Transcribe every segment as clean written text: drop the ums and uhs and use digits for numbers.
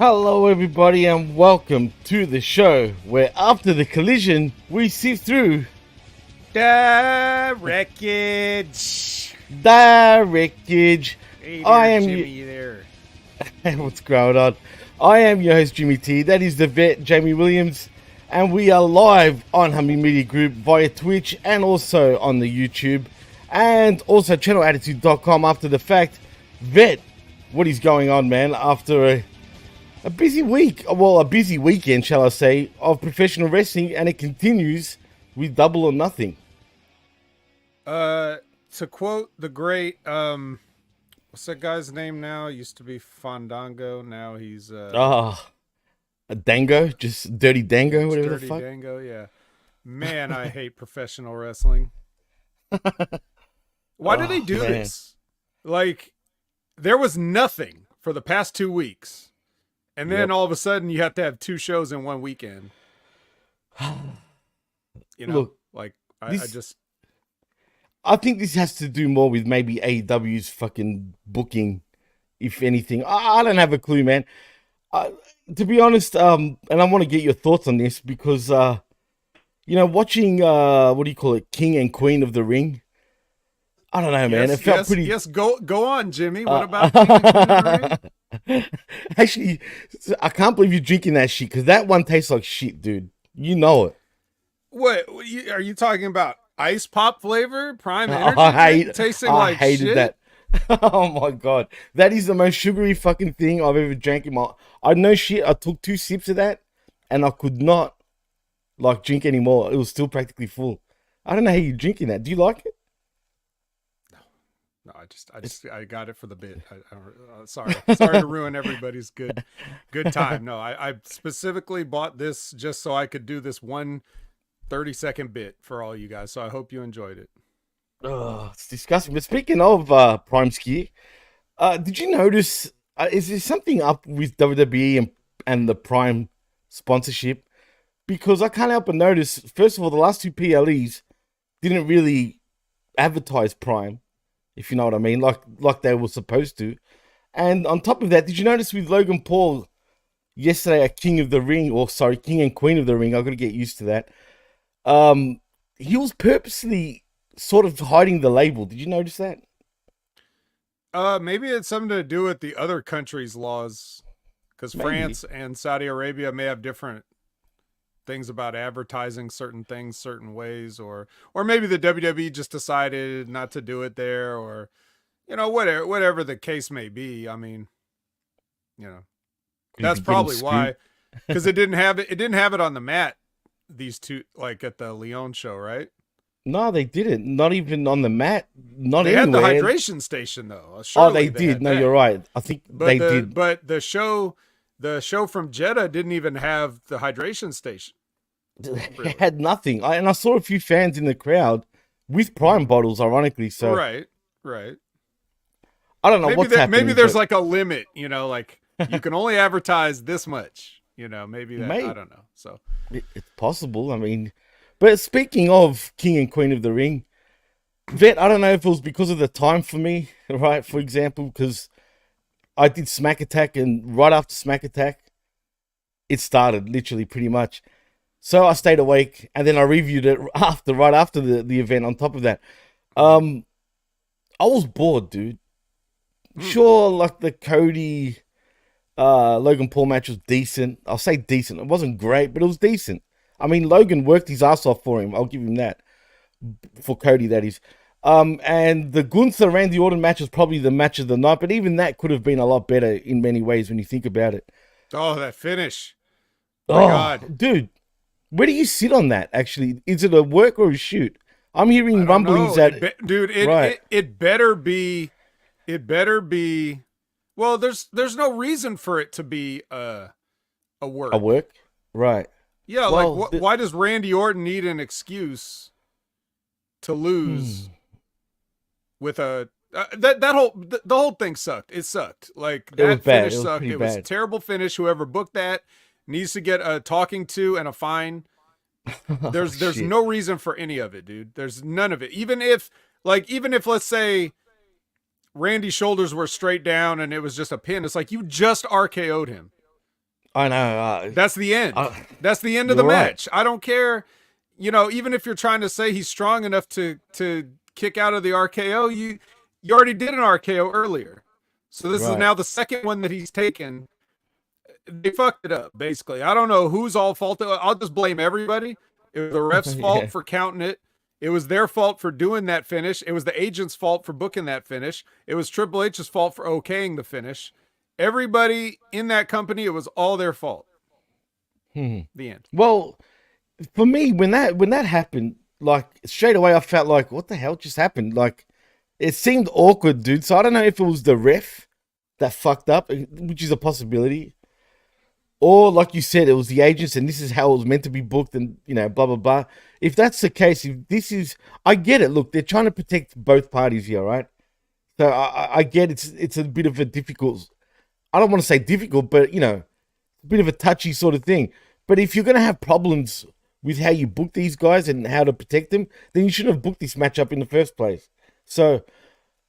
Hello, everybody, and welcome to the show where, after the collision, we sift through the wreckage. the wreckage. Hey there, I am Jimmy there. What's going on? I am your host, Jimmy T. That is the vet, Jamie Williams, and we are live on Humby Media Group via Twitch and also on the YouTube, and also channelattitude.com after the fact. Vet, what is going on, man? After a busy week, well, a busy weekend, shall I say, of professional wrestling, and it continues with Double or Nothing. To quote the great, what's that guy's name now? Used to be Fandango. Now he's a Dango, just Dirty Dango, whatever Dirty the fuck. Dango, yeah. Man, I hate professional wrestling. Why do they do this? Like, there was nothing for the past 2 weeks. And then all of a sudden you have to have 2 shows in one weekend. You know, look, like I think this has to do more with maybe AEW's fucking booking, if anything. I don't have a clue, man. To be honest, and I want to get your thoughts on this because, watching, what do you call it, King and Queen of the Ring? I don't know, man. It felt pretty... Yes, go on, Jimmy. What about King and Queen of the Ring? Actually, I can't believe you're drinking that shit, because that one tastes like shit, dude. You know it. What are you talking about? Ice pop flavor, prime energy, tasting like shit. I hated that. Oh my god, that is the most sugary fucking thing I've ever drank in my. I know shit. I took 2 sips of that, and I could not drink anymore. It was still practically full. I don't know how you're drinking that. Do you like it? No, I got it for the bit. Sorry to ruin everybody's good time. No, I specifically bought this just so I could do this 1 30-second bit for all you guys. So I hope you enjoyed it. Oh, it's disgusting. But speaking of Prime Ski, did you notice? Is there something up with WWE and the Prime sponsorship? Because I can't help but notice. First of all, the last 2 PLEs didn't really advertise Prime, if you know what I mean, like they were supposed to. And on top of that, did you notice with Logan Paul yesterday at King and Queen of the Ring? I've got to get used to that. He was purposely sort of hiding the label. Did you notice that? Maybe it's something to do with the other countries' laws, because France and Saudi Arabia may have different things about advertising certain things certain ways, or maybe the WWE just decided not to do it there, or whatever the case may be. I mean, that's probably why, because it didn't have it on the mat, these two, like at the Lyon show, right? No, they didn't. Not even on the mat. They anywhere. Had the hydration station though. They did. No, you're right. I think they did. But the show from Jeddah didn't even have the hydration station. Really. It had nothing. And I saw a few fans in the crowd with Prime bottles, ironically. So right. I don't know what's happening. Maybe there's like a limit, like you can only advertise this much. Maybe that, I don't know. So it's possible. I mean, but speaking of King and Queen of the Ring, Vet, I don't know if it was because of the time for me, right? For example, because I did Smack Attack, and right after Smack Attack, it started literally pretty much. So I stayed awake, and then I reviewed it right after the event. On top of that, I was bored, dude. Sure, like the Cody Logan Paul match was decent. I'll say decent. It wasn't great, but it was decent. I mean, Logan worked his ass off for him. I'll give him that. For Cody, that is. And the Gunther Randy Orton match was probably the match of the night, but even that could have been a lot better in many ways when you think about it. Oh, that finish. My God. Dude. Where do you sit on that, actually? Is it a work or a shoot? I'm hearing rumblings that... It better be... Well, there's no reason for it to be a work. A work? Right. Yeah, well, why does Randy Orton need an excuse to lose with a... the whole thing sucked. It sucked. Like, that finish sucked. It was a terrible finish. Whoever booked that needs to get a talking to and a fine. There's no reason for any of it, dude. There's none of it. Even if let's say Randy's shoulders were straight down and it was just a pin, it's like you just RKO'd him. I know. That's the end. That's the end of the match. I don't care. Even if you're trying to say he's strong enough to kick out of the RKO, you already did an RKO earlier. So this is now the second one that he's taken. They fucked it up, basically. I don't know who's all fault. I'll just blame everybody. It was the ref's fault for counting it. It was their fault for doing that finish. It was the agent's fault for booking that finish. It was Triple H's fault for okaying the finish. Everybody in that company, it was all their fault. The end. Well, for me, when that happened, like straight away, I felt like, what the hell just happened? Like, it seemed awkward, dude. So I don't know if it was the ref that fucked up, which is a possibility, or like you said, it was the agents, and this is how it was meant to be booked, and blah blah blah. If that's the case, if this is, I get it. Look, they're trying to protect both parties here, right? So I get it's a bit of a difficult. I don't want to say difficult, but a bit of a touchy sort of thing. But if you're gonna have problems with how you book these guys and how to protect them, then you shouldn't have booked this matchup in the first place. So,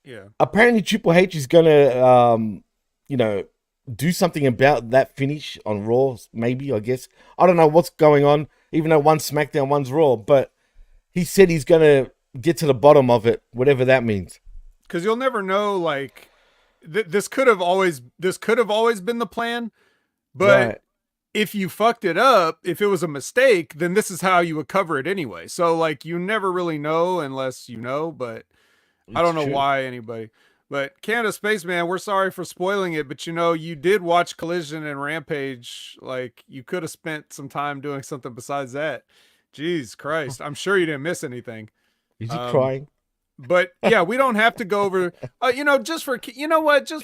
yeah, apparently Triple H is gonna, do something about that finish on Raw. Maybe, I guess. I don't know what's going on. Even though one's SmackDown, one's Raw, but he said he's gonna get to the bottom of it, whatever that means. Because you'll never know. Like, this could have always been the plan, but if you fucked it up, if it was a mistake, then this is how you would cover it anyway. So, like, you never really know unless you know. But I don't know why anybody. But Canada Spaceman, we're sorry for spoiling it, but you did watch Collision and Rampage. Like, you could have spent some time doing something besides that. Jeez Christ. I'm sure you didn't miss anything. Is he crying? But yeah, we don't have to go over, just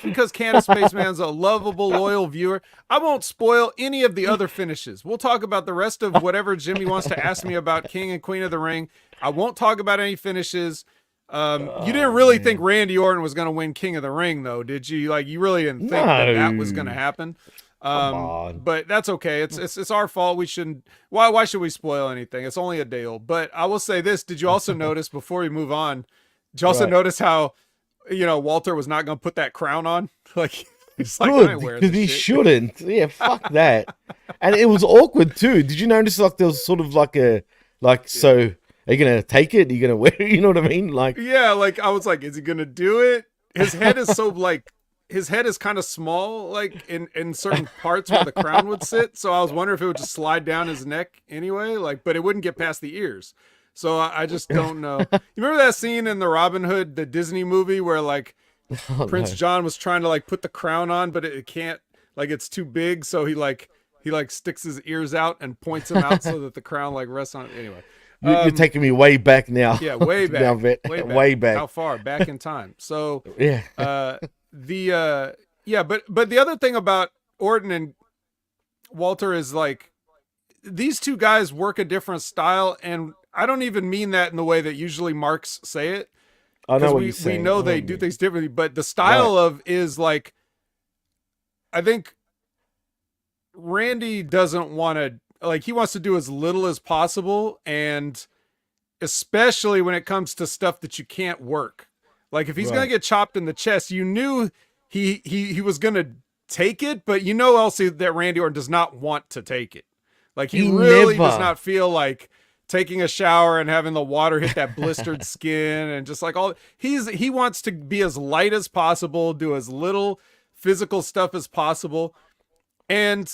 because Canada Spaceman's a lovable, loyal viewer, I won't spoil any of the other finishes. We'll talk about the rest of whatever Jimmy wants to ask me about King and Queen of the Ring. I won't talk about any finishes. You didn't really think Randy Orton was going to win King of the Ring, though, did you? Like, you really didn't think that was going to happen. But that's okay. It's our fault. We shouldn't. Why should we spoil anything? It's only a day old. But I will say this: did you also notice before we move on? Did you also notice how Walter was not going to put that crown on? Like, it's like, good, because he shouldn't. Yeah, fuck that. And it was awkward too. Did you notice like there was sort of like so. Are you gonna take it? Are you gonna wear it? You know what I mean? Like, yeah, like I was like, is he gonna do it? His head is so his head is kind of small, like in certain parts where the crown would sit. So I was wondering if it would just slide down his neck anyway, like, but it wouldn't get past the ears. So I just don't know. You remember that scene in the Robin Hood, the Disney movie, where like Prince John was trying to like put the crown on, but it can't, like, it's too big. So he sticks his ears out and points them out so that the crown like rests on it. Anyway. You're taking me way back now. Yeah, way back. Now, way back. How far back in time? So yeah. But the other thing about Orton and Walter is like these two guys work a different style, and I don't even mean that in the way that usually marks say it. I know what you're saying. We know they do things differently, but the style of is like, I think Randy doesn't want to. Like, he wants to do as little as possible, and especially when it comes to stuff that you can't work. Like, if he's going to get chopped in the chest, you knew he was going to take it, but also that Randy Orton does not want to take it. Like, he really does not feel like taking a shower and having the water hit that blistered skin and just like all. He wants to be as light as possible, do as little physical stuff as possible, and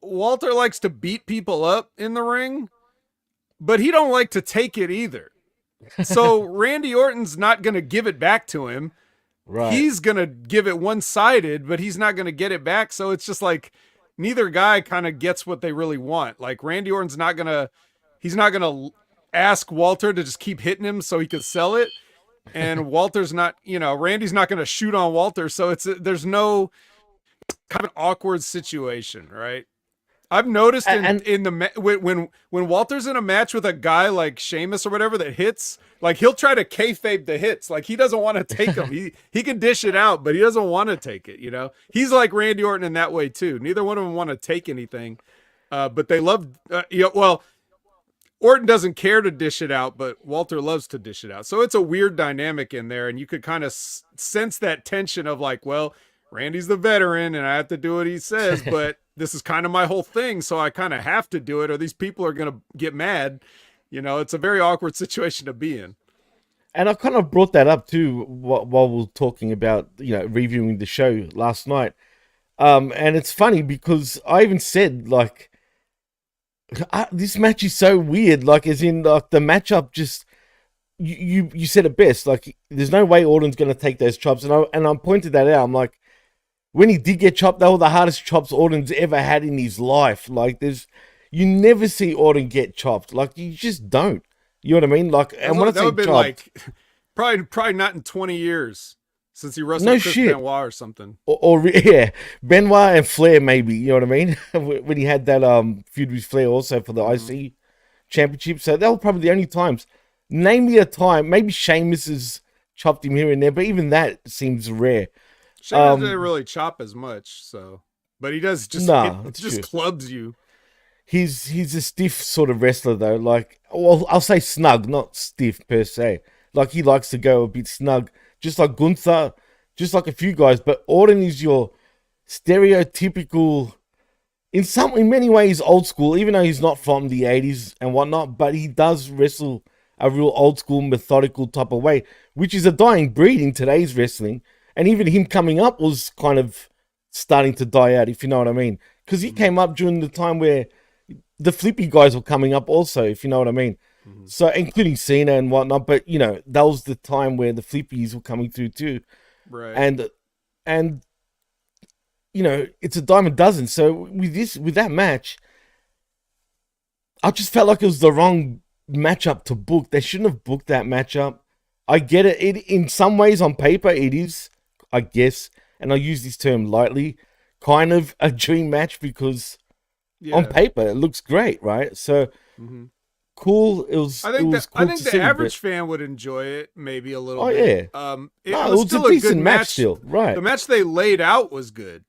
Walter likes to beat people up in the ring, but he don't like to take it either. So Randy Orton's not going to give it back to him. Right. He's going to give it one-sided, but he's not going to get it back. So it's just like neither guy kind of gets what they really want. Like, Randy Orton's not going to ask Walter to just keep hitting him so he could sell it. And Walter's not, Randy's not going to shoot on Walter. So there's no kind of awkward situation, right? I've noticed in the when Walter's in a match with a guy like Sheamus or whatever that hits, like, he'll try to kayfabe the hits. Like, he doesn't want to take them. He can dish it out, but he doesn't want to take it. He's like Randy Orton in that way too. Neither one of them want to take anything, but they love. Well, Orton doesn't care to dish it out, but Walter loves to dish it out. So it's a weird dynamic in there, and you could kind of sense that tension of like, well, Randy's the veteran and I have to do what he says, but this is kind of my whole thing, so I kind of have to do it or these people are going to get mad. It's a very awkward situation to be in. And I kind of brought that up too while we were talking about, reviewing the show last night. And it's funny because I even said, like, this match is so weird. Like, as in, like, the matchup just, you said it best. Like, there's no way Orton's going to take those chops. And I pointed that out. I'm like, when he did get chopped, they were the hardest chops Orton's ever had in his life. Like, you never see Orton get chopped. Like, you just don't. You know what I mean? Like, and when I say chopped, like, probably not in 20 years. Since he wrestled Chris Benoit or something. Or Benoit and Flair maybe, you know what I mean? When he had that feud with Flair also for the IC championship. So that was probably the only times. Name me a time. Maybe Sheamus has chopped him here and there, but even that seems rare. Sheamus didn't really chop as much, so. But he does just, just clubs you. He's a stiff sort of wrestler though. Like, well, I'll say snug, not stiff per se. Like, he likes to go a bit snug. Just like Gunther, just like a few guys. But Orton is your stereotypical, in many ways, old school, even though he's not from the 80s and whatnot, but he does wrestle a real old school, methodical type of way, which is a dying breed in today's wrestling. And even him coming up was kind of starting to die out, if you know what I mean. Because he came up during the time where the flippy guys were coming up also, if you know what I mean. So, including Cena and whatnot, but, that was the time where the flippies were coming through too. Right. And it's a dime a dozen. So, with that match, I just felt like it was the wrong matchup to book. They shouldn't have booked that matchup. I get it. In some ways, on paper, it is, I guess, and I use this term lightly, kind of a dream match because on paper, it looks great, right? So, cool. It was. I think the average fan would enjoy it maybe a little bit. Yeah. It was still a decent match. Still, right? The match they laid out was good,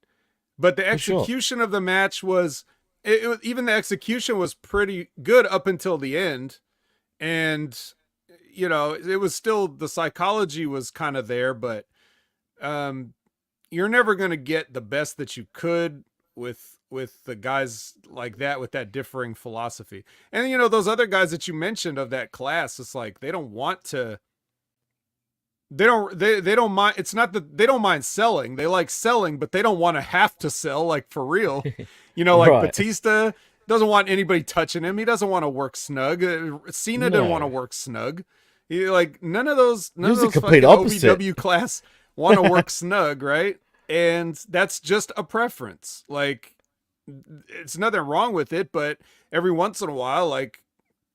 but the execution of the match was. Even the execution was pretty good up until the end, and it was still, the psychology was kind of there, but you're never going to get the best that you could with the guys like that, with that differing philosophy. And those other guys that you mentioned of that class, it's like they don't mind. It's not that they don't mind selling. They like selling, but they don't want to have to sell, like, for real. Like right. Batista doesn't want anybody touching him. He doesn't want to work snug. Cena didn't want to work snug. None of those complete opposite. OVW class want to work snug, right? And that's just a preference. Like, it's nothing wrong with it, but every once in a while, like,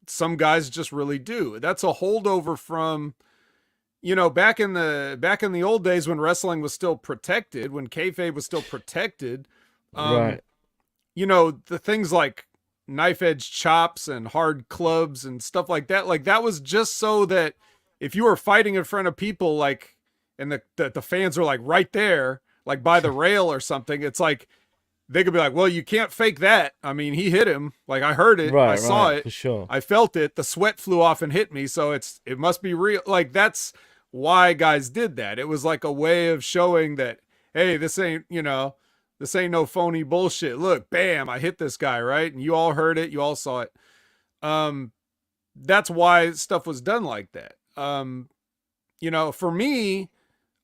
some guys just really do. That's a holdover from, back in the old days when wrestling was still protected, when kayfabe was still protected. Right. The things like knife edge chops and hard clubs and stuff like that was just so that if you were fighting in front of people, like, and the fans were like right there, like by the rail or something, it's like they could be like, well, you can't fake that. I mean, he hit him. Like, I heard it. I saw it. For sure. I felt it. The sweat flew off and hit me. So it must be real. Like, that's why guys did that. It was like a way of showing that, hey, this ain't no phony bullshit. Look, bam, I hit this guy, right? And you all heard it. You all saw it. That's why stuff was done like that. For me,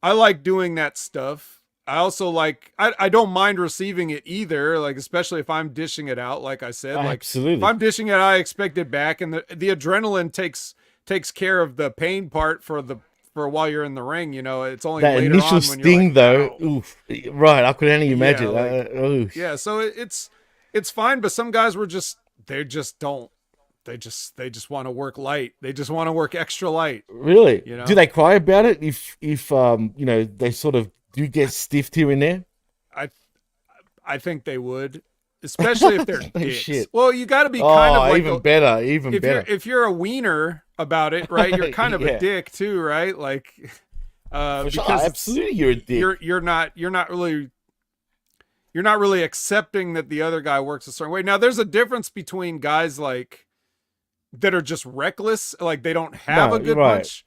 I like doing that stuff. I also like, I don't mind receiving it either, like, especially if I'm dishing it out, like I said. Like, absolutely. If I'm dishing it, I expect it back, and the adrenaline takes care of the pain part for while you're in the ring. It's only that later initial on when sting, you're like, though. oh. Oof, right, I could only imagine. Yeah, so it's fine, but some guys they just want to work light. They just want to work extra light. Really? Do they cry about it if they sort of do get stiffed here and there? I think they would, especially if they're dicks. Shit. Well, you got to be kind of like even better. If you're a wiener about it, right? You're kind of a dick too, right? Like, because absolutely, you're a dick. You're not really accepting that the other guy works a certain way. Now, there's a difference between guys like that are just reckless, like they don't have a good punch,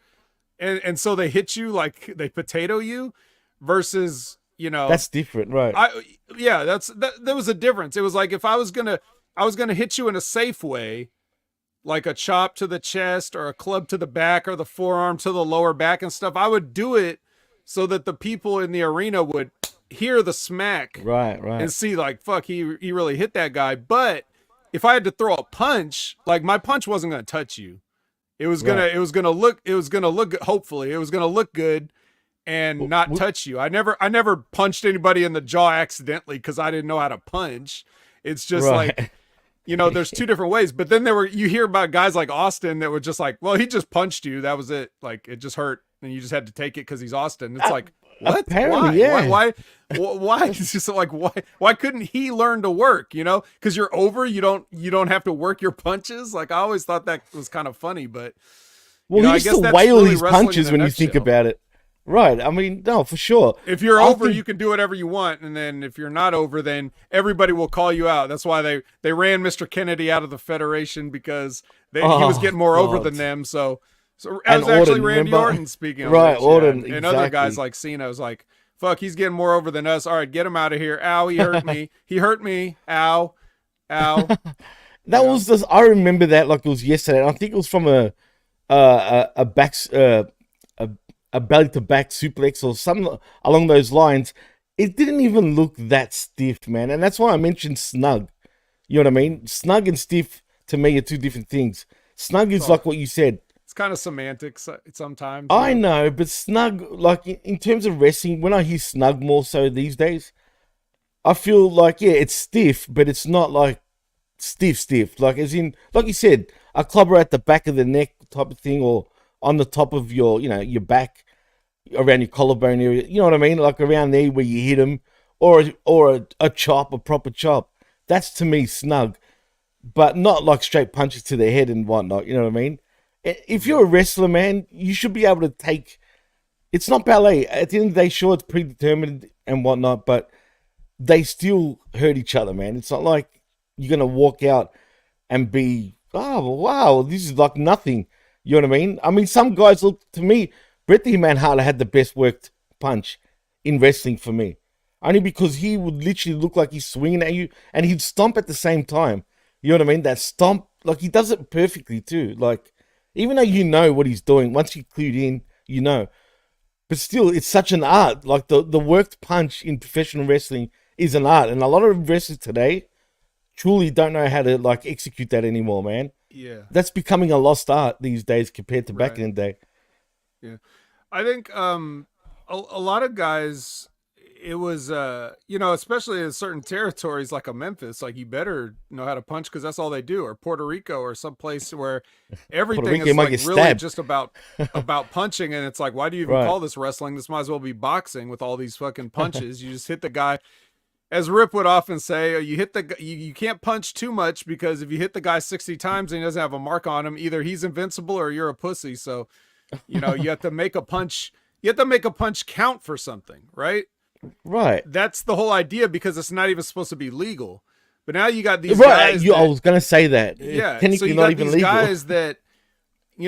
and so they hit you, like they potato you, versus That's different, right? There was a difference. It was like if I was gonna hit you in a safe way, like a chop to the chest or a club to the back or the forearm to the lower back and stuff, I would do it so that the people in the arena would hear the smack, right, and see like, fuck, he really hit that guy. But if I had to throw a punch, like my punch wasn't gonna touch you. It was gonna look hopefully it was gonna look good and not touch you. I never punched anybody in the jaw accidentally because I didn't know how to punch. It's just like, there's two different ways. But then you hear about guys like Austin that were just like, well, he just punched you. That was it. Like, it just hurt. And you just had to take it because he's Austin. It's like, what? Apparently, why? Why? It's just like, why couldn't he learn to work? Because you're over, you don't have to work your punches. Like, I always thought that was kind of funny, but he used to wail his punches when you think about it. Right. I mean, no, for sure. If you're over, you can do whatever you want. And then if you're not over, then everybody will call you out. That's why they ran Mr. Kennedy out of the Federation, because he was getting more over than them. So as actually Orton, Randy Orton, speaking of right, which, Orton, and exactly. other guys like Cena was like, fuck, he's getting more over than us. All right, get him out of here. Ow, he hurt me. He hurt me. Ow. That was just, I remember that like it was yesterday. I think it was from a belly to back suplex or something along those lines. It didn't even look that stiff, man. And that's why I mentioned snug. You know what I mean? Snug and stiff to me are two different things. Snug is like what you said. It's kind of semantics sometimes. I know, but snug, like in terms of wrestling, when I hear snug more so these days, I feel like, it's stiff, but it's not like stiff. Like, as in, like you said, a clubber at the back of the neck type of thing, or on the top of your, your back, around your collarbone area. You know what I mean? Like around there where you hit them, or a chop, a proper chop. That's to me snug, but not like straight punches to the head and whatnot. You know what I mean? If you're a wrestler, man, you should be able to take. It's not ballet. At the end of the day, sure, it's predetermined and whatnot, but they still hurt each other, man. It's not like you're gonna walk out and be, oh wow, this is like nothing. You know what I mean? I mean, some guys look, to me, Bret the Hitman Hart had the best worked punch in wrestling for me. Only because he would literally look like he's swinging at you and he'd stomp at the same time. You know what I mean? That stomp, like he does it perfectly too. Like, even though you know what he's doing, once you clued in, you know. But still, it's such an art. Like the worked punch in professional wrestling is an art. And a lot of wrestlers today truly don't know how to like execute that anymore, man. Yeah. That's becoming a lost art these days compared to back in the day. Yeah. I think a lot of guys, it was, especially in certain territories like a Memphis, like you better know how to punch because that's all they do, or Puerto Rico or someplace where everything is like really just about punching. And it's like, why do you even call this wrestling? This might as well be boxing with all these fucking punches. You just hit the guy. As Rip would often say, you can't punch too much, because if you hit the guy 60 times and he doesn't have a mark on him, either he's invincible or you're a pussy. So, you have to make a punch. You have to make a punch count for something, right? Right. That's the whole idea, because it's not even supposed to be legal. But now you got these guys. I was gonna say that. Yeah. So you got these guys that, we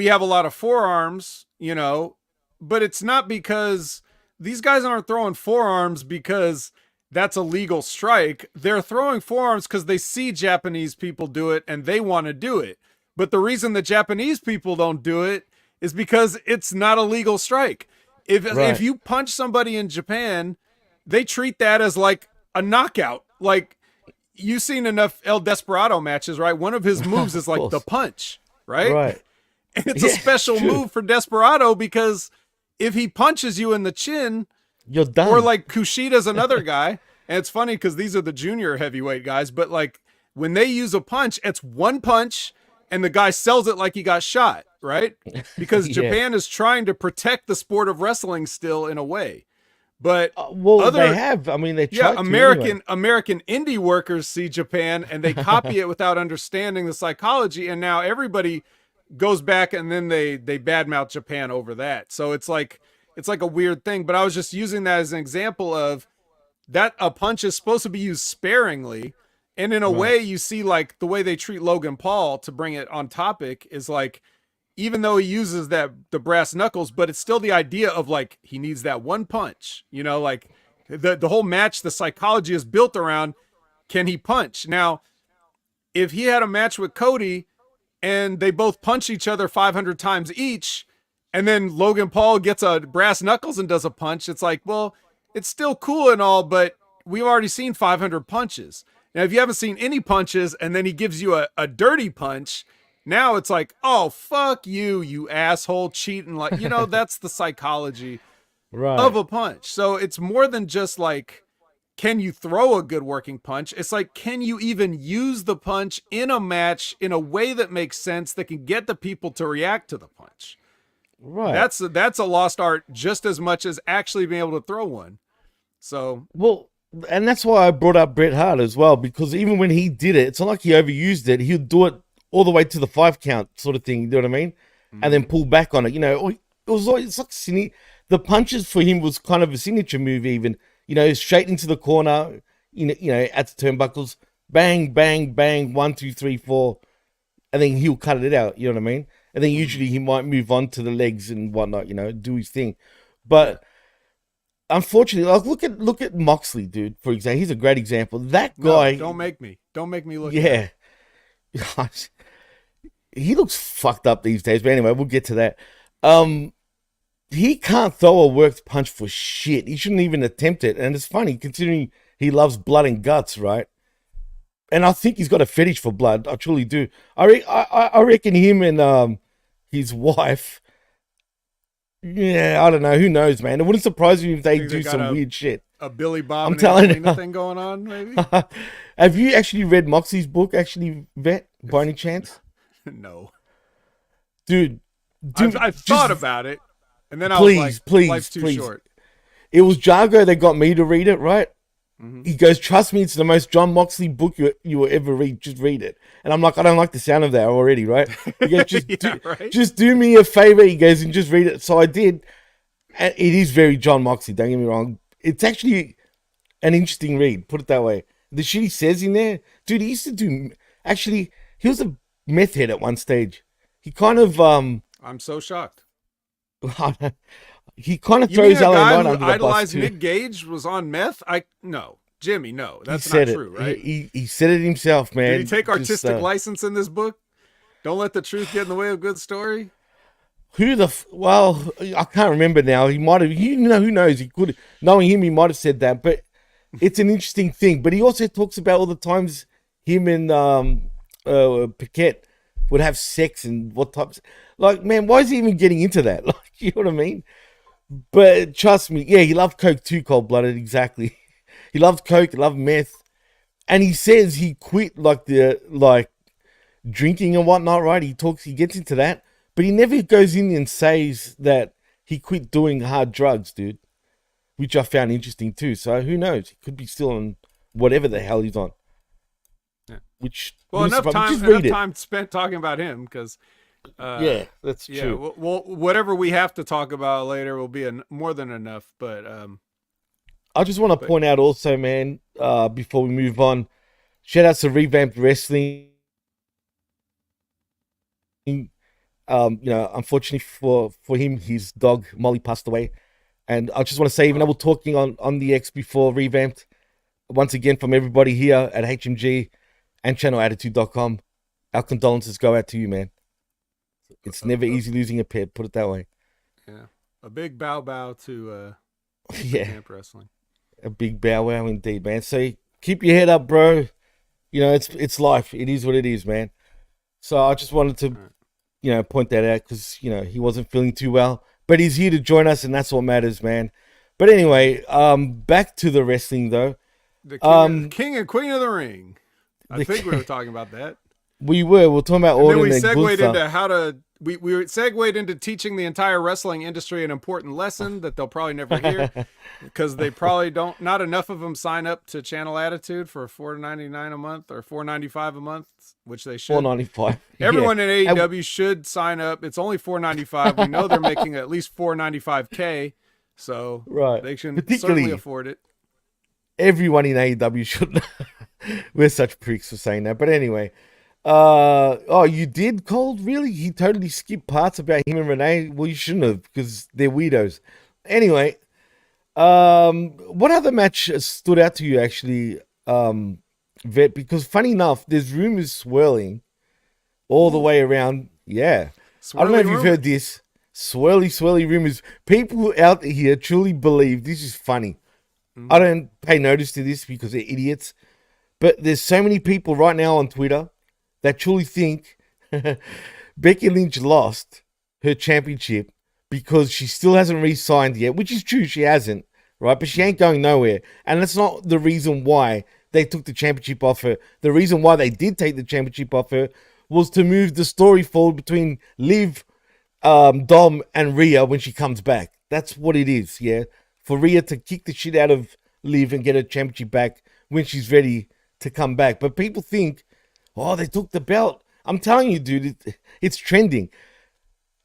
have a lot of forearms, but it's not because these guys aren't throwing forearms because that's a legal strike. They're throwing forearms because they see Japanese people do it and they want to do it. But the reason the Japanese people don't do it is because it's not a legal strike. If you punch somebody in Japan, they treat that as like a knockout. Like, you've seen enough El Desperado matches, right? One of his moves is like the punch, right? Right. And it's a special move for Desperado, because if he punches you in the chin, you're done. Or like Kushida's another guy. And it's funny because these are the junior heavyweight guys, but like when they use a punch, it's one punch and the guy sells it like he got shot, right? Because Japan is trying to protect the sport of wrestling still in a way. But they have. I mean, they try to American indie workers see Japan and they copy it without understanding the psychology, and now everybody goes back and then they badmouth Japan over that. So it's like a weird thing. But I was just using that as an example of that a punch is supposed to be used sparingly. And in a way, you see like the way they treat Logan Paul, to bring it on topic, is like even though he uses the brass knuckles, but it's still the idea of like he needs that one punch. You know, like the whole match, the psychology is built around, can he punch? Now, if he had a match with Cody and they both punch each other 500 times each, and then Logan Paul gets a brass knuckles and does a punch, it's like, well, it's still cool and all, but we've already seen 500 punches. Now, if you haven't seen any punches and then he gives you a dirty punch, now it's like, oh, fuck you, you asshole, cheating. Like, you know, that's the psychology of a punch. So it's more than just like, can you throw a good working punch? It's like, can you even use the punch in a match in a way that makes sense that can get the people to react to the punch? Right. That's a lost art just as much as actually being able to throw one. So, well, and that's why I brought up Bret Hart as well, because even when he did it, it's not like he overused it. He'd do it all the way to the 5 count sort of thing, you know what I mean? Mm-hmm. And then pull back on it. You know, it was like, it's like the punches for him was kind of a signature move even. You know, straight into the corner, you know, at the turnbuckles, bang, bang, bang, 1, 2, 3, 4, and then he'll cut it out, you know what I mean? And then usually he might move on to the legs and whatnot, you know, do his thing. But unfortunately, like look at Moxley, dude, for example. He's a great example. That guy... No, don't make me look yeah. He looks fucked up these days, but anyway, we'll get to that. He can't throw a worked punch for shit. He shouldn't even attempt it. And it's funny, considering he loves blood and guts, right? And I think he's got a fetish for blood. I truly do. I reckon him and his wife, yeah, I don't know. Who knows, man? It wouldn't surprise me if they do some weird shit. A Billy Bob I'm telling you, thing going on, maybe? Have you actually read Moxie's book, actually, Vet, by any chance? No. Dude, I thought about it. And then I was like, life's too short. It was Jargo that got me to read it, right? Mm-hmm. He goes, trust me, it's the most John Moxley book you will ever read. Just read it. And I'm like, I don't like the sound of that already, right? He goes, just do me a favor. He goes, and just read it. So I did. And it is very John Moxley, don't get me wrong. It's actually an interesting read, put it that way. The shit he says in there, dude, he used to do... Actually, he was a meth head at one stage. He kind of... I'm so shocked. He kind of throws LA Knight under the bus. Idolized Nick Gage was on meth? No, Jimmy, no, that's not true, right? He said it himself, man. Did he take artistic license in this book? Don't let the truth get in the way of a good story. Well, I can't remember now. He might have. You know, who knows? He could. Knowing him, he might have said that. But it's an interesting thing. But he also talks about all the times him and Paquette would have sex and what types. Like, man, why is he even getting into that? Like, you know what I mean? But trust me, yeah, he loved coke too, cold-blooded, exactly. He loved coke, he loved meth. And he says he quit, like drinking and whatnot, right? He gets into that. But he never goes in and says that he quit doing hard drugs, dude. Which I found interesting too. So who knows? He could be still on whatever the hell he's on. Yeah. Enough time spent talking about him, because... yeah, that's true. Yeah, well, whatever we have to talk about later will be more than enough. But I just want to point out also, man, before we move on, shout out to Revamped Wrestling. You know, unfortunately for him, his dog Molly passed away, and I just want to say, even though we're talking on the X before Revamped, once again from everybody here at HMG and ChannelAttitude.com, our condolences go out to you, man. It's never easy losing a pet, put it that way. Yeah. A big bow to Camp Wrestling. A big bow wow indeed, man. So keep your head up, bro. You know, it's life. It is what it is, man. So I just wanted to, you know, point that out because, you know, he wasn't feeling too well. But he's here to join us, and that's what matters, man. But anyway, back to the wrestling, though. The king and queen of the ring. I think we were talking about that. We were talking about Orton and then we segued Gunther. into how to... We segued into teaching the entire wrestling industry an important lesson that they'll probably never hear, because they probably don't... Not enough of them sign up to Channel Attitude for $4.99 a month or $4.95 a month, which they should. $4.95. Everyone in AEW should sign up. It's only $4.95. We know they're making at least $4.95K, so they can certainly afford it. Everyone in AEW should... We're such pricks for saying that. But anyway... Oh, you did, Cold? Really? He totally skipped parts about him and Renee. Well, you shouldn't have, because they're weirdos. Anyway, what other match stood out to you actually, Vet? Because funny enough, there's rumors swirling all the way around. Yeah, I don't know if you've heard this. Swirly rumors. People out here truly believe this is funny. I don't pay notice to this because they're idiots. But there's so many people right now on Twitter that truly think Becky Lynch lost her championship because she still hasn't re-signed yet, which is true, she hasn't, right? But she ain't going nowhere. And that's not the reason why they took the championship off her. The reason why they did take the championship off her was to move the story forward between Liv, Dom, and Rhea when she comes back. That's what it is, yeah? For Rhea to kick the shit out of Liv and get her championship back when she's ready to come back. But people think, oh, they took the belt. I'm telling you, dude, it's trending.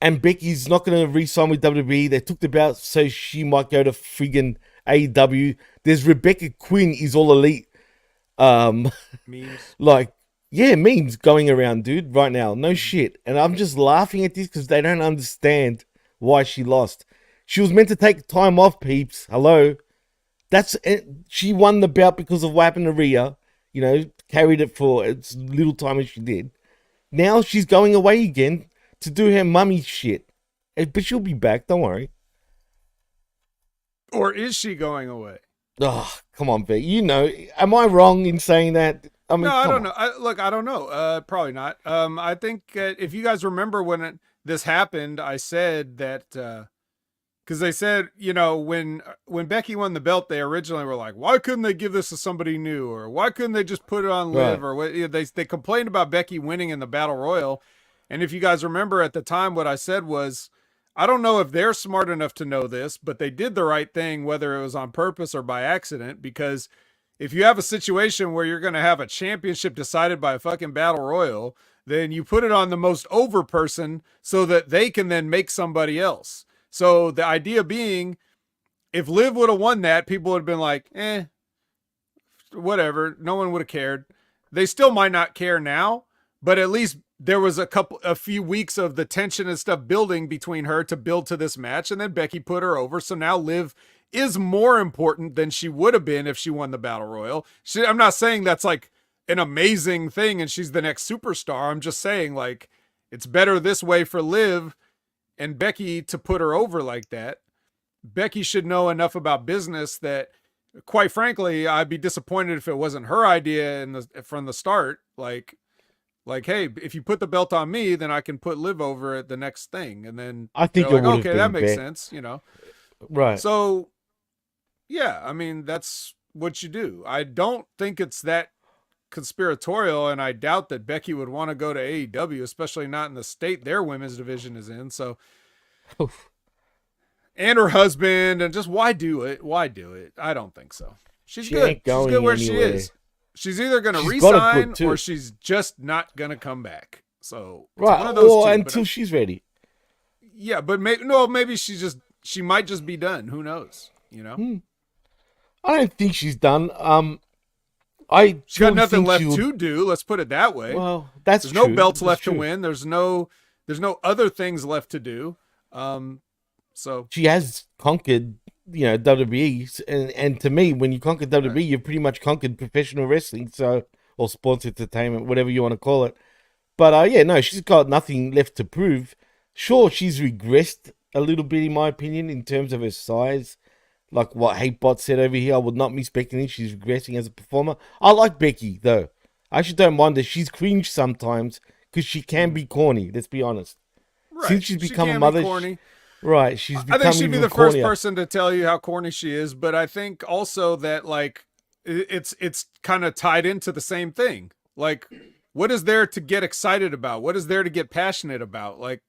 And Becky's not going to re-sign with WWE. They took the belt so she might go to friggin' AEW. There's Rebecca Quinn is all elite. Memes. Like, yeah, memes going around, dude, right now. No shit. And I'm just laughing at this because they don't understand why she lost. She was meant to take time off, peeps. Hello. She won the belt because of what happened to Rhea. You know, carried it for as little time as she did. Now she's going away again to do her mummy shit. But she'll be back, don't worry. Or is she going away? Oh, come on, Vic. You know, am I wrong in saying that? I mean, no, I don't know. I don't know. Probably not. I think if you guys remember when this happened, I said that because they said, you know, when Becky won the belt, they originally were like, why couldn't they give this to somebody new, or why couldn't they just put it on Liv, or what? You know, they complained about Becky winning in the Battle Royal, and if you guys remember at the time, what I said was, I don't know if they're smart enough to know this, but they did the right thing, whether it was on purpose or by accident, because if you have a situation where you're going to have a championship decided by a fucking Battle Royal, then you put it on the most over person so that they can then make somebody else. So the idea being, if Liv would have won that, people would have been like, whatever. No one would have cared. They still might not care now, but at least there was a few weeks of the tension and stuff building between her to build to this match. And then Becky put her over. So now Liv is more important than she would have been if she won the Battle Royal. I'm not saying that's like an amazing thing and she's the next superstar. I'm just saying, like, it's better this way for Liv and Becky to put her over like that. Becky should know enough about business that, quite frankly, I'd be disappointed if it wasn't her idea from the start. Like, hey, if you put the belt on me, then I can put Liv over at the next thing. And then I think like, okay, that makes sense, you know? Right. So, yeah, I mean, that's what you do. I don't think it's that conspiratorial, and I doubt that Becky would want to go to AEW, especially not in the state their women's division is in. So, and her husband, and just why do it? Why do it? I don't think so. She's good. She's good where she is. She's either going to resign or she's just not going to come back. So, it's one of those two, until she's ready. Yeah, but maybe she might just be done. Who knows? You know? I don't think she's done. She's got nothing left to do. Let's put it that way. Well, there's no belts left to win. There's no other things left to do. So she has conquered, you know, WWE, and to me, when you conquer WWE, you've pretty much conquered professional wrestling, or sports entertainment, whatever you want to call it. But she's got nothing left to prove. Sure, she's regressed a little bit, in my opinion, in terms of her size. Like what Hatebot said over here, I would not miss Becky Lynch. She's regressing as a performer. I like Becky, though. I actually don't mind her. She's cringe sometimes because she can be corny, let's be honest. Right. Since she's become a mother, corny. Right, she's become I think she'd be the cornier. first person to tell you how corny she is, but I think also that, like, it's kind of tied into the same thing. Like, what is there to get excited about? What is there to get passionate about? Like,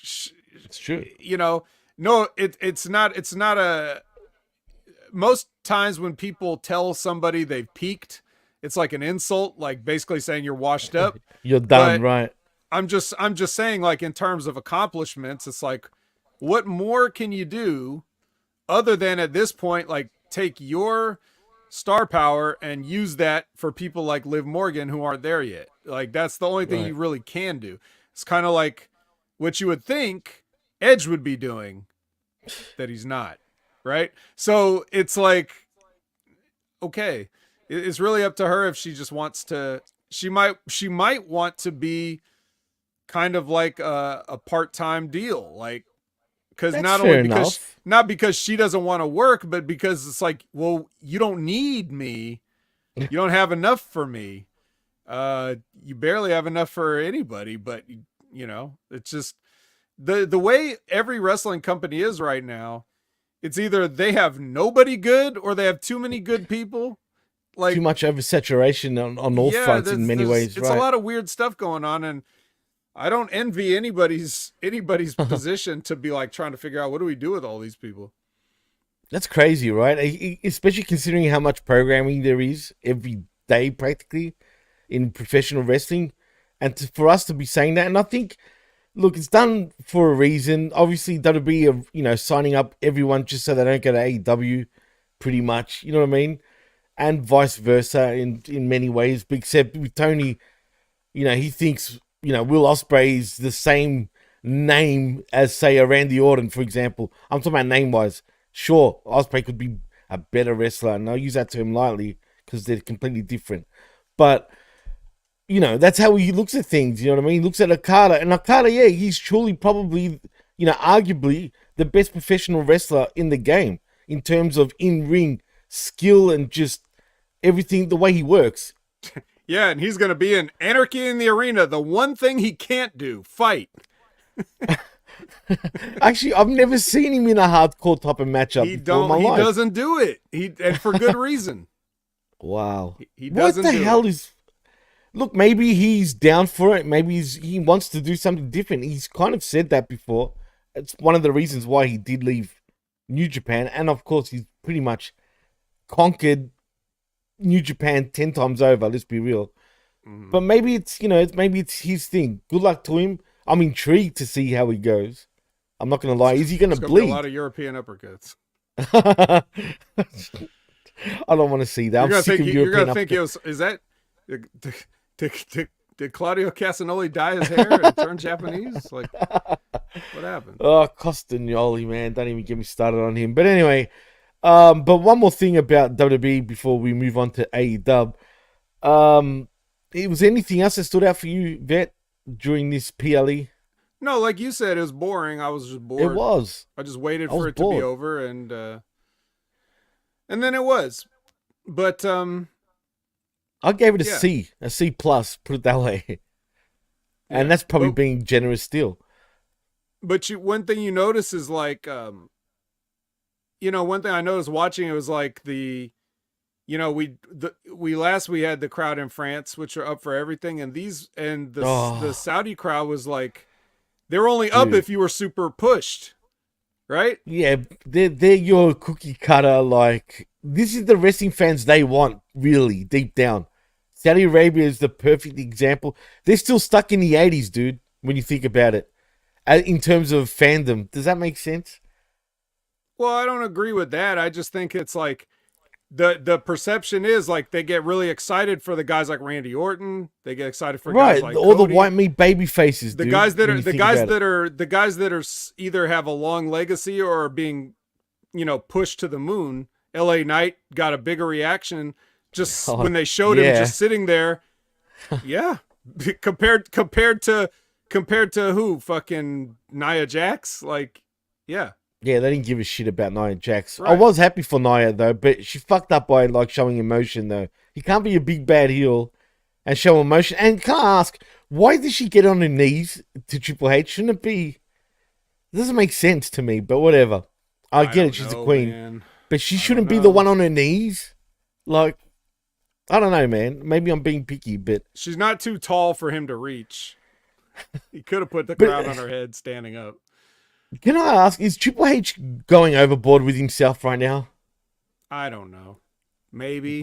it's true. You know, no, it's not a. Most times when people tell somebody they've peaked, it's like an insult, like basically saying you're washed up. You're done, right? I'm just saying, like, in terms of accomplishments, it's like, what more can you do other than at this point, like, take your star power and use that for people like Liv Morgan who aren't there yet. Like that's the only thing you really can do. It's kind of like what you would think Edge would be doing that he's not, right? So it's like, okay, it's really up to her if she just wants to. She might want to be kind of like a part-time deal, like, because not because she doesn't want to work, but because it's like, well, you don't need me, you don't have enough for me, you barely have enough for anybody, but you know, it's just the way every wrestling company is right now. It's either they have nobody good or they have too many good people. Like too much oversaturation on all fronts in many ways. It's a lot of weird stuff going on, and I don't envy anybody's position to be like trying to figure out what do we do with all these people. That's crazy, right? Especially considering how much programming there is every day practically in professional wrestling, and for us to be saying that, and I think, look, it's done for a reason. Obviously, WWE are, signing up everyone just so they don't go to AEW, pretty much. You know what I mean? And vice versa in many ways. But except with Tony, he thinks, Will Ospreay is the same name as, say, a Randy Orton, for example. I'm talking about name-wise. Sure, Ospreay could be a better wrestler, and I'll use that term lightly because they're completely different. But that's how he looks at things, you know what I mean? He looks at Okada, and Okada, yeah, he's truly probably, arguably the best professional wrestler in the game in terms of in-ring skill and just everything, the way he works. Yeah, and he's going to be in Anarchy in the Arena. The one thing he can't do, fight. Actually, I've never seen him in a hardcore type of matchup before in my life. He doesn't do it. And for good reason. Wow. He doesn't what the hell is... Look, maybe he's down for it. Maybe he wants to do something different. He's kind of said that before. It's one of the reasons why he did leave New Japan. And of course, he's pretty much conquered New Japan 10 times over. Let's be real. But maybe it's, maybe it's his thing. Good luck to him. I'm intrigued to see how he goes. I'm not going to lie. Is he going to bleed? Be a lot of European uppercuts. I don't want to see that. I'm sick of European uppercuts. Is that... Did Claudio Castagnoli dye his hair and turn Japanese? Like, what happened? Oh, Castagnoli, man. Don't even get me started on him. But anyway, but one more thing about WWE before we move on to AEW. Was anything else that stood out for you, Vet, during this PLE? No, like you said, it was boring. I was just bored. It was. I just waited for it to be over, and then it was. But I gave it a C plus, put it that way. And that's probably being generous still. But one thing you notice is like, one thing I noticed watching it was like we had the crowd in France, which are up for everything, and the Saudi crowd was like, they were only up if you were super pushed, right? Yeah, they're your cookie cutter. Like, this is the wrestling fans they want, really, deep down. Saudi Arabia is the perfect example. They're still stuck in the 80s, dude, when you think about it. In terms of fandom. Does that make sense? Well, I don't agree with that. I just think it's like the perception is like they get really excited for the guys like Randy Orton. They get excited for guys like all Cody. The white meat baby faces. The guys that are either have a long legacy or are being, pushed to the moon. LA Knight got a bigger reaction just when they showed him just sitting there. Yeah, compared to who? Fucking Nia Jax? Like, yeah. Yeah, they didn't give a shit about Nia Jax. Right. I was happy for Nia, though, but she fucked up by, showing emotion, though. You can't be a big bad heel and show emotion. And can I ask, why did she get on her knees to Triple H? Shouldn't it be... It doesn't make sense to me, but whatever. I get it, she's a queen. Man. But she shouldn't be the one on her knees. Like, I don't know, man. Maybe I'm being picky, but... She's not too tall for him to reach. He could have put the crown on her head standing up. Can I ask, is Triple H going overboard with himself right now? I don't know. Maybe.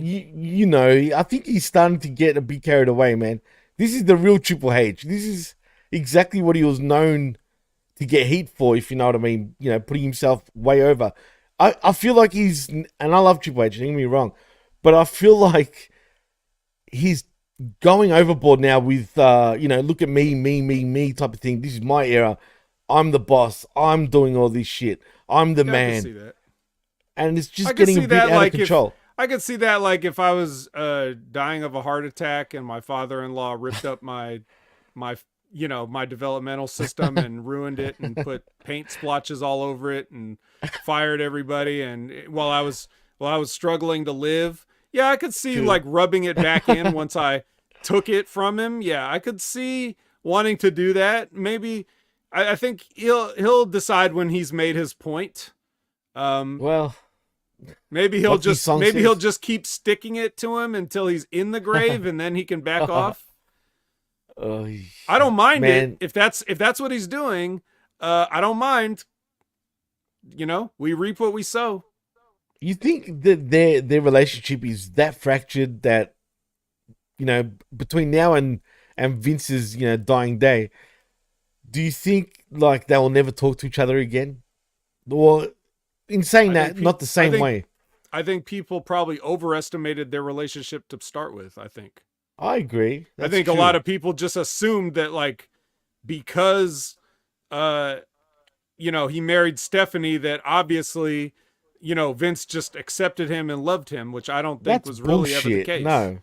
I think he's starting to get a bit carried away, man. This is the real Triple H. This is exactly what he was known to get heat for, if you know what I mean. Putting himself way over. I feel like and I love Triple H, don't get me wrong, but I feel like he's going overboard now with, look at me type of thing. This is my era. I'm the boss. I'm doing all this shit. I'm the man. I can see that. And it's just getting a bit out of control. I could see that, like, if I was dying of a heart attack and my father-in-law ripped up my developmental system and ruined it and put paint splotches all over it and fired everybody. And while I was struggling to live, yeah, I could see like rubbing it back in once I took it from him. Yeah, I could see wanting to do that. Maybe I think he'll decide when he's made his point. Maybe he'll just keep sticking it to him until he's in the grave, and then he can back off. I don't mind it if that's what he's doing. I don't mind. We reap what we sow. You think that their relationship is that fractured that between now and Vince's dying day? Do you think like they will never talk to each other again? Or in saying that, not the same way. I think people probably overestimated their relationship to start with. I agree. I think a lot of people just assumed that, like, because, he married Stephanie, that obviously, Vince just accepted him and loved him, which I don't think was really ever the case. No.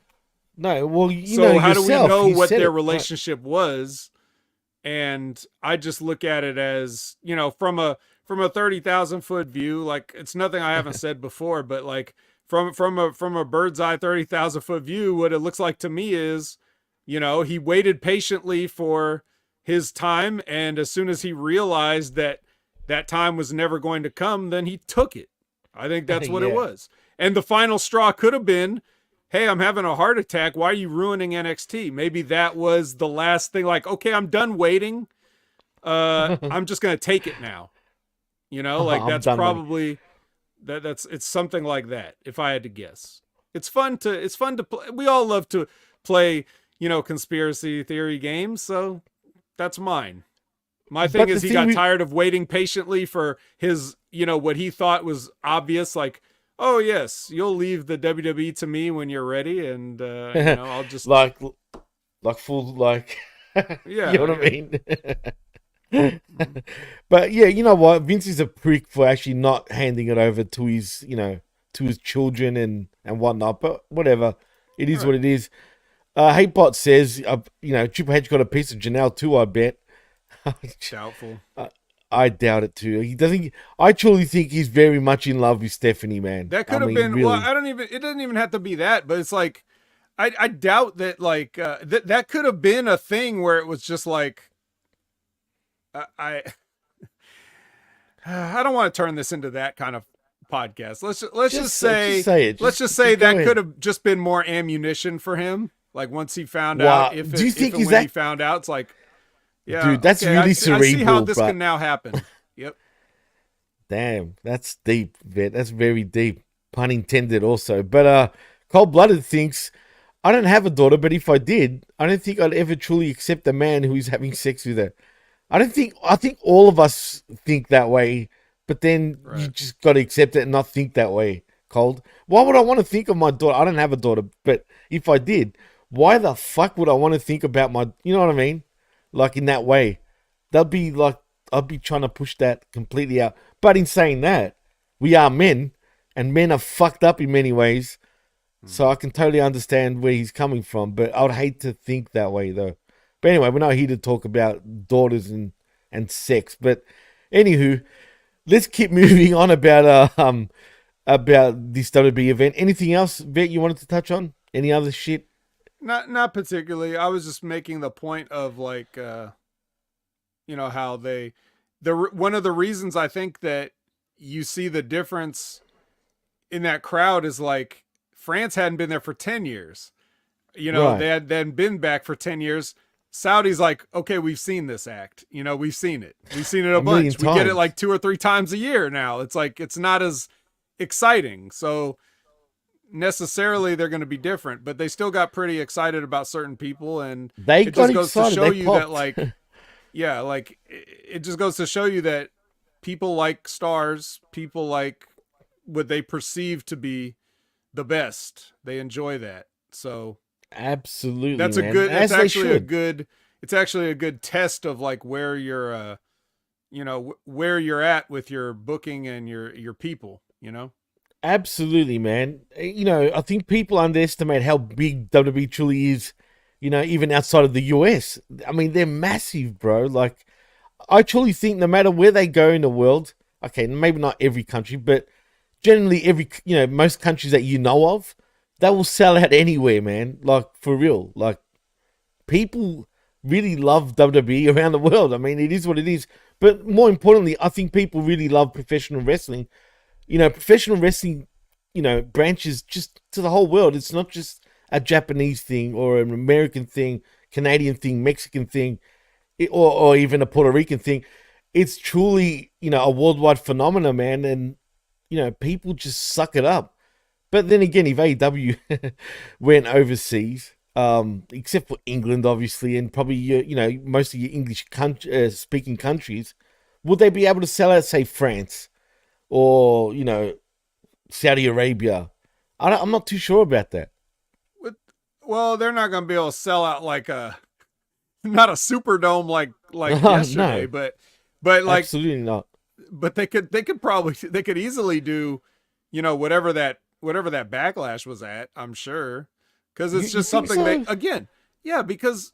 Well, so how do we know what their relationship was? And I just look at it as, from a 30,000 foot view, like, it's nothing I haven't said before, but like, from a bird's eye 30,000 foot view, what it looks like to me is, he waited patiently for his time, and as soon as he realized that time was never going to come, then he took it. I think that's what it was. And the final straw could have been, hey, I'm having a heart attack. Why are you ruining NXT? Maybe that was the last thing. Like, okay, I'm done waiting. I'm just going to take it now. Like, that's probably it's something like that. If I had to guess, it's fun to play. We all love to play, conspiracy theory games. So that's mine. My thing is he got tired of waiting patiently for his, what he thought was obvious. Like, oh yes, you'll leave the WWE to me when you're ready. And, I'll just like full, like, yeah, you know what I mean? But yeah, you know what? Vince is a prick for actually not handing it over to his, to his children and whatnot. But whatever, it is what it is. Hatebot says, Triple H got a piece of Janelle too. I bet. Doubtful. I doubt it too. He doesn't. I truly think he's very much in love with Stephanie, man. That could have been. Really. Well, it doesn't even have to be that. But it's like, I doubt that. Like that could have been a thing where it was just like. I don't want to turn this into that kind of podcast. Let's just say that could have just been more ammunition for him. Like once he found out, when he found out, it's like, yeah, dude, that's really cerebral. I see how this can now happen. Yep. Damn, that's deep, Vet. That's very deep. Pun intended, also. But Cold Blooded thinks, I don't have a daughter, but if I did, I don't think I'd ever truly accept a man who is having sex with her. I think all of us think that way, but then you just got to accept it and not think that way, Cold. Why would I want to think of my daughter? I don't have a daughter, but if I did, why the fuck would I want to think about you know what I mean? Like in that way. That'd be like, I'd be trying to push that completely out. But in saying that, we are men, and men are fucked up in many ways. So I can totally understand where he's coming from, but I would hate to think that way though. But anyway, we're not here to talk about daughters and sex. But anywho, let's keep moving on about this WWE event. Anything else, Vet, you wanted to touch on? Any other shit? Not particularly. I was just making the point of like, how one of the reasons I think that you see the difference in that crowd is like France hadn't been there for 10 years. They hadn't been back for 10 years. Saudi's like, okay, we've seen this act. We've seen it. We've seen it a bunch. We get it like 2 or 3 times a year now. It's like, it's not as exciting. So necessarily they're going to be different, but they still got pretty excited about certain people. And it just goes to show you that like, yeah, like it just goes to show you that people like stars, people like what they perceive to be the best. They enjoy that. So absolutely, that's man. a good. As It's they actually a should. good. It's actually a good test of like where you're, where you're at with your booking and your people. Absolutely, man. I think people underestimate how big WWE truly is, even outside of the US. I mean, they're massive, bro. Like, I truly think no matter where they go in the world, okay, maybe not every country, but generally most countries that you know of, they will sell out anywhere, man. Like, for real. Like, people really love WWE around the world. I mean, it is what it is. But more importantly, I think people really love professional wrestling. Professional wrestling, branches just to the whole world. It's not just a Japanese thing or an American thing, Canadian thing, Mexican thing, or even a Puerto Rican thing. It's truly, a worldwide phenomenon, man. And, people just suck it up. But then again, if AEW went overseas, except for England, obviously, and probably, most of your English speaking countries, would they be able to sell out, say, France? Or Saudi Arabia. I'm not too sure about that. Well, they're not going to be able to sell out like not a Superdome like yesterday, No, but like absolutely not. But they could easily do, whatever that backlash was at. I'm sure, because it's just something so? they again, yeah, because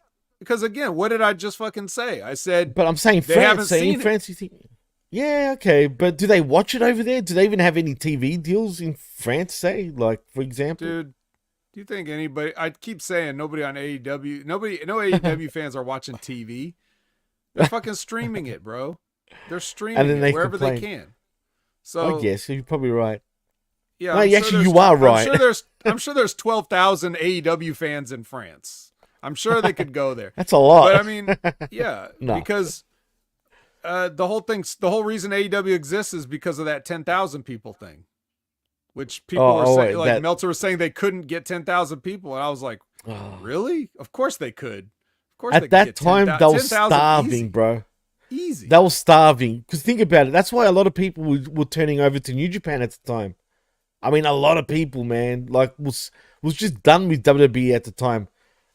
again, what did I just fucking say? I said, but I'm saying they France. haven't seen France, you think? Yeah, okay, but do they watch it over there? Do they even have any TV deals in France? Say, like, for example, dude. Do you think anybody? I keep saying nobody on AEW, no AEW fans are watching TV. They're fucking streaming it, bro. They're streaming it wherever they can. So I guess you're probably right. Yeah, no, actually, you are right. I'm sure there's 12,000 AEW fans in France. I'm sure they could go there. That's a lot. But I mean, yeah, because the whole reason AEW exists is because of that 10,000 people thing, which people were saying, like Meltzer was saying they couldn't get 10,000 people, and I was like, really? Of course they could. Of course at that time they were starving, easy. Bro. Easy. They were starving. Because think about it. That's why a lot of people were turning over to New Japan at the time. I mean, a lot of people, man, like was just done with WWE at the time.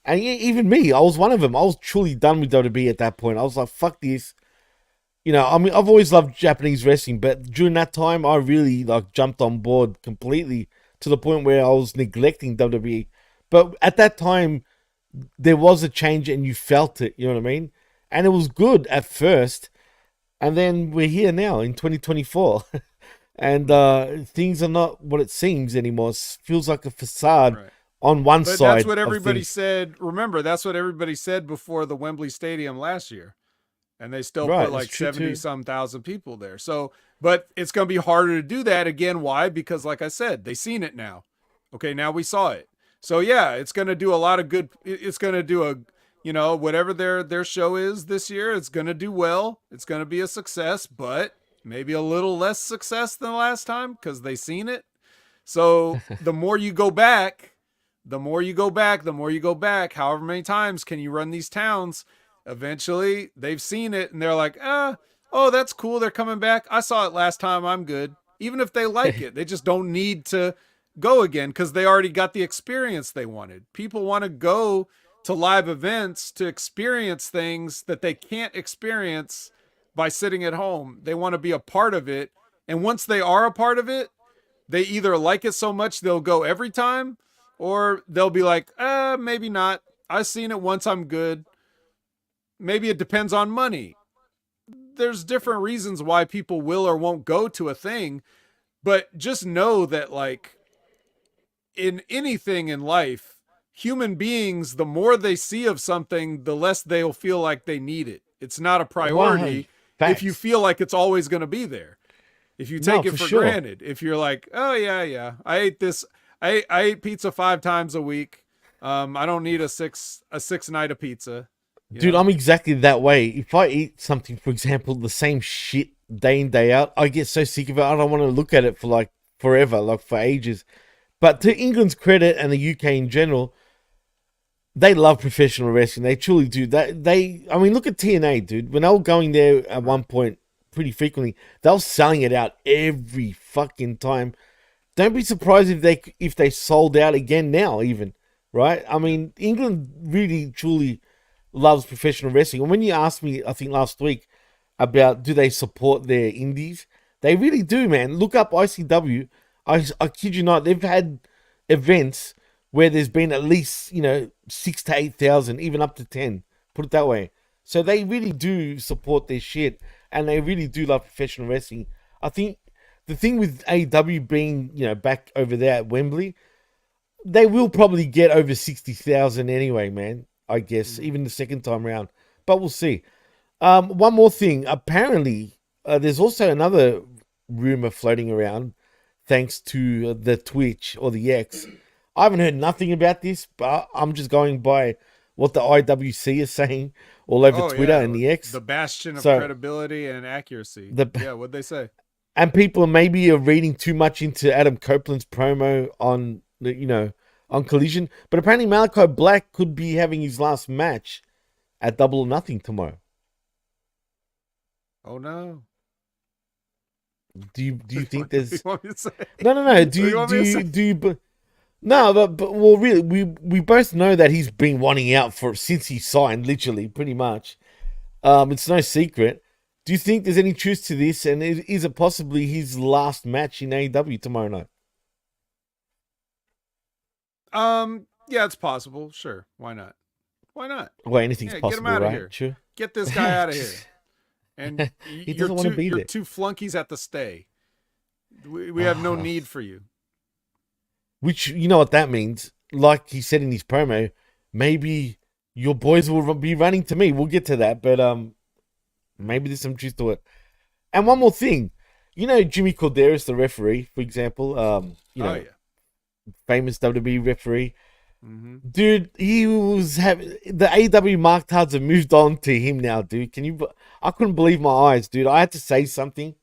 And even me, I was one of them. I was truly done with WWE at that point. I was like, fuck this. I mean, I've always loved Japanese wrestling, but during that time, I really jumped on board completely to the point where I was neglecting WWE. But at that time, there was a change and you felt it, you know what I mean? And it was good at first. And then we're here now in 2024. And things are not what it seems anymore. It feels like a facade on one side. But that's what everybody said. Remember, that's what everybody said before the Wembley Stadium last year. And they still put like 70-some thousand people there. So, but it's going to be harder to do that again. Why? Because like I said, they've seen it now. Okay, now we saw it. So yeah, it's going to do a lot of good. It's going to do whatever their show is this year, it's going to do well. It's going to be a success, but maybe a little less success than last time because they've seen it. So the more you go back, however many times can you run these towns? Eventually, they've seen it, and they're like, oh, that's cool. They're coming back. I saw it last time. I'm good. Even if they like it, they just don't need to go again because they already got the experience they wanted. People want to go to live events to experience things that they can't experience by sitting at home. They want to be a part of it. And once they are a part of it, they either like it so much they'll go every time, or they'll be like, maybe not. I've seen it once. I'm good. Maybe it depends on money. There's different reasons why people will or won't go to a thing, but just know that like in anything in life, human beings, the more they see of something, the less they'll feel like they need it. It's not a priority if you feel like it's always going to be there. If you take it for granted, if you're like, oh yeah, I ate this, I ate pizza 5 times a week. I don't need a six night of pizza. Dude, I'm exactly that way. If I eat something, for example, the same shit day in, day out, I get so sick of it. I don't want to look at it for like forever, like for ages. But to England's credit and the UK in general, they love professional wrestling. They truly do. I mean, look at TNA, dude. When they were going there at one point pretty frequently, they were selling it out every fucking time. don't be surprised if they sold out again now, even, right? I mean, England really truly loves professional wrestling. And when you asked me, I think last week, about do they support their indies, they really do, man. Look up ICW. I kid you not, they've had events where there's been at least 6 to 8,000, even up to 10. Put it that way. So they really do support their shit, and they really do love professional wrestling. I think the thing with AEW being back over there at Wembley, they will probably get over 60,000 anyway, man. I guess even the second time round, but we'll see. One more thing. Apparently, there's also another rumor floating around, thanks to the Twitch or the X. I haven't heard nothing about this, but I'm just going by what the IWC is saying all over Twitter and the X. The bastion of credibility and accuracy. What'd they say? And people maybe are reading too much into Adam Copeland's promo on on Collision, but apparently Malachi Black could be having his last match at Double or Nothing tomorrow. Oh no! Do you think there's? You want me to say? No. No, but well, really, we both know that he's been wanting out since he signed, literally, pretty much. It's no secret. Do you think there's any truth to this? And is it possibly his last match in AEW tomorrow night? Yeah, it's possible. Sure, why not? Well, anything's possible, get him out right? Of here. Sure. Get this guy out of here. And he doesn't want to be there. You're two flunkies at the stay. We have no need for you. Which, you know what that means? Like he said in his promo, maybe your boys will be running to me. We'll get to that, but maybe there's some truth to it. And one more thing, Jimmy Corderas, the referee, for example, famous WWE referee. Mm-hmm. Dude, he was the AEW mark cards have moved on to him now, dude. I couldn't believe my eyes, dude. I had to say something,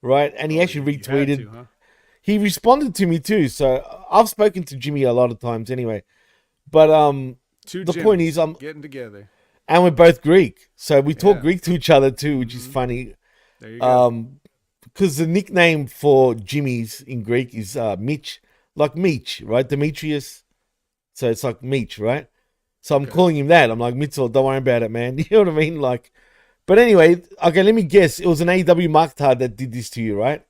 right? And he actually retweeted. He responded to me too, so I've spoken to Jimmy a lot of times anyway. But the point is, I'm getting together, and we're both Greek, so we talk Greek to each other too, which is funny. There you go. Because the nickname for Jimmy's in Greek is Mitch, like Meech, right? Demetrius. So it's like Meech, right? So I'm calling him that. I'm like, Mitchell, don't worry about it, man. You know what I mean? Like, but anyway, okay, let me guess. It was an AEW marktard that did this to you, right?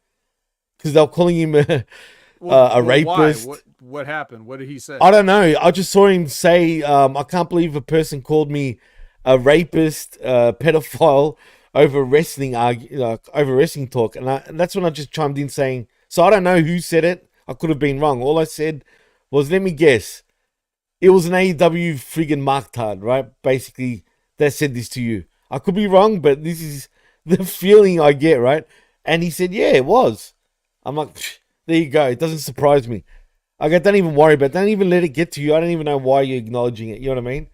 Because they were calling him a rapist. Why? What happened? What did he say? I don't know. I just saw him say, I can't believe a person called me a rapist, pedophile over wrestling talk. And that's when I just chimed in saying, so I don't know who said it. I could have been wrong. All I said was, let me guess. It was an AEW friggin' marktard, right? Basically, that said this to you. I could be wrong, but this is the feeling I get, right? And he said, yeah, it was. I'm like, there you go. It doesn't surprise me. Like, don't even worry about it. Don't even let it get to you. I don't even know why you're acknowledging it. You know what I mean?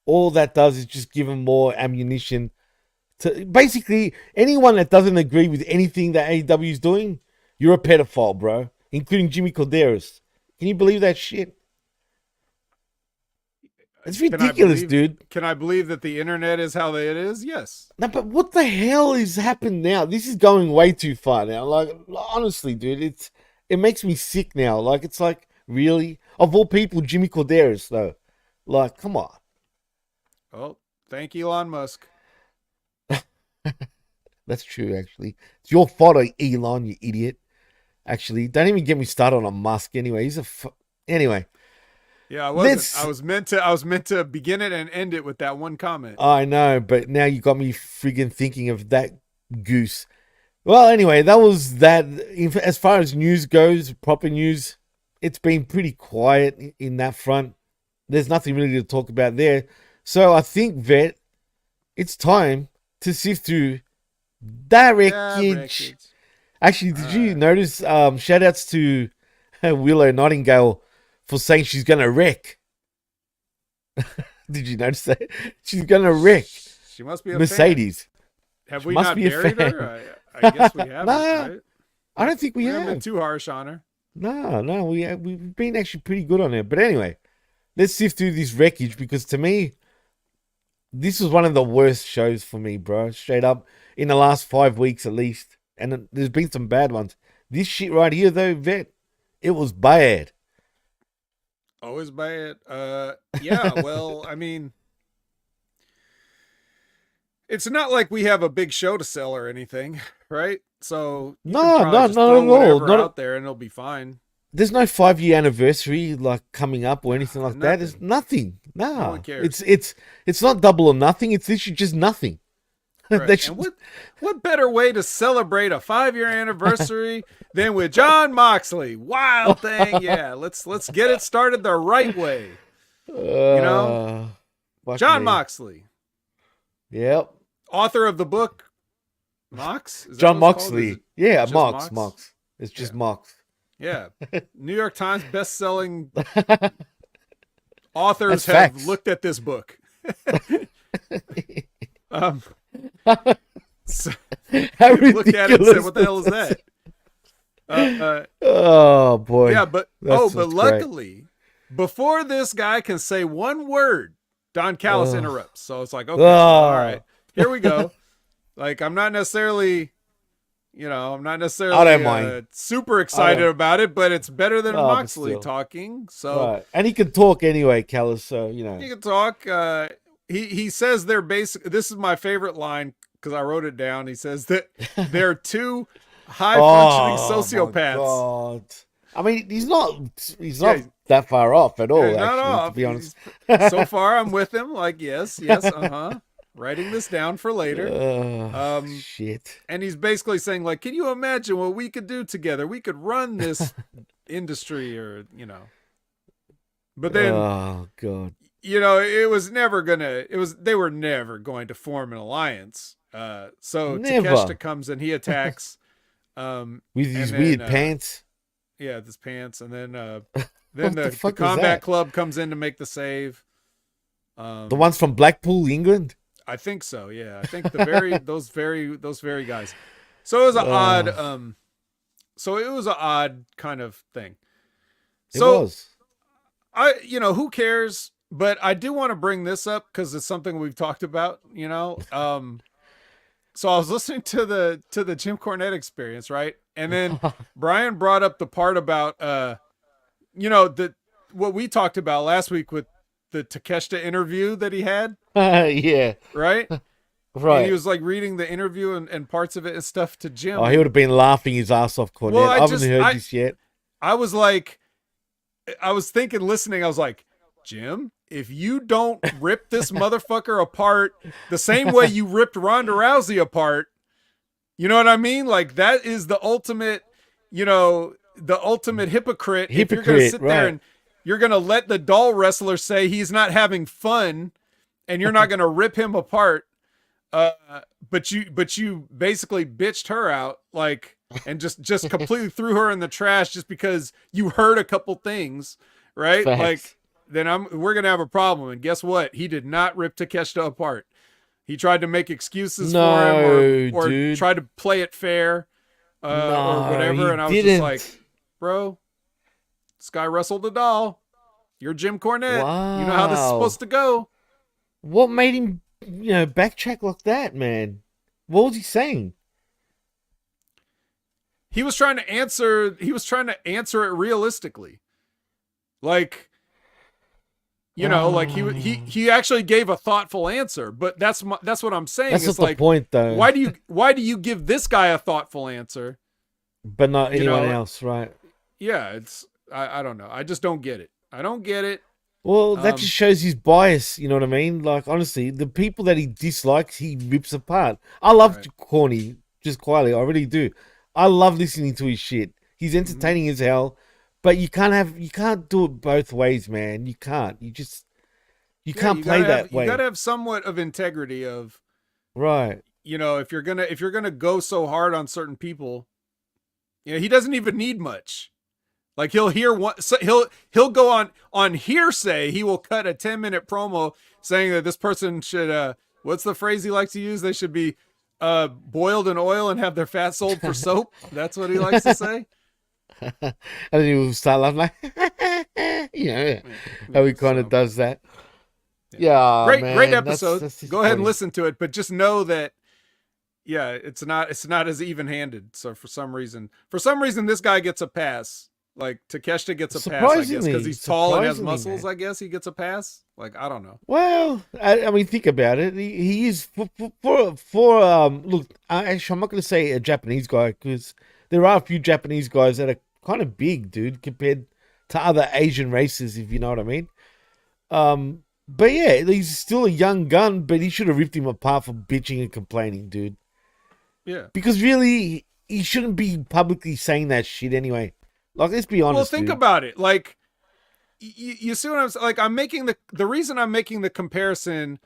All that does is just give them more ammunition to basically anyone that doesn't agree with anything that AEW is doing, you're a pedophile, bro. Including Jimmy Corderas. Can you believe that shit? It's ridiculous, dude. Can I believe that the internet is how it is? Yes. No, but what the hell is happened now? This is going way too far now. Like, honestly, dude, it makes me sick now. Like, it's like, really? Of all people, Jimmy Corderas, though. Like, come on. Oh, thank Elon Musk. That's true, actually. It's your fault, Elon, you idiot. Actually, don't even get me started on Musk anyway. He's anyway. Yeah, I wasn't. I was meant to begin it and end it with that one comment. I know, but now you got me friggin' thinking of that goose. Well, anyway, that was that. As far as news goes, proper news, it's been pretty quiet in that front. There's nothing really to talk about there. So I think, Vet, it's time to sift through that wreckage. Actually, did you notice, shout outs to Willow Nightingale for saying she's going to wreck. Did you notice that? She's going to wreck. She must be a Mercedes. Fan. Have we not buried her? I guess we haven't, right? I don't think we haven't have. Been too harsh on her. No, we've been actually pretty good on her. But anyway, let's sift through this wreckage because to me, this was one of the worst shows for me, bro. Straight up, in the last 5 weeks at least. And there's been some bad ones. This shit right here, though, Vet, It was bad. Always bad. Yeah. Well, I mean, it's not like we have a big show to sell or anything, right? So you can probably just throw whatever out there and it'll be fine. There's no 5-year anniversary like coming up or anything like that. There's nothing. No one cares. It's not Double or Nothing. It's literally just nothing. Right. And what better way to celebrate a 5-year anniversary than with Jon Moxley? Wild thing, yeah. Let's get it started the right way. Jon Moxley. Yep. Author of the book Mox? Jon Moxley. Yeah, Mox. It's just Mox. Yeah. New York Times best-selling authors have looked at this book. So, how looked at it and said, what the hell is that? Oh boy. Yeah, but luckily, before this guy can say one word, Don Callis interrupts. So it's like, okay, all right, here we go. Like, I'm not necessarily super excited about it, but it's better than Moxley talking. So right. And he can talk anyway, Callis, so he can talk. He says they're basic. This is my favorite line because I wrote it down. He says that they're two high-functioning sociopaths. God. I mean, he's not that far off at all. Not actually, off. To be honest. So far, I'm with him. Like, yes, writing this down for later. Shit. And he's basically saying, like, can you imagine what we could do together? We could run this industry, or But then, oh god. It was never gonna. They were never going to form an alliance. So Takeshita comes and he attacks, with these weird pants. Yeah, this pants, and then the Combat Club comes in to make the save. The ones from Blackpool, England. I think so. Yeah, I think those very guys. So it was an odd. So it was an odd kind of thing. It was. Who cares? But I do want to bring this up because it's something we've talked about, So I was listening to the Jim Cornette Experience, right? And then Brian brought up the part about, what we talked about last week with the Takeshita interview that he had. Yeah. Right? Right. And he was like reading the interview and parts of it and stuff to Jim. Oh, he would have been laughing his ass off, Cornette. Well, I haven't heard this yet. I was thinking, listening, I was like, Jim, if you don't rip this motherfucker apart the same way you ripped Ronda Rousey apart, you know what I mean? Like, that is the ultimate, the ultimate hypocrite. If you're going to sit there and you're going to let the doll wrestler say he's not having fun and you're not going to rip him apart. But you basically bitched her out, like, and just completely threw her in the trash just because you heard a couple things, right? Facts. Like, then we're going to have a problem. And guess what? He did not rip Takeshita apart. He tried to make excuses for him or tried to play it fair or whatever. And I was just like, bro, this guy wrestled a doll. You're Jim Cornette. Wow. You know how this is supposed to go. What made him, backtrack like that, man? What was he saying? He was trying to answer it realistically. Like, like he actually gave a thoughtful answer, but that's what I'm saying. That's it's not like, the point, though. Why do you give this guy a thoughtful answer, but not anyone else, right? Yeah, I don't know. I just don't get it. I don't get it. Well, that just shows his bias. You know what I mean? Like, honestly, the people that he dislikes, he rips apart. I love Corny, just quietly. I really do. I love listening to his shit. He's entertaining as hell. But you can't do it both ways, man. You can't. You can't play that way. You gotta have somewhat of integrity of, right. If you're gonna go so hard on certain people, he doesn't even need much. Like, he'll hear one, so he'll go on hearsay. He will cut a 10-minute promo saying that this person should, what's the phrase he likes to use? They should be boiled in oil and have their fat sold for soap. That's what he likes to say. And then he will start laughing like, how he kind of does that. Yeah, great episode. That's Go ahead and listen to it, but just know that, it's not as even-handed. So for some reason, this guy gets a pass. Like Takeshita gets a pass, I guess, because he's tall and has muscles. Man. I guess he gets a pass. Like, I don't know. Well, I mean, think about it. He is look. Actually, I'm not going to say a Japanese guy because there are a few Japanese guys that are kind of big, dude, compared to other Asian races, if you know what I mean. But yeah, he's still a young gun, but he should have ripped him apart for bitching and complaining, dude. Yeah, because really, he shouldn't be publicly saying that shit anyway. Like, let's be honest. Well, think about it. Like, you see what I'm saying? Like, I'm making the reason I'm making the comparison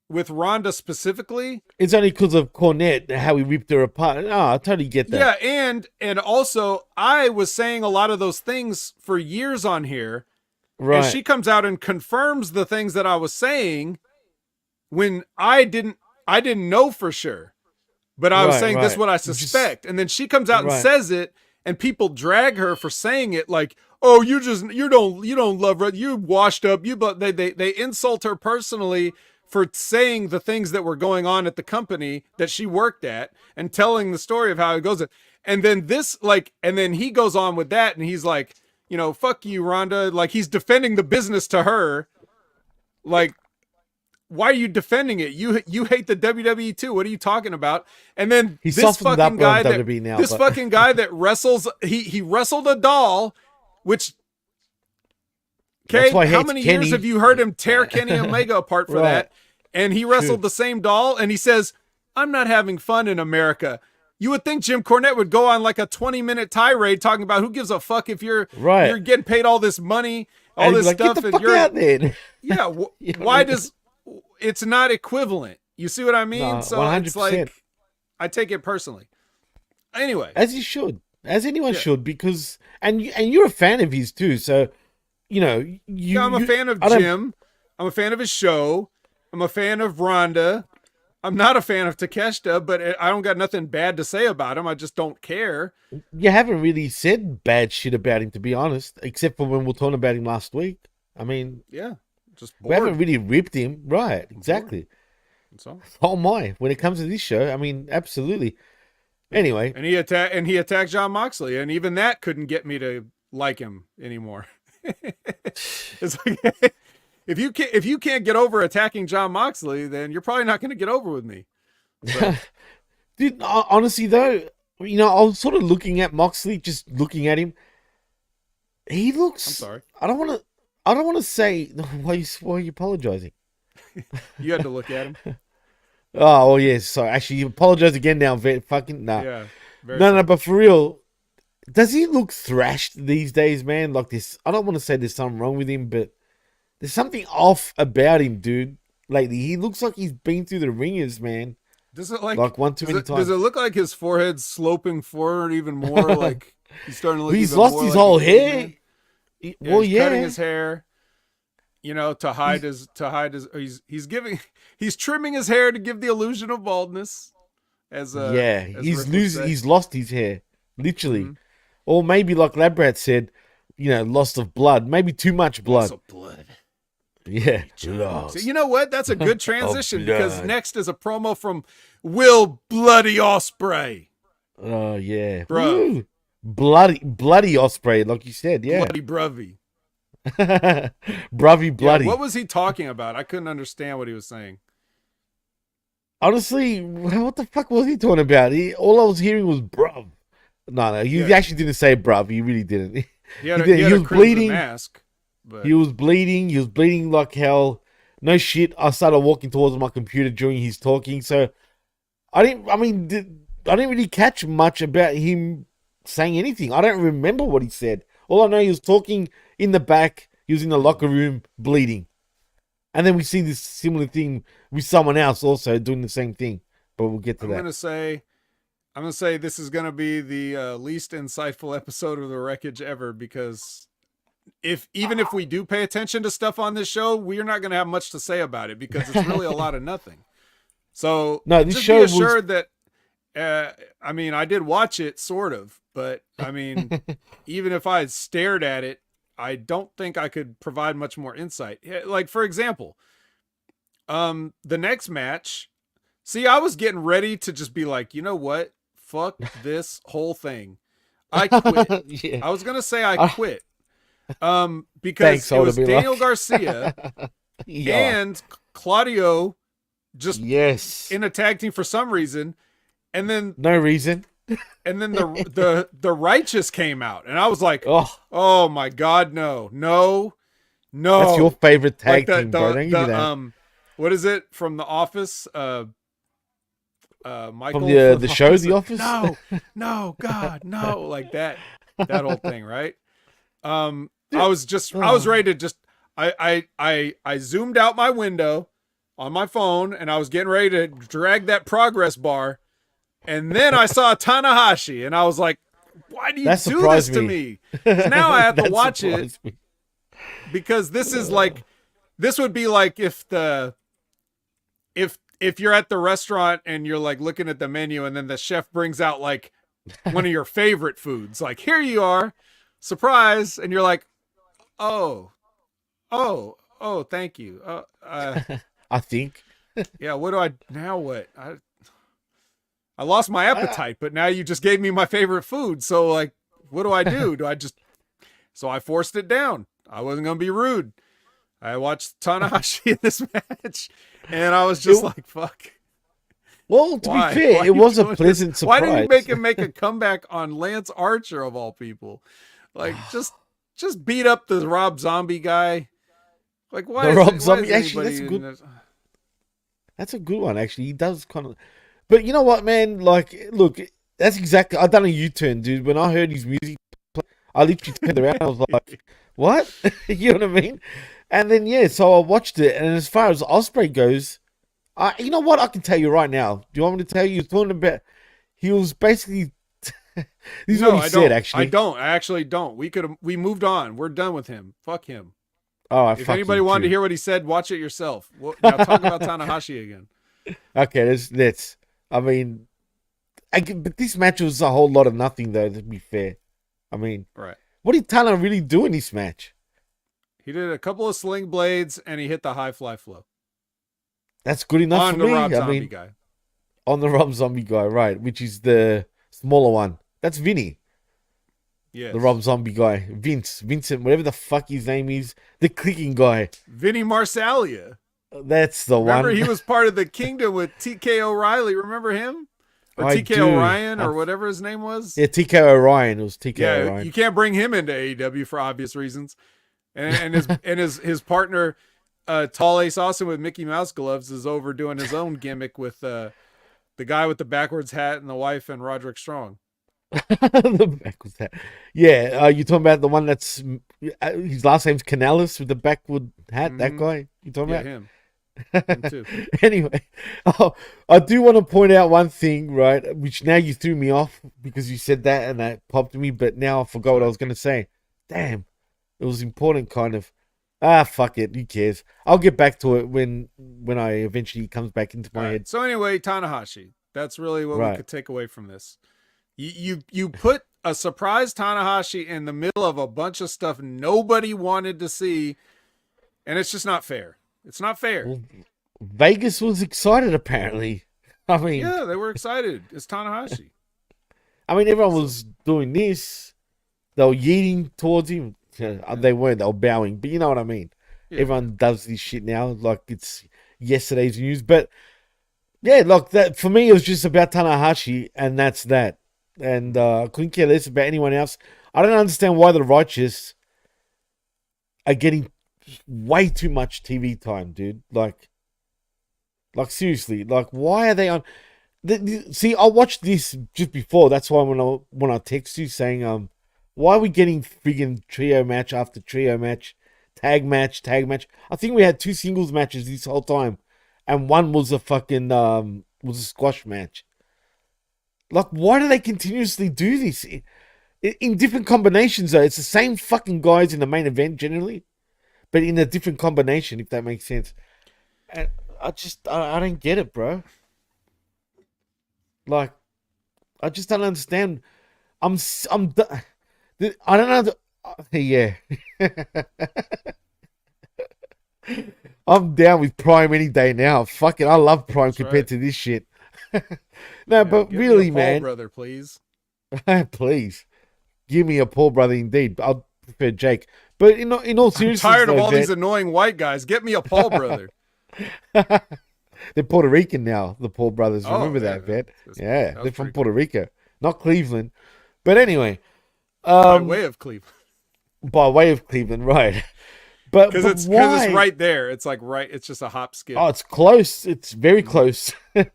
with Ronda specifically. It's only because of Cornette, how he ripped her apart. No, I totally get that. Yeah, and also, I was saying a lot of those things for years on here. Right. And she comes out and confirms the things that I was saying when I didn't know for sure. But I was saying this is what I suspect. And then she comes out and says it. And people drag her for saying it like, oh, you don't love her. You washed up. They insult her personally for saying the things that were going on at the company that she worked at and telling the story of how it goes. And then and then he goes on with that and he's like, fuck you, Ronda. Like, he's defending the business to her. Like, why are you defending it? You hate the WWE too. What are you talking about? And then this fucking guy that wrestles, he wrestled a doll, which, okay, how many years have you heard him tear Kenny Omega apart for that? And he wrestled the same doll, and he says, I'm not having fun in America. You would think Jim Cornette would go on like a 20-minute tirade talking about who gives a fuck if you're getting paid all this money, all this stuff. Get the fuck out then. Yeah, why does... It's not equivalent. You see what I mean? No, so 100%. It's like, I take it personally. Anyway. As you should. As anyone should, because... And you're a fan of his too, so... I'm a fan of Jim. I'm a fan of his show. I'm a fan of Ronda. I'm not a fan of Takeshita, but I don't got nothing bad to say about him. I just don't care. You haven't really said bad shit about him, to be honest, except for when we were talking about him last week. I mean... Yeah. Just bored. We haven't really ripped him. Right, exactly. That's all. Oh my. When it comes to this show, I mean, absolutely. Anyway. And he attacked Jon Moxley, and even that couldn't get me to like him anymore. It's like, if you can't get over attacking Jon Moxley, then you're probably not going to get over with me. Dude, honestly though, I was sort of looking at Moxley, just looking at him. He looks... I'm sorry. I don't want to say... Why are you apologizing? You had to look at him. Oh, well, yes. Sorry. Actually, you apologize again now. Fucking... Nah. Yeah. No, but for real, does he look thrashed these days, man? Like this... I don't want to say there's something wrong with him, but there's something off about him, dude. Lately, he looks like he's been through the ringers, man. Does it like one too many times? Does it look like his forehead's sloping forward even more? Like he's starting to look... He's lost his whole hair. He's cutting his hair, to hide his. He's trimming his hair to give the illusion of baldness. He's lost his hair, literally, or maybe like Labrat said, loss of blood, maybe too much blood. Loss of blood. Yeah. So you know what? That's a good transition because next is a promo from Will Bloody Ospreay. Oh yeah, bro. Bloody Ospreay, like you said, yeah. Bloody Bruvy. Bruvy bloody. Yeah, what was he talking about? I couldn't understand what he was saying. Honestly, what the fuck was he talking about? All I was hearing was bruv. No, he actually didn't say bruv. He really didn't. He was bleeding. Mask, but... He was bleeding like hell. No shit. I started walking towards my computer during his talking, so I didn't really catch much about him saying anything. I don't remember what he said. All I know, he was talking in the back. He was in the locker room bleeding. And then we see this similar thing with someone else also doing the same thing. But we'll get to that. I'm going to say this is going to be the least insightful episode of the Wreckage ever, because even if we do pay attention to stuff on this show, we're not going to have much to say about it because it's really a lot of nothing. So this just show be assured that I did watch it sort of, but even if I had stared at it, I don't think I could provide much more insight. Like, for example, the next match, I was getting ready to just be like, you know what? Fuck this whole thing. I quit. Yeah. I was gonna say I quit. Because Thanks, it was Alderby, Daniel like- Garcia Yeah. and Claudio just Yes. in a tag team for some reason, and then No reason. the Righteous came out, and I was like, Oh, oh my god, no. that's your favorite tag Like team, bro. Don't give me that. what is it from The Office? Michael From the show, The Office? No, God, no, like that whole thing, right? I was ready to just I zoomed out my window on my phone, and I was getting ready to drag that progress bar, and then I saw Tanahashi, and I was like, why do you do this to me? 'Cause now I have to watch it because this is like, this would be like if you're at the restaurant and you're like looking at the menu, and then the chef brings out like one of your favorite foods, like, here you are, surprise, and you're like, oh, thank you. I think. Yeah, what do I now? What I lost my appetite, but now you just gave me my favorite food. So like, what do I do? So I forced it down. I wasn't gonna be rude. I watched Tanahashi in this match, and I was just like, fuck. Well, to Why? be fair, Why it was a doing pleasant this? surprise. Why did you make him make a comeback on Lance Archer of all people? Like, just beat up the Rob Zombie guy. Like, why? The is Rob it, Zombie- why is actually, that's anybody good. in this- That's a good one, actually. He does kind of. But you know what, man? Like, look, that's exactly. I done a U-turn, dude. When I heard his music, I literally turned around. I was like, "What?" You know what I mean? And then yeah, so I watched it. And as far as Osprey goes, you know what? I can tell you right now. Do you want me to tell you? He was talking about. He was basically. This is No, what he I said. don't. Actually, I don't. I actually don't. We moved on. We're done with him. Fuck him. Oh, If anybody wanted to hear what he said, watch it yourself. Now talk about Tanahashi again. Okay, let's. I mean, but this match was a whole lot of nothing, though. To be fair, I mean, Right. what did Tana really do in this match? He did a couple of sling blades, and he hit the high fly flow That's good enough on for the me. Rob I Zombie mean, guy. on the Rob Zombie guy, right? Which is the smaller one. That's Vinny, Yes. the Rob Zombie guy. Vincent, whatever the fuck his name is, the clicking guy. Vinny Marsalia. That's the Remember, one. he was part of the Kingdom with TK O'Reilly. Remember him? Or I TK do. Orion, or whatever his name was. Yeah, TK Orion. It was TK Yeah, Orion. you can't bring him into AEW for obvious reasons. And his partner, Tall Ace Austin with Mickey Mouse gloves, is over doing his own gimmick with the guy with the backwards hat and the wife and Roderick Strong. The back was that. Yeah, you talking about the one that's his last name's Canales with the backward hat? That Mhm. guy? You talking Yeah, about? him. Him too. Anyway, I do want to point out one thing, right? Which now you threw me off because you said that and that popped me, but now I forgot what I was going to say. Damn, it was important, kind of. Fuck it. Who cares? I'll get back to it when I eventually comes back into my All right. head. So anyway, Tanahashi. That's really what we Right. could take away from this. You put a surprise Tanahashi in the middle of a bunch of stuff nobody wanted to see, and it's just not fair. It's not fair. Well, Vegas was excited, apparently. I mean, Yeah, they were excited. It's Tanahashi. everyone was doing this. They were yeeting towards him. They weren't. They were bowing. But you know what I mean. Yeah. Everyone does this shit now, like it's yesterday's news. But yeah, look, that for me, it was just about Tanahashi, and that's that. And I couldn't care less about anyone else. I don't understand why the Righteous are getting way too much TV time, dude. Like seriously, like why are they on? See, I watched this just before. That's why when I text you saying, why are we getting friggin' trio match after trio match, tag match? I think we had 2 singles matches this whole time, and one was a fucking was a squash match. Like, why do they continuously do this in different combinations? Though it's the same fucking guys in the main event generally, but in a different combination, if that makes sense. And I don't get it, bro. Like, I just don't understand. I don't know. Yeah. I'm down with Prime any day now. Fuck it, I love Prime That's compared right. to this shit. No, Yeah, but give me really, the Paul man. brother, please. Please. Give me a Paul brother indeed. I'll prefer Jake. But in all seriousness, I'm tired of all these annoying white guys. Get me a Paul brother. They're Puerto Rican now, the Paul brothers. Remember that, Vet? Yeah, they're from Puerto Rico, not Cleveland. But anyway, by way of Cleveland. By way of Cleveland, right? But because it's right there. It's like right. It's just a hop skip. Oh, it's close. It's very close to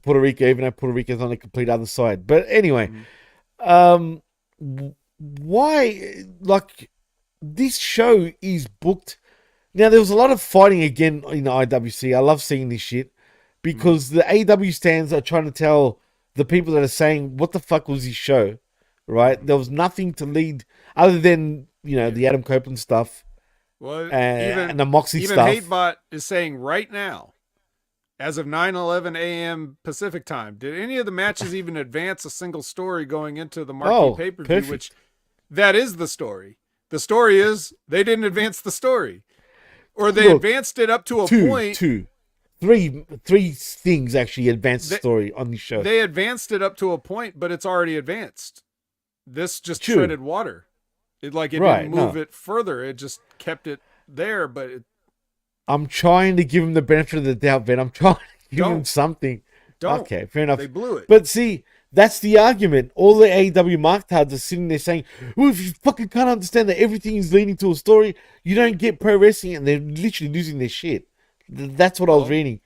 Puerto Rico, even though Puerto Rico is on the complete other side. But anyway, why? Like, this show is booked. Now, there was a lot of fighting again in the IWC. I love seeing this shit because the AEW stands are trying to tell the people that are saying, what the fuck was this show? Right? There was nothing to lead other than, the Adam Copeland stuff. Well, and the Moxie even stuff. Hatebot is saying right now, as of 9:11 a.m. Pacific time, did any of the matches even advance a single story going into the marquee pay-per-view, which that is the story. The story is they didn't advance the story. Or they advanced it up to a point. Three things actually advanced the story on the show. They advanced it up to a point, but it's already advanced. This just treaded water. It didn't move it further. It just kept it there. But I'm trying to give him the benefit of the doubt, Ben. I'm trying to give him something. Okay, fair enough. They blew it. But see, that's the argument. All the AEW marktards are sitting there saying, well, if you fucking can't understand that everything is leading to a story, you don't get pro wrestling, and they're literally losing their shit. That's what I was reading.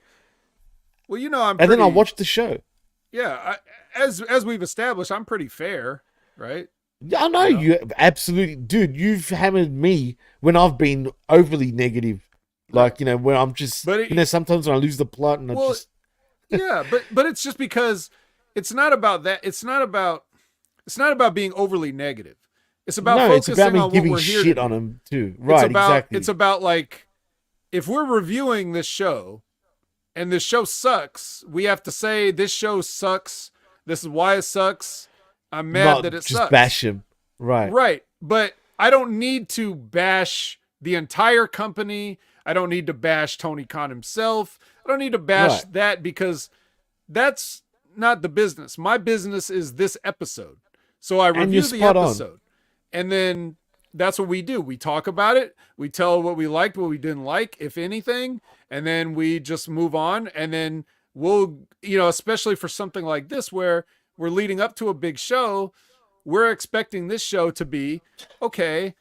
Well, then I watched the show. Yeah, as we've established, I'm pretty fair, right? I know you absolutely, dude. You've hammered me when I've been overly negative, when I'm just, sometimes when I lose the plot and yeah, but it's just because it's not about that. It's not about being overly negative. It's about focusing it's about me on giving what we're here shit to on them too. Right, exactly. It's about if we're reviewing this show and this show sucks, we have to say this show sucks. This is why it sucks. I'm mad that it sucks. Just bash him. Right. Right. But I don't need to bash the entire company. I don't need to bash Tony Khan himself. I don't need to bash that because that's not the business. My business is this episode. So I review the episode. And then that's what we do. We talk about it. We tell what we liked, what we didn't like, if anything. And then we just move on. And then we'll, especially for something like this where we're leading up to a big show, we're expecting this show to be, okay.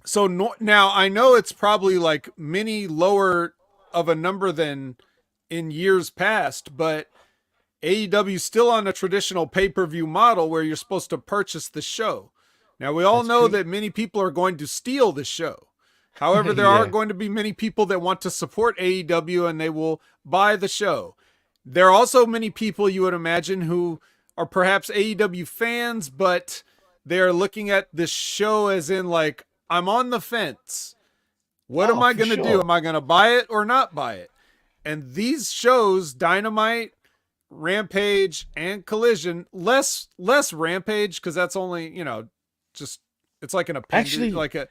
So now I know it's probably many lower of a number than in years past, but AEW's still on a traditional pay-per-view model where you're supposed to purchase the show. Now, we all know that many people are going to steal the show. However, there are going to be many people that want to support AEW and they will buy the show. There are also many people, you would imagine, who are perhaps AEW fans, but they're looking at this show as in I'm on the fence. What am I going to do? Am I going to buy it or not buy it? And these shows, Dynamite, Rampage, and Collision, less Rampage because that's only, just it's like an appendage,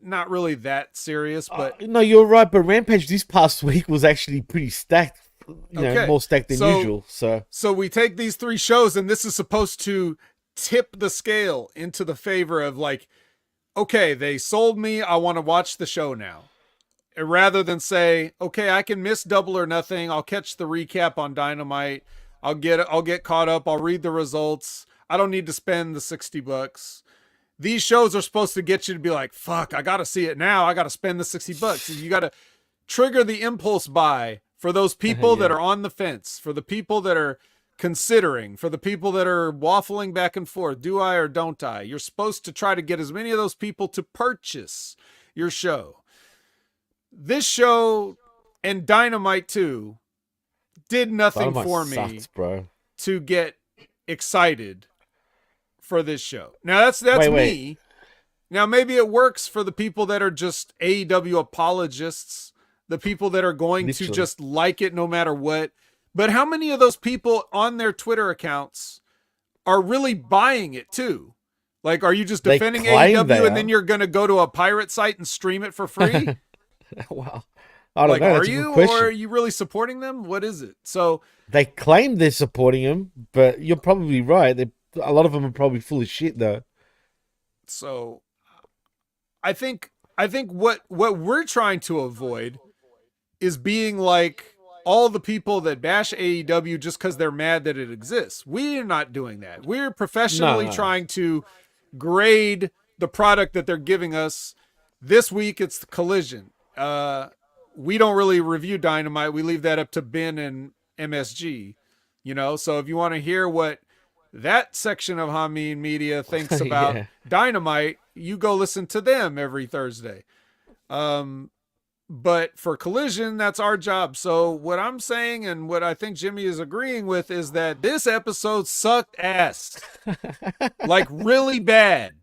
not really that serious, but no, you're right. But Rampage this past week was actually pretty stacked. More stacked than usual. So we take these three shows, and this is supposed to tip the scale into the favor of okay, they sold me. I want to watch the show now, and rather than say, okay, I can miss Double or Nothing. I'll catch the recap on Dynamite. I'll get caught up. I'll read the results. I don't need to spend the $60. These shows are supposed to get you to be like, fuck, I got to see it now. I got to spend the $60. You got to trigger the impulse buy for those people that are on the fence, for the people that are considering, for the people that are waffling back and forth. Do I or don't I? You're supposed to try to get as many of those people to purchase your show. This show and Dynamite 2 did nothing for me to get excited for this show. Now that's me. Wait. Now maybe it works for the people that are just AEW apologists, the people that are going to just like it no matter what. But how many of those people on their Twitter accounts are really buying it too? Are you just defending AEW and then you're going to go to a pirate site and stream it for free? Wow. I don't know. Are you, or are you really supporting them? What is it? So they claim they're supporting them, but you're probably right. a lot of them are probably full of shit though. So I think what we're trying to avoid is being like all the people that bash AEW just because they're mad that it exists. We're not doing that. We're professionally trying to grade the product that they're giving us. This week it's the Collision. We don't really review Dynamite. We leave that up to Ben and MSG. So if you want to hear what that section of Hameen Media thinks about Dynamite, you go listen to them every Thursday. But for Collision, that's our job. So what I'm saying and what I think Jimmy is agreeing with is that this episode sucked ass. Like really bad.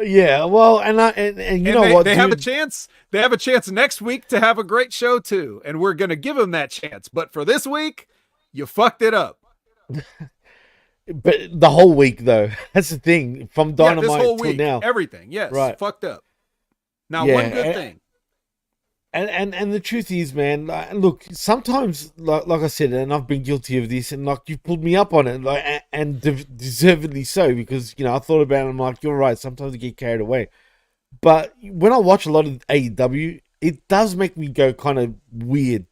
Yeah, well, and you know what? They have a chance. They have a chance next week to have a great show too, and we're gonna give them that chance. But for this week, you fucked it up. But the whole week, though, that's the thing. From Dynamite this whole till week, now, everything, yes, right, fucked up. Now, one good thing. And the truth is, man, look, sometimes, like I said, and I've been guilty of this, and like you pulled me up on it, like, and deservedly so, because I thought about it. I'm like, you're right. Sometimes I get carried away, but when I watch a lot of AEW, it does make me go kind of weird,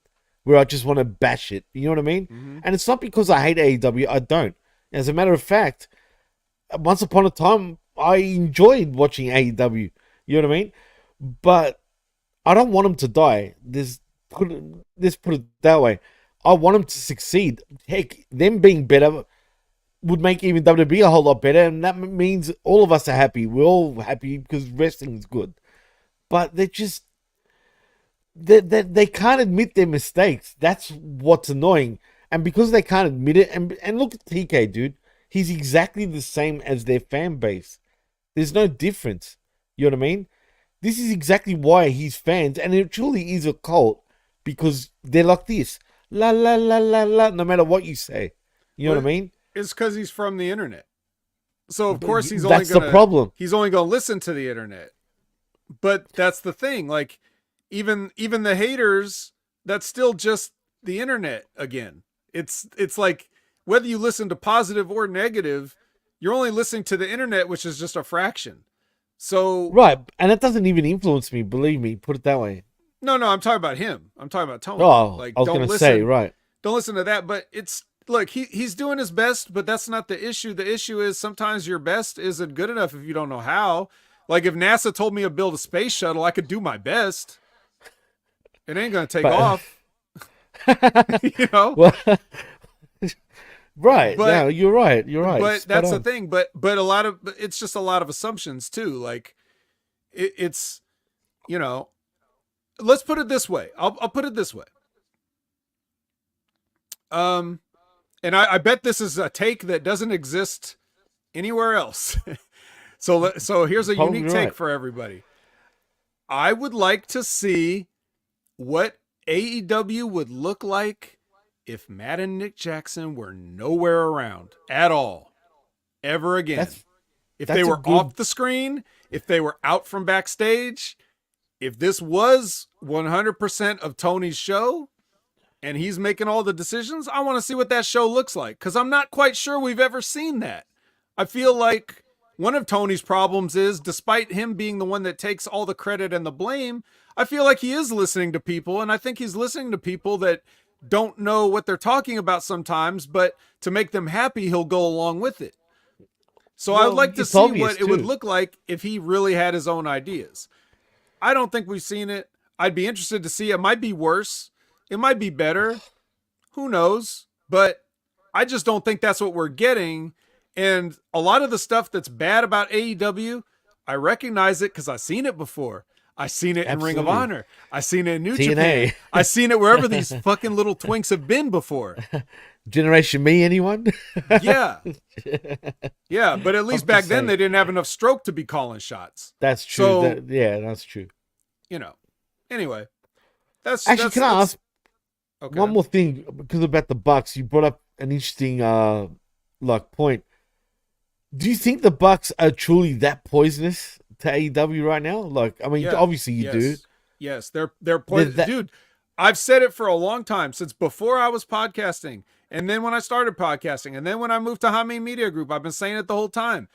where I just want to bash it. You know what I mean? Mm-hmm. And it's not because I hate AEW. I don't. As a matter of fact, once upon a time, I enjoyed watching AEW. You know what I mean? But I don't want them to die. Let's put it that way. I want them to succeed. Heck, them being better would make even WWE a whole lot better, and that means all of us are happy. We're all happy because wrestling is good. But they can't admit their mistakes. That's what's annoying. And because they can't admit it, and look at TK, dude. He's exactly the same as their fan base. There's no difference. You know what I mean? This is exactly why he's fans, and it truly is a cult, because they're like this. La, la, la, la, la, no matter what you say. You know what I mean? It's because he's from the internet. So, of course, that's the problem. He's only going to listen to the internet. But that's the thing. Like, even the haters, that's still just the internet again. It's like, whether you listen to positive or negative, you're only listening to the internet, which is just a fraction. So right, and that doesn't even influence me. Believe me, put it that way. No, I'm talking about him. I'm talking about Tony. Like, I was going to say, right? Don't listen to that. But look, he's doing his best, but that's not the issue. The issue is sometimes your best isn't good enough if you don't know how. Like if NASA told me to build a space shuttle, I could do my best. It ain't going to take off. Well, right. No, you're right. You're right. But that's the thing. But it's just a lot of assumptions too. Like it's, let's put it this way. I'll put it this way. And I bet this is a take that doesn't exist anywhere else. So here's a unique take for everybody. I would like to see what AEW would look like if Matt and Nick Jackson were nowhere around at all, ever again. If they were off the screen, if they were out from backstage, if this was 100% of Tony's show and he's making all the decisions, I want to see what that show looks like, because I'm not quite sure we've ever seen that. I feel like one of Tony's problems is, despite him being the one that takes all the credit and the blame, I feel like he is listening to people, and I think he's listening to people that don't know what they're talking about sometimes, but to make them happy, he'll go along with it. So I would like to see what it would look like if he really had his own ideas. I don't think we've seen it. I'd be interested to see. It might be worse. It might be better. Who knows? But I just don't think that's what we're getting. And a lot of the stuff that's bad about AEW, I recognize it because I've seen it before. I've seen it in Ring of Honor. I've seen it in New Japan. I've seen it wherever these fucking little twinks have been before. Generation Me, anyone? Yeah. Yeah, but at least back then they didn't have enough stroke to be calling shots. That's true. So, that's true. Anyway. Can I ask one more thing? Because about the Bucks, you brought up an interesting point. Do you think the Bucks are truly that poisonous to AEW right now? Obviously you do. Yes, they're poisonous. Dude, I've said it for a long time, since before I was podcasting. And then when I started podcasting, and then when I moved to Hameen Media Group, I've been saying it the whole time.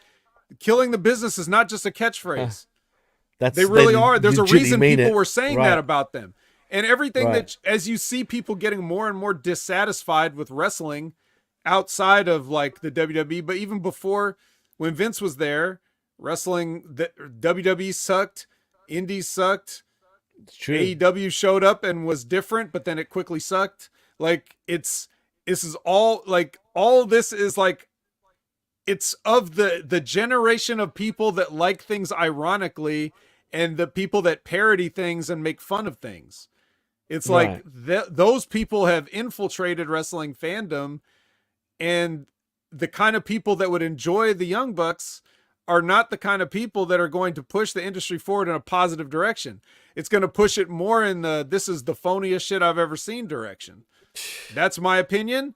Killing the business is not just a catchphrase. They really are. There's a reason people were saying that about them. And everything that, as you see people getting more and more dissatisfied with wrestling outside of like the WWE, but even before, when Vince was there, wrestling, the WWE sucked, Indies sucked, AEW showed up and was different, but then it quickly sucked. Like this is all like, all this is like, it's of the generation of people that like things ironically and the people that parody things and make fun of things. It's like those people have infiltrated wrestling fandom, and the kind of people that would enjoy the Young Bucks are not the kind of people that are going to push the industry forward in a positive direction. It's going to push it more in the, this is the phoniest shit I've ever seen direction. That's my opinion.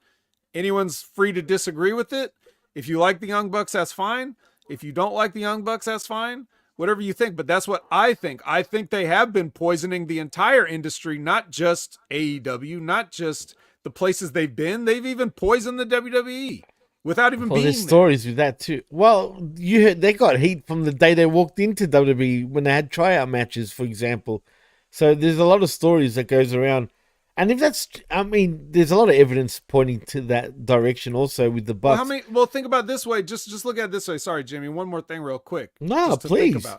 Anyone's free to disagree with it. If you like the Young Bucks, that's fine. If you don't like the Young Bucks, that's fine. Whatever you think, but that's what I think. I think they have been poisoning the entire industry, not just AEW, not just the places they've been. They've even poisoned the WWE without even being there's stories with that too. Well, you heard they got heat from the day they walked into WWE when they had tryout matches, for example. So there's a lot of stories that goes around. And if that's, I mean, there's a lot of evidence pointing to that direction also with the Bucks. Well, think about it this way. Just look at it this way. Sorry, Jimmy. One more thing real quick. No, please. Don't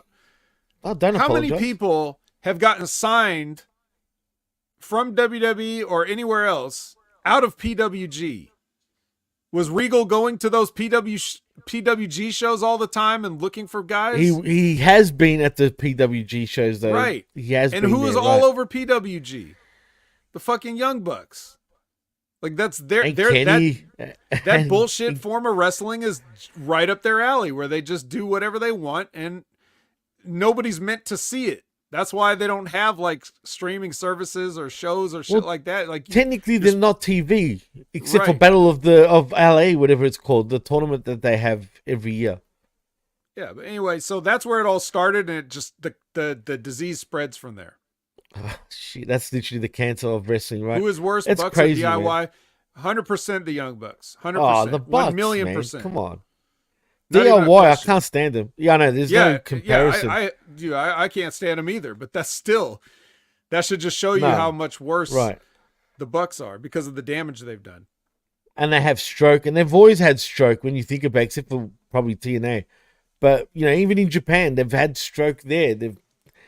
how apologize. many people have gotten signed from WWE or anywhere else out of PWG? Was Regal going to those PWG shows all the time and looking for guys? He has been at the PWG shows, though. Right. He has and been who is there, all over PWG? The fucking Young Bucks. Like that's that bullshit form of wrestling is right up their alley, where they just do whatever they want and nobody's meant to see it. That's why they don't have like streaming services or shows or shit like that. Like technically they're not TV, except for Battle of LA, whatever it's called, the tournament that they have every year. Yeah, but anyway, so that's where it all started, and it just the disease spreads from there. Shit, that's literally the cancer of wrestling, right? Who is worse, it's Bucks crazy, or DIY? 100% the Young Bucks. 100%. Oh, the Bucks, 1,000,000%. Come on. Not DIY, I can't stand them. Yeah, I know, there's no comparison. I can't stand them either, but that should just show you how much worse the Bucks are because of the damage they've done. And they have stroke, and they've always had stroke when you think about it, except for probably TNA. But, you know, even in Japan, they've had stroke there.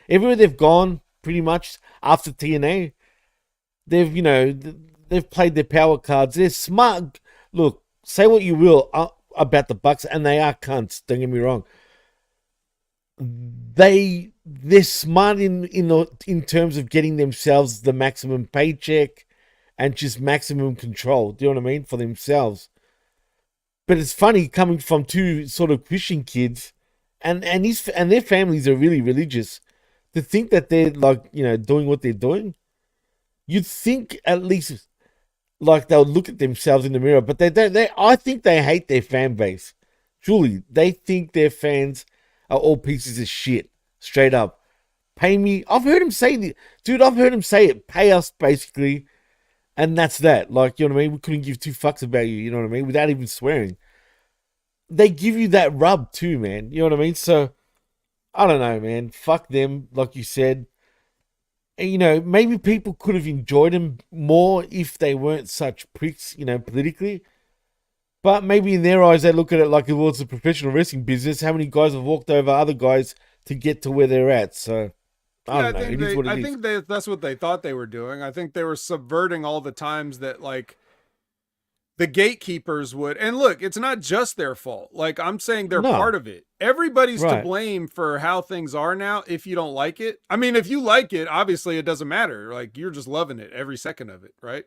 Everywhere they've gone, pretty much after TNA, they've played their power cards. They're smart. Look, say what you will about the Bucks, and they are cunts. Don't get me wrong. They're smart in terms of getting themselves the maximum paycheck and just maximum control. Do you know what I mean? For themselves. But it's funny coming from two sort of Christian kids, and their families are really religious. To think that they're like, you know, doing what they're doing, you'd think at least like they'll look at themselves in the mirror, but they don't. I think they hate their fan base. Truly, they think their fans are all pieces of shit. Straight up, pay me. I've heard him say it. Pay us basically, and that's that. Like, you know what I mean? We couldn't give two fucks about you. You know what I mean? Without even swearing, they give you that rub too, man. You know what I mean? So. I don't know, man. Fuck them, like you said. And, you know, maybe people could have enjoyed them more if they weren't such pricks, you know, politically. But maybe in their eyes, they look at it like it was a professional wrestling business. How many guys have walked over other guys to get to where they're at? So, I don't know. It is what it is. I think that's what they thought they were doing. I think they were subverting all the times that, like, the gatekeepers would. And look, it's not just their fault. Like, I'm saying they're part of it. Everybody's to blame for how things are now if you don't like it. I mean, if you like it, obviously it doesn't matter. Like, you're just loving it every second of it, right?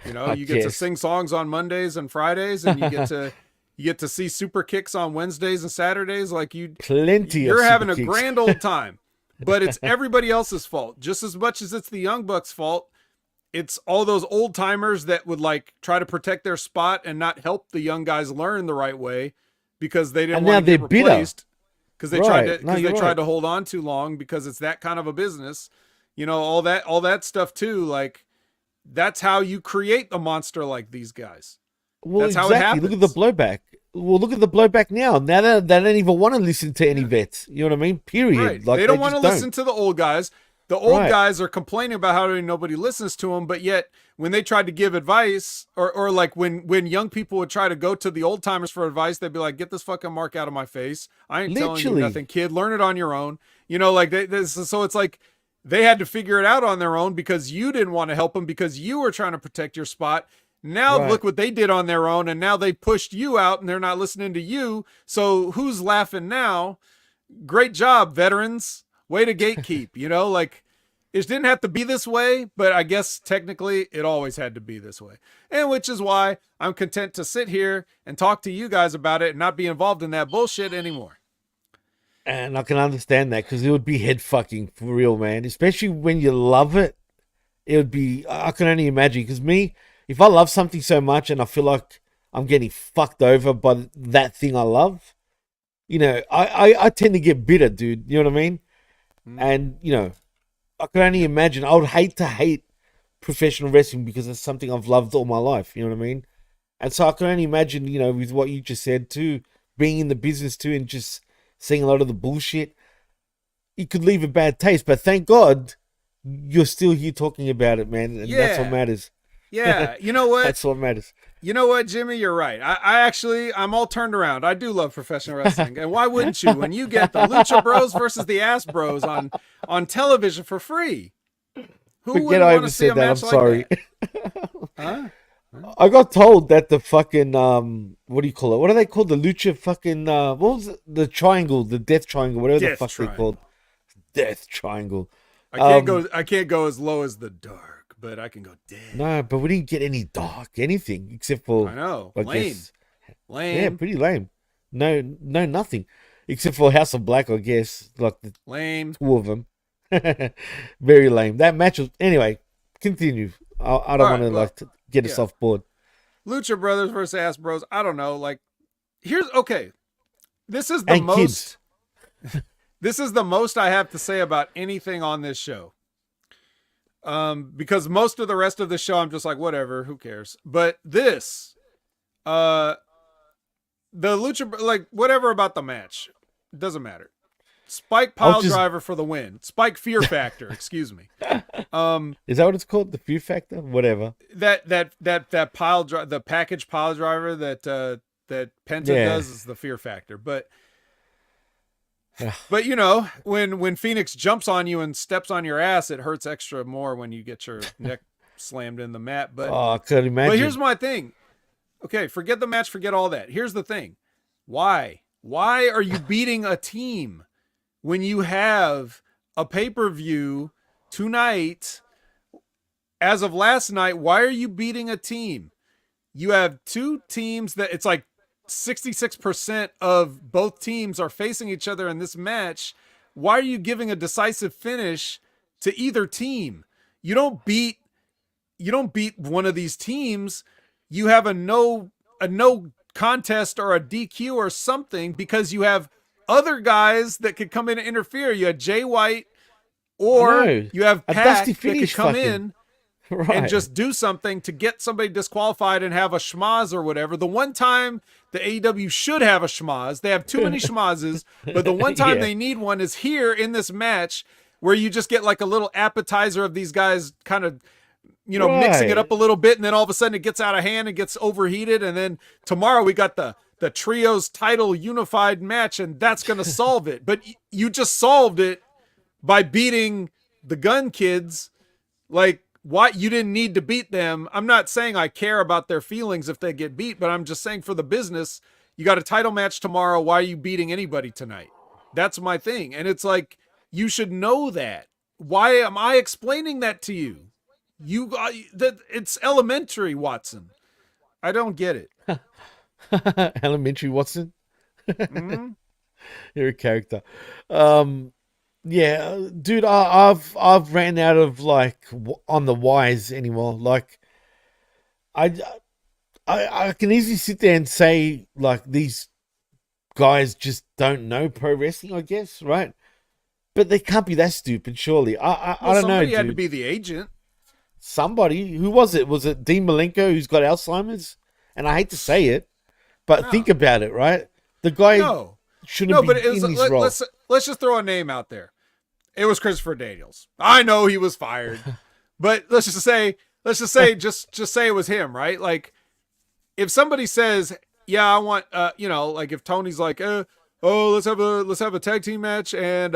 You know, you get to sing songs on Mondays and Fridays, and you get to see super kicks on Wednesdays and Saturdays. Like, you're having a grand old time. But it's everybody else's fault. Just as much as it's the Young Bucks' fault, it's all those old timers that would like try to protect their spot and not help the young guys learn the right way because they didn't want to get replaced because they tried to hold on too long because it's that kind of a business, you know, all that stuff too. Like, that's how you create a monster like these guys. Well, that's how it happens. Look at the blowback. Well, look at the blowback now. Now they don't even want to listen to any vets. You know what I mean? Period. Right. Like, they don't want to listen to the old guys. The old guys are complaining about how nobody listens to them, but yet when they tried to give advice, or like when young people would try to go to the old timers for advice, they'd be like, "Get this fucking mark out of my face! I ain't telling you nothing, kid. Learn it on your own." You know, like so it's like they had to figure it out on their own because you didn't want to help them because you were trying to protect your spot. Now look what they did on their own, and now they pushed you out, and they're not listening to you. So who's laughing now? Great job, veterans. Way to gatekeep. You know, like it didn't have to be this way, but I guess technically it always had to be this way. And which is why I'm content to sit here and talk to you guys about it and not be involved in that bullshit anymore. And I can understand that because it would be head fucking for real, man. Especially when you love it. It would be, I can only imagine, because if I love something so much and I feel like I'm getting fucked over by that thing I love, you know, I tend to get bitter, dude. You know what I mean? And, you know, I can only imagine. I would hate to hate professional wrestling because it's something I've loved all my life. You know what I mean? And so I can only imagine, you know, with what you just said too, being in the business too and just seeing a lot of the bullshit, it could leave a bad taste. But thank God you're still here talking about it, man. And that's what matters. Yeah, you know what? That's what matters. You know what, Jimmy? You're right. I'm all turned around. I do love professional wrestling. And why wouldn't you? When you get the Lucha Bros versus the Ass Bros on television for free. Who Forget wouldn't I want even to see said a that. I'm match sorry. Like that? Huh? I got told that the fucking, what do you call it? What do they call the Lucha fucking, what was it? The triangle, the death triangle, whatever the fuck they're called. Death triangle. I can't go as low as the dark, but I can go dead. No, but we didn't get any dark anything except for, I know, lame. Lame. Yeah, pretty lame. No, nothing except for House of Black, I guess. Like the lame, two of them. Very lame. That match was, anyway. Continue. I don't want to get us off board. Lucha Brothers versus Ass Bros. I don't know. Like, this is the most. This is the most I have to say about anything on this show. Because most of the rest of the show, I'm just like, whatever, who cares? But this, the Lucha, like, whatever about the match, it doesn't matter. Spike pile driver for the win. Spike fear factor, excuse me. Is that what it's called? The fear factor? Whatever. That pile drive, the package pile driver that Penta does is the fear factor. But you know, when Phoenix jumps on you and steps on your ass, it hurts extra more when you get your neck slammed in the mat. But I could imagine. But here's my thing. Okay, forget the match, forget all that. Here's the thing. Why are you beating a team when you have a pay-per-view tonight? As of last night, why are you beating a team? You have two teams that it's like 66% of both teams are facing each other in this match. Why are you giving a decisive finish to either team? You don't beat one of these teams. You have a no contest or a DQ or something because you have other guys that could come in and interfere. You had Jay White or you have Pac that could come in and just do something to get somebody disqualified and have a schmaz or whatever. The one time the AEW should have a schmaz, they have too many schmazes, but the one time they need one is here in this match where you just get like a little appetizer of these guys kind of, you know, mixing it up a little bit, and then all of a sudden it gets out of hand and gets overheated, and then tomorrow we got the trios title unified match, and that's going to solve it. But you just solved it by beating the Gun Kids. Like, why you didn't need to beat them. I'm not saying I care about their feelings if they get beat, but I'm just saying for the business, you got a title match tomorrow. Why are you beating anybody tonight? That's my thing. And it's like, you should know that. Why am I explaining that to you? It's elementary, Watson. I don't get it. Elementary Watson. Mm-hmm. You're a character. Yeah, dude, I've ran out of like on the whys anymore. Like, I can easily sit there and say like these guys just don't know pro wrestling, I guess, right? But they can't be that stupid, surely. I don't know, dude. Somebody had to be the agent. somebody. Who was it? Was it Dean Malenko who's got Alzheimer's? And I hate to say it, but think about it, right? The guy shouldn't be in this role. Let's just throw a name out there. It was Christopher Daniels. I know he was fired, but let's just say just say it was him, right? Like, if somebody says, "Yeah, I want," like if Tony's like, let's have a tag team match, and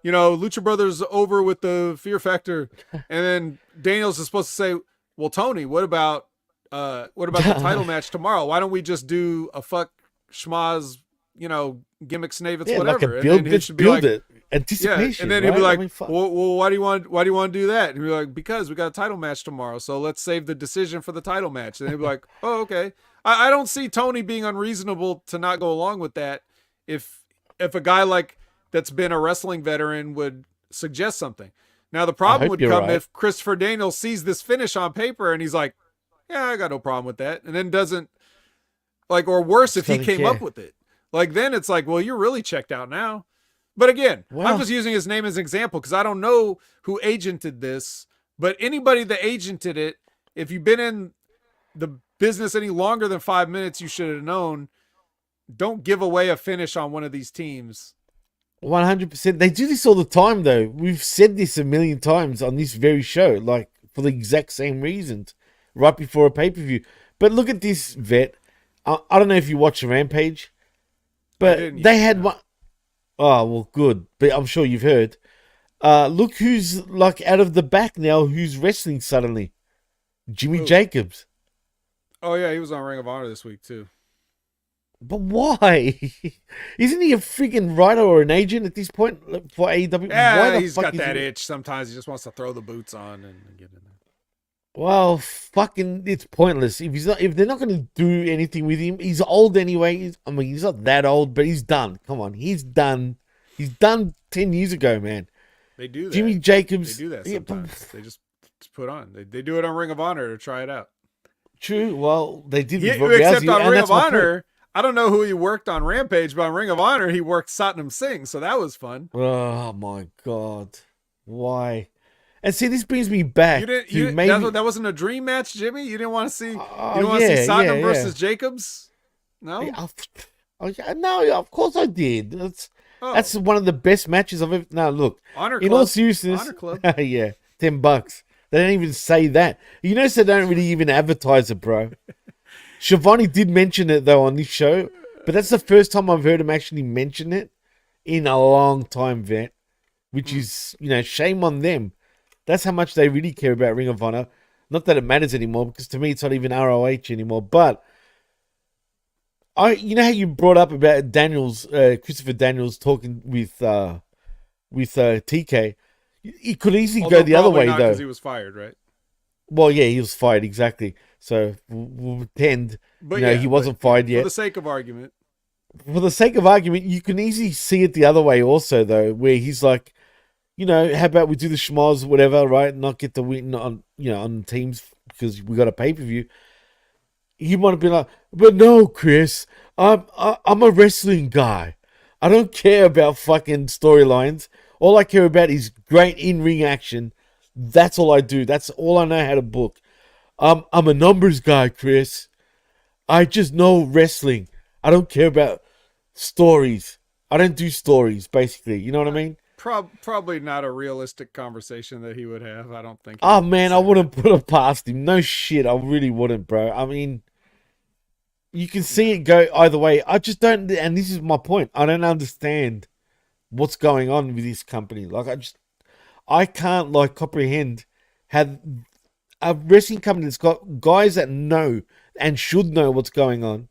Lucha Brothers over with the Fear Factor," and then Daniels is supposed to say, "Well, Tony, what about the title match tomorrow? Why don't we just do a fuck schmaz, gimmick snavets, whatever?" Like and then he should be like, it. Anticipation. And then he'd be like, well, why do you want to do that? And he'd be like, because we got a title match tomorrow, so let's save the decision for the title match. And he'd be like, oh, okay. I don't see Tony being unreasonable to not go along with that. If a guy like that's been a wrestling veteran would suggest something. Now the problem would come if Christopher Daniels sees this finish on paper and he's like, yeah, I got no problem with that, and then doesn't or worse, if he came up with it. Like, then it's like, well, you're really checked out now. But again, I'm just using his name as an example because I don't know who agented this, but anybody that agented it, if you've been in the business any longer than 5 minutes, you should have known. Don't give away a finish on one of these teams. 100%. They do this all the time, though. We've said this a million times on this very show, like for the exact same reasons, right before a pay-per-view. But look at this, Vet. I don't know if you watch Rampage, but they had one. Oh, well, good. But I'm sure you've heard. Look who's out of the back now, who's wrestling suddenly. Jimmy Jacobs. Oh, yeah, he was on Ring of Honor this week, too. But why? Isn't he a freaking writer or an agent at this point for AEW? Yeah, he's got that itch. Sometimes he just wants to throw the boots on and get in there. Well, fucking, it's pointless. If they're not going to do anything with him, he's old anyway. He's not that old, but he's done. Come on, he's done. He's done 10 years ago, man. They do that. Jimmy Jacobs. They do that sometimes. They just put on. They do it on Ring of Honor to try it out. True. Well, they did. Except on Ring of Honor, I don't know who he worked on Rampage, but on Ring of Honor, he worked Satnam Singh, so that was fun. Oh my God, why? And see, this brings me back to maybe that wasn't a dream match, Jimmy. You didn't want to see. You didn't want to see Satnam versus Jacobs. No. No, of course I did. That's one of the best matches I've ever. No, look. Honor Club. In all seriousness, Honor Club. Yeah, $10. They don't even say that. So they don't really even advertise it, bro. Shivani did mention it though on this show, but that's the first time I've heard him actually mention it in a long time, Vet. Which is, shame on them. That's how much they really care about Ring of Honor. Not that it matters anymore, because to me it's not even ROH anymore. But how you brought up about Christopher Daniels talking with TK. He could easily go the other way though, because he was fired, right? Well, yeah, he was fired exactly. So we'll pretend, he wasn't fired yet. For the sake of argument. For the sake of argument, you can easily see it the other way also, though, where he's like, how about we do the schmoz, whatever, right? Not get the win on teams because we got a pay-per-view. He might have been like, but no, Chris, I'm a wrestling guy. I don't care about fucking storylines. All I care about is great in-ring action. That's all I do. That's all I know how to book. I'm a numbers guy, Chris. I just know wrestling. I don't care about stories. I don't do stories, basically. You know what I mean? Probably not a realistic conversation that he would have. I don't think. Oh, man, I wouldn't put it past him. No shit. I really wouldn't, bro. I mean, you can see it go either way. I just don't, and this is my point. I don't understand what's going on with this company. I can't comprehend how a wrestling company that's got guys that know and should know what's going on,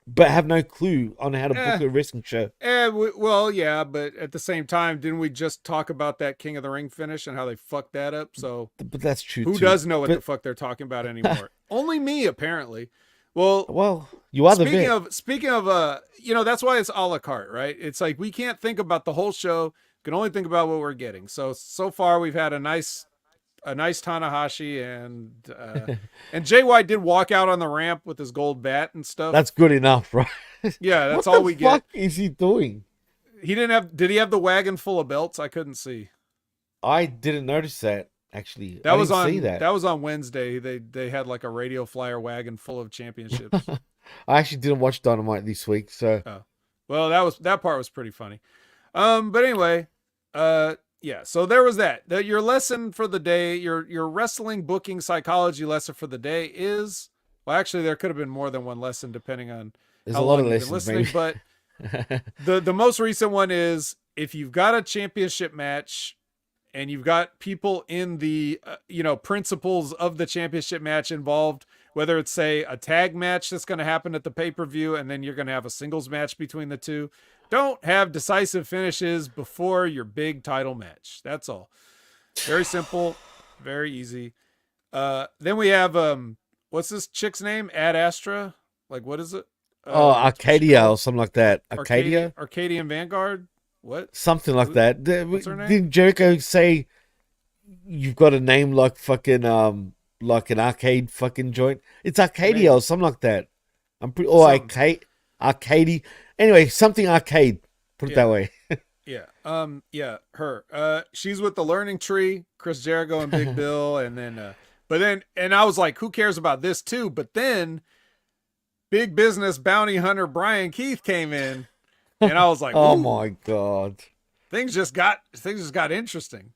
but have no clue on how to book a wrestling show. But at the same time, didn't we just talk about that King of the Ring finish and how they fucked that up? So, but that's true. Who does know what the fuck they're talking about anymore? Only me, apparently. Well, you are the vet. Speaking of, that's why it's a la carte, right? It's like we can't think about the whole show. We can only think about what we're getting. So far we've had a nice Tanahashi and Jay White did walk out on the ramp with his gold bat and stuff. That's good enough, right? Yeah, that's all we get. What the fuck is he doing? Did he have the wagon full of belts? I couldn't see. I didn't notice that. Actually, That I was didn't on see that. that was on Wednesday. They had like a radio flyer wagon full of championships. I actually didn't watch Dynamite this week, so Well, that part was pretty funny. But anyway, yeah. So there was that. Your lesson for the day, your wrestling booking psychology lesson for the day is, well, actually, there could have been more than one lesson depending on there's how a lot long of you've been lessons, listening. maybe. But the most recent one is, if you've got a championship match and you've got people in the principles of the championship match involved, whether it's, say, a tag match that's going to happen at the pay-per-view and then you're going to have a singles match between the two, don't have decisive finishes before your big title match. That's all. Very simple, very easy. Then we have what's this chick's name? Ad Astra? Like, what is it? Arcadia or something like that. Arcadian Vanguard? What? Something like that. What's her name? Didn't Jericho say you've got a name like fucking like an arcade fucking joint? It's Arcadia Maybe. or something like that. I'm pretty arcade. Anyway, something arcade. Put it that way. Yeah. Her. She's with the Learning Tree, Chris Jericho and Big Bill, and then and I was like, who cares about this too? But then Big Business bounty hunter Brian Keith came in. And I was like, oh my God. Things just got interesting.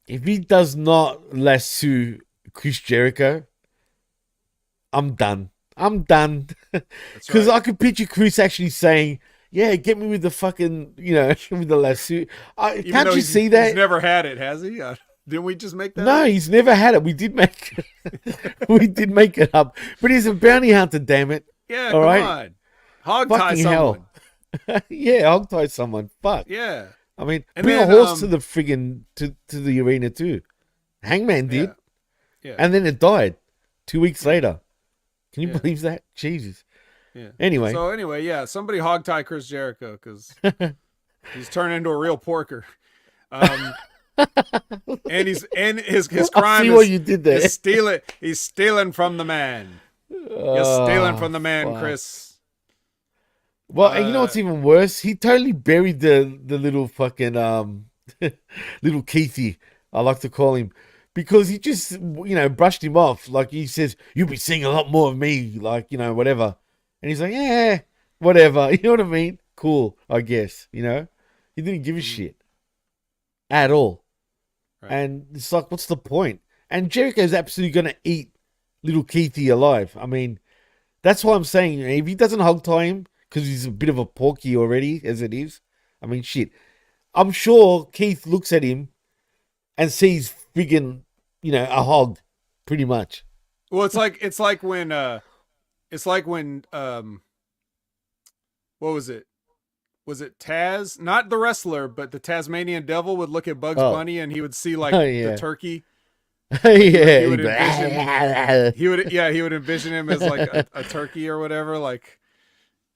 If he does not lasso Chris Jericho, I'm done. Because I could picture Chris actually saying, yeah, get me with the fucking, with the lasso. Can't you see that? He's never had it, has he? Didn't we just make that No, up? He's never had it. We did make it up. But he's a bounty hunter, damn it. Yeah, come on. Hog tie someone. Hell. Yeah, hog tie someone. Fuck. Yeah. I mean, bring a horse to the friggin' to the arena too. Hangman did. Yeah. And then it died 2 weeks later. Can you believe that? Jesus. Yeah. Anyway. So yeah, somebody hog tie Chris Jericho because he's turned into a real porker. And his crime see what you did there. is stealing. He's stealing from the man. You're stealing from the man, fuck. Chris. Well, and you know what's even worse? He totally buried the little fucking little Keithy, I like to call him, because he just brushed him off. Like he says, "You'll be seeing a lot more of me," like whatever. And he's like, "Yeah, whatever." You know what I mean? Cool, I guess. He didn't give a shit at all. Right. And it's like, what's the point? And Jericho's absolutely gonna eat little Keithy alive. I mean, that's why I'm saying, if he doesn't hog tie him, because he's a bit of a porky already, as it is. I mean, shit. I'm sure Keith looks at him and sees friggin', a hog, pretty much. Well, it's like when what was it? Was it Taz? Not the wrestler, but the Tasmanian Devil would look at Bugs Bunny and he would see the turkey. He would envision him as like a turkey or whatever, like.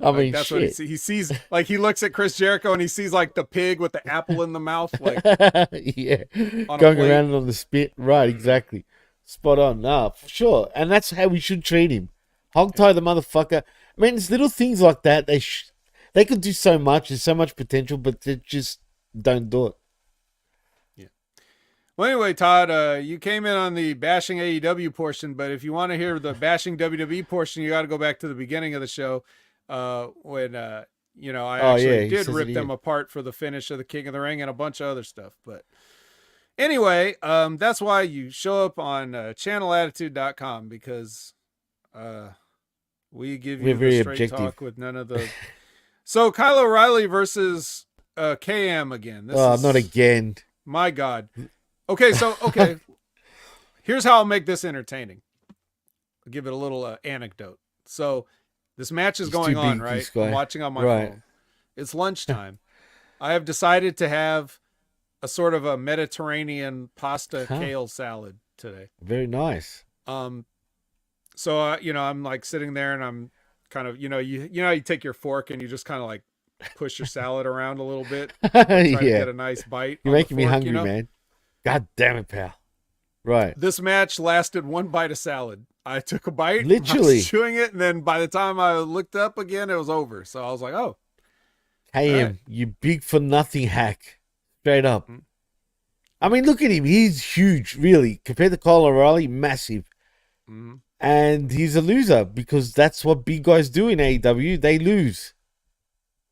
I mean, that's shit. what he sees. Like he looks at Chris Jericho and he sees like the pig with the apple in the mouth, like going around on the spit. Right, exactly. Spot on. Nah, for sure. And that's how we should treat him. Hog tie the motherfucker. I mean, it's little things like that. They could do so much. There's so much potential, but they just don't do it. Yeah. Well, anyway, Todd, you came in on the bashing AEW portion, but if you want to hear the bashing WWE portion, you got to go back to the beginning of the show. When I actually did rip them apart for the finish of the King of the Ring and a bunch of other stuff. But anyway, that's why you show up on channelattitude.com, because we give you the straight talk with none of the. So Kyle O'Reilly versus KM again. Not again. My God. Okay. Here's how I'll make this entertaining. I'll give it a little anecdote. So this match is going on, right? I'm watching on my phone. It's lunchtime. I have decided to have a sort of a Mediterranean pasta kale salad today. Very nice. So I'm like sitting there and I'm kind of, you take your fork and you just kind of like push your salad around a little bit, try to get a nice bite. You're making me hungry, man. God damn it, pal. Right. This match lasted one bite of salad. I took a bite, literally I was chewing it, and then by the time I looked up again, it was over. So I was like, "Oh, hey, you big for nothing hack, straight up." I mean, look at him. He's huge, really. Compared to Kyle O'Reilly, massive. Mm-hmm. And he's a loser because that's what big guys do in AEW. They lose.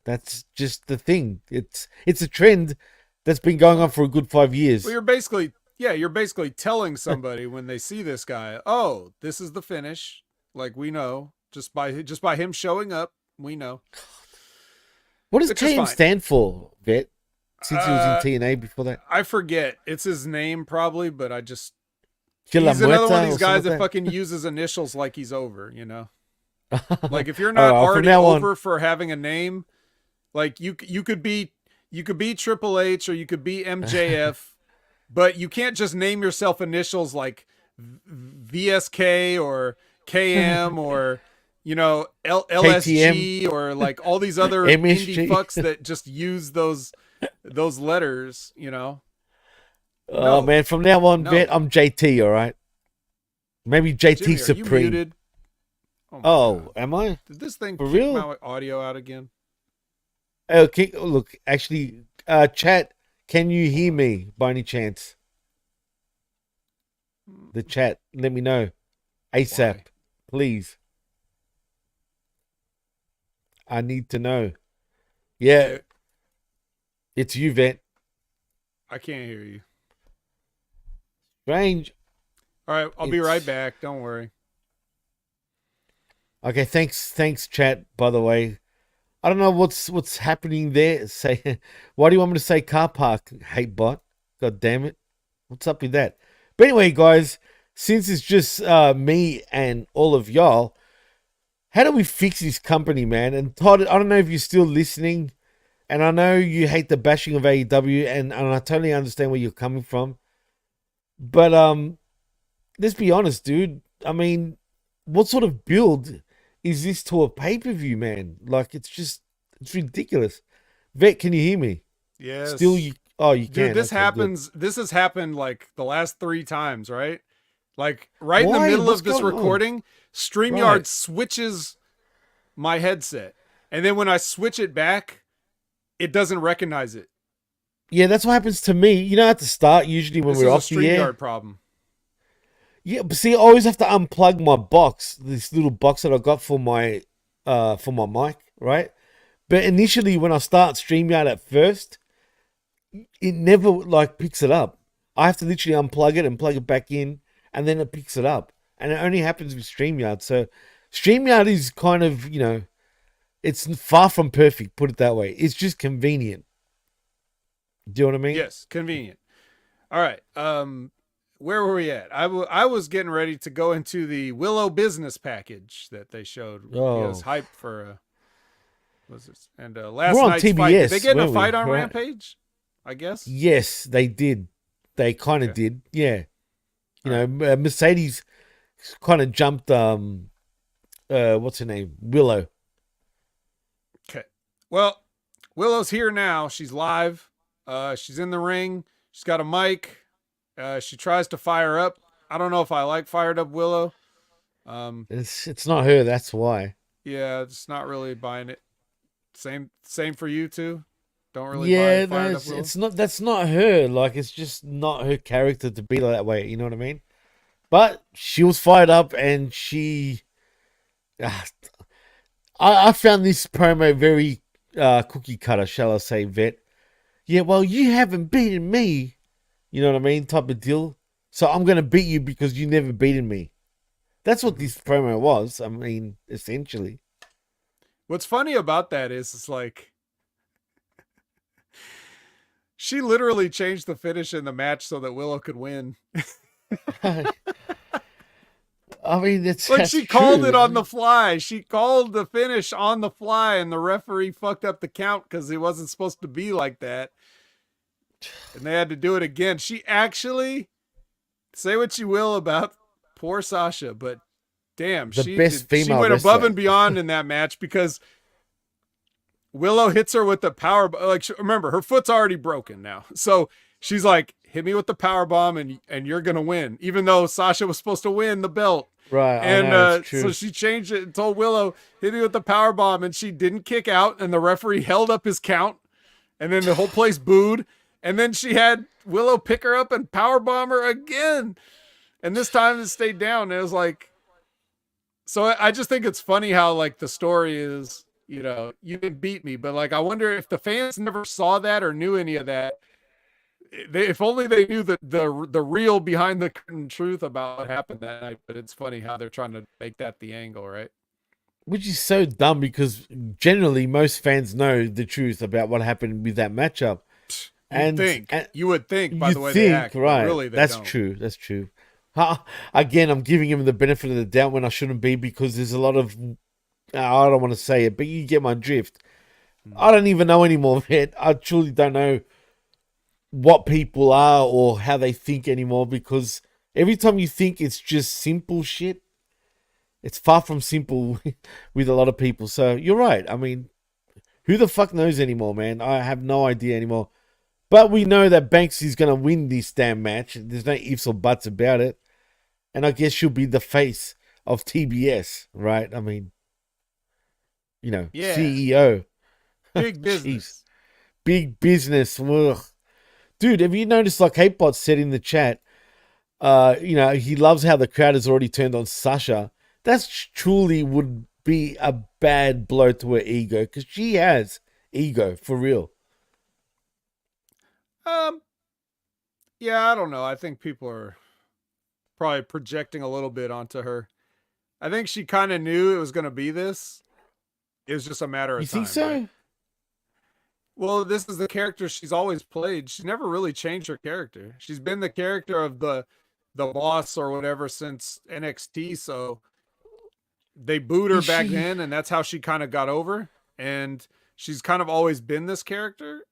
That's just the thing. It's a trend that's been going on for a good 5 years. Well, you're basically telling somebody when they see this guy, oh, this is the finish. Like, we know just by him showing up, we know. What does KM stand for, Vet? Since he was in TNA before that, I forget. It's his name probably, but I just he's another one of these guys that fucking uses initials like he's over. You know, like if you're not already over for having a name, like you could be Triple H or you could be MJF, but you can't just name yourself initials like VSK or KM or LSG or like all these other indie fucks that just use those letters, Oh man, from now on, Vet, I'm JT, all right? Maybe JT Jimmy, Supreme. Are you muted? Oh, am I? Did this thing for kick real? my audio out again? Okay, look, actually, chat, can you hear me by any chance? The chat, let me know. ASAP, please. I need to know. Yeah. It's you, Vet. I can't hear you. Strange. All right, I'll be right back. Don't worry. Okay, thanks, chat. By the way, I don't know what's happening there. Say, why do you want me to say car park? Hate bot. God damn it. What's up with that? But anyway, guys, since it's just me and all of y'all, how do we fix this company, man? And Todd, I don't know if you're still listening. And I know you hate the bashing of AEW, and I totally understand where you're coming from. But let's be honest, dude. I mean, what sort of build is this to a pay-per-view, man? Like, it's ridiculous. Vet, can you hear me? Yes. Still, you can. Dude, this happens. Good. This has happened like the last 3 times, right? Like right Why? in the middle What's of this recording, on? StreamYard switches my headset. And then when I switch it back, it doesn't recognize it. Yeah, that's what happens to me. You know, at the start, usually when we're off the air. StreamYard problem. Yeah, but see, I always have to unplug my box, this little box that I got for my mic, right? But initially, when I start StreamYard at first, it never like picks it up. I have to literally unplug it and plug it back in, and then it picks it up. And it only happens with StreamYard. So StreamYard is kind of, it's far from perfect, put it that way. It's just convenient. Do you know what I mean? Yes, convenient. All right. Where were we at? I was getting ready to go into the Willow business package that they showed. Oh. It was hyped for was this? And last we're on night's TBS, fight. Did they get in a fight on right? Rampage? I guess. Yes, they did. They kind of did. Yeah. Mercedes kind of jumped. What's her name? Willow. Okay. Well, Willow's here now. She's live. She's in the ring. She's got a mic. She tries to fire up. I don't know if I like fired up Willow. It's not her. That's why. Yeah, it's not really buying it. Same for you too. Don't really buy fired up Willow. It's not. That's not her. Like, it's just not her character to be that way. You know what I mean? But she was fired up, and she. I found this promo very cookie cutter, shall I say, Vet? Yeah, well, you haven't beaten me. You know what I mean? Type of deal. So I'm going to beat you because you never beaten me. That's what this promo was. I mean, essentially. What's funny about that is it's like she literally changed the finish in the match so that Willow could win. I mean, it's like she called it on the fly. She called the finish on the fly, and the referee fucked up the count because it wasn't supposed to be like that. And they had to do it again. She actually, say what you will about poor Sasha, but damn, she went above and beyond in that match because Willow hits her with the power. Like, remember, her foot's already broken now, so she's like, "Hit me with the power bomb, and you're gonna win." Even though Sasha was supposed to win the belt, right? And so she changed it and told Willow, "Hit me with the power bomb," and she didn't kick out, and the referee held up his count, and then the whole place booed. And then she had Willow pick her up and powerbomb her again. And this time it stayed down. It was like, so I just think it's funny how like the story is, you know, you didn't beat me, but like, I wonder if the fans never saw that or knew any of that. If only they knew the real behind the curtain truth about what happened that night. But it's funny how they're trying to make that the angle, right? Which is so dumb because generally most fans know the truth about what happened with that matchup. You would think by the way they act, right? Really, they That's don't. true. That's true. Again, I'm giving him the benefit of the doubt when I shouldn't be because there's a lot of I don't want to say it, but you get my drift. I don't even know anymore, man. I truly don't know what people are or how they think anymore because every time you think it's just simple shit, it's far from simple with a lot of people. So you're right. I mean, who the fuck knows anymore, man? I have no idea anymore. But we know that Banks is going to win this damn match. There's no ifs or buts about it. And I guess she'll be the face of TBS, right? I mean, you know, Yeah. CEO. Big business. Big business. Ugh. Dude, have you noticed, like Hatebot said in the chat, you know, he loves how the crowd has already turned on Sasha. That truly would be a bad blow to her ego because she has ego, for real. Yeah, I don't know. I think people are probably projecting a little bit onto her. I think she kind of knew it was going to be this. It was just a matter of time. You think so? Right? Well, this is the character she's always played. She never really changed her character. She's been the character of the boss or whatever since NXT. So they booed her back then, and that's how she kind of got over. And she's kind of always been this character.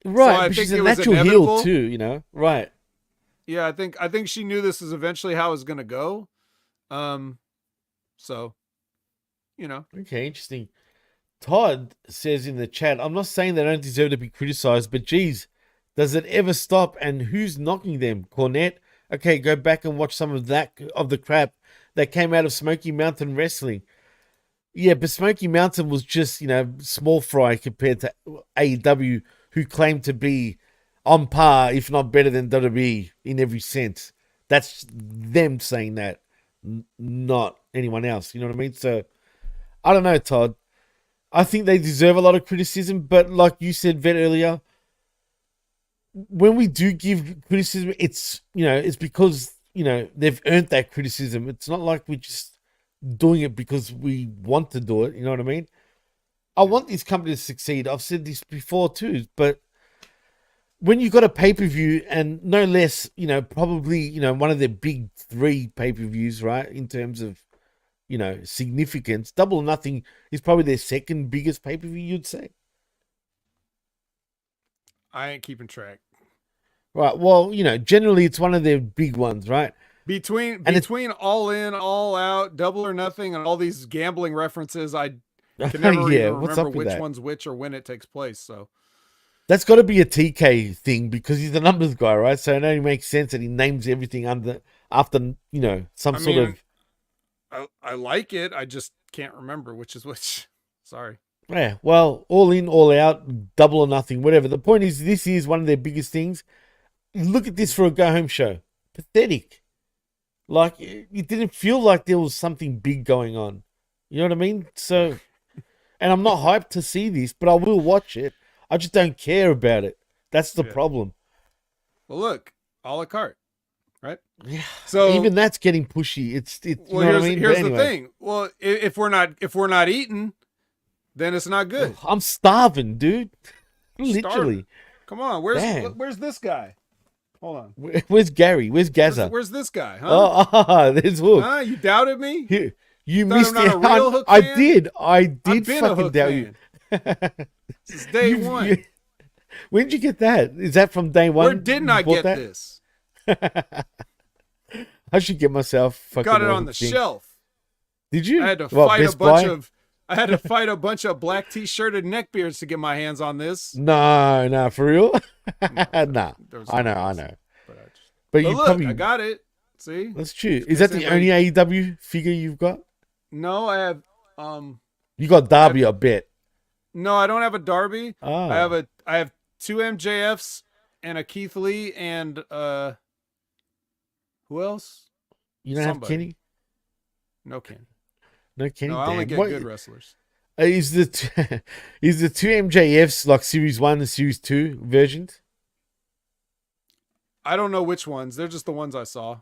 Right, so I but think she's a natural heel too, you know? Right. Yeah, I think she knew this is eventually how it was going to go. So, you know. Okay, interesting. Todd says in the chat, I'm not saying they don't deserve to be criticized, but geez, does it ever stop? And who's knocking them? Cornette? Okay, go back and watch some of the crap that came out of Smoky Mountain Wrestling. Yeah, but Smoky Mountain was just, you know, small fry compared to AEW, who claim to be on par, if not better than WWE in every sense. That's them saying that, not anyone else. You know what I mean? So, I don't know, Todd. I think they deserve a lot of criticism, but like you said, Vet, earlier, when we do give criticism, it's, you know, it's because, you know, they've earned that criticism. It's not like we're just doing it because we want to do it. You know what I mean? I want this company to succeed. I've said this before too, but when you've got a pay-per-view and no less, you know, probably, you know, one of their big 3 pay-per-views, right, in terms of, you know, significance, Double or Nothing is probably their second biggest pay-per-view, you'd say. I ain't keeping track. Right. Well, you know, generally it's one of their big ones, right? Between All In, All Out, Double or Nothing, and all these gambling references, I can never even remember which one's which or when it takes place. So that's got to be a TK thing because he's the numbers guy, right? So it only makes sense that he names everything after, you know, sort of. I like it. I just can't remember which is which. Sorry. Yeah. Well, All In, All Out, Double or Nothing, whatever. The point is, this is one of their biggest things. Look at this for a go-home show. Pathetic. Like, it didn't feel like there was something big going on. You know what I mean? So, and I'm not hyped to see this, but I will watch it. I just don't care about it. That's the problem. Well, look, a la carte, right? Yeah. So even that's getting pushy. It's you know what I mean? Here's the thing. Well, if we're not eating, then it's not good. I'm starving, dude. Literally. Starving. Come on, where's this guy? Hold on. Where's Gary? Where's Gaza? Where's this guy? Huh? Oh, there's Hook. You doubted me? You missed it. I did fucking doubt you. This is day one. When did you get that? Is that from day one? Where didn't I get this? I should get myself fucking. Got it on the shelf. Did you? I had to fight a bunch of black t-shirted neckbeards to get my hands on this. No, for real? Nah. I know. But you look, probably I got it. See? That's true. Is that the only AEW figure you've got? No, I have You got Darby, I bet. No, I don't have a Darby. Oh. I have 2 MJFs and a Keith Lee and who else? You don't have Kenny? No Kenny. No Kenny. No, I only get good wrestlers. Is the two MJFs like Series 1 and Series 2 versions? I don't know which ones. They're just the ones I saw.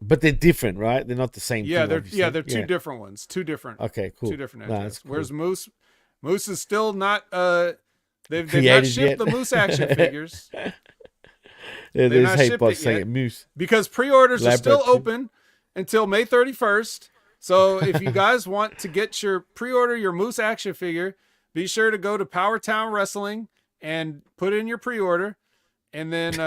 But they're different, right? They're not the same. Yeah, thing, they're two different ones. Two different. Okay, cool. Two different No, MJFs. cool. Whereas Moose is still not. They've not shipped the Moose action figures. Yeah, there's hate bots saying Moose because pre-orders are still open until May 31st. So if you guys want to get your your Moose action figure, be sure to go to Powertown Wrestling and put in your pre-order. And then,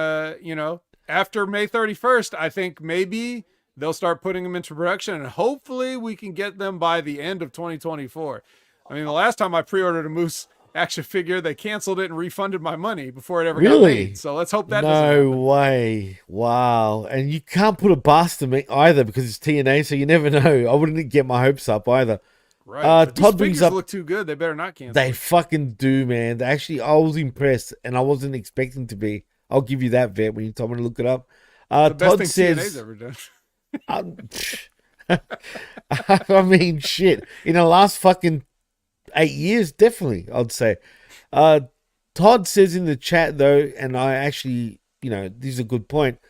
after May 31st, I think maybe they'll start putting them into production, and hopefully we can get them by the end of 2024. I mean, the last time I pre-ordered a Moose action figure, they canceled it and refunded my money before it ever got made. So let's hope that doesn't happen. No way. Wow. And you can't put a bastard either because it's TNA, so you never know. I wouldn't get my hopes up either. Right. Todd brings up, look too good. They better not cancel. They fucking do, man. Actually, I was impressed, and I wasn't expecting to be. I'll give you that, Vet, when you told me to look it up. The best thing TNA's ever done. I mean, shit. In the last fucking 8 years, definitely, I'd say. Todd says in the chat, though, and I actually, this is a good point.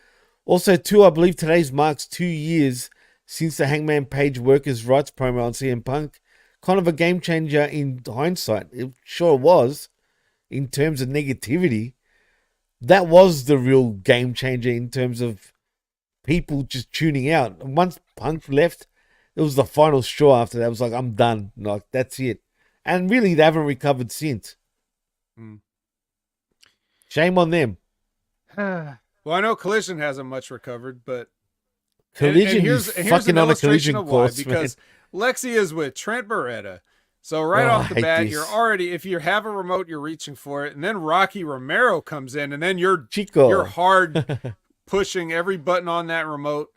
Also, too, I believe today's marks 2 years since the Hangman Page workers' rights promo on CM Punk. Kind of a game changer in hindsight. It sure was, in terms of negativity. That was the real game changer in terms of people just tuning out. And once Punk left, it was the final straw after that. It was like, I'm done. Like, that's it. And really, they haven't recovered since. Shame on them. Well, I know Collision hasn't much recovered, but Collision is fucking on a collision course, because Lexi is with Trent Beretta. So right off the bat, you're already, if you have a remote, you're reaching for it. And then Rocky Romero comes in, and then you're hard pushing every button on that remote.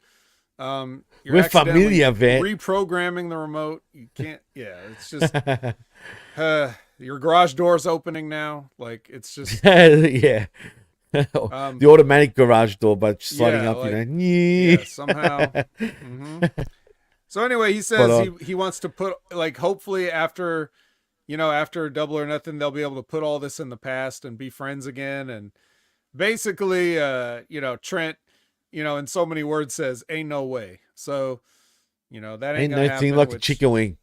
You're familiar, Vet. Reprogramming the remote. You can't, it's just, your garage door's opening now. Like, it's just. Yeah. The automatic garage door, but sliding up, somehow. So anyway, he says he wants to put, like, hopefully after Double or Nothing, they'll be able to put all this in the past and be friends again. And basically, Trent, in so many words says, ain't no way. So, that ain't gonna happen. Like a chicken wing.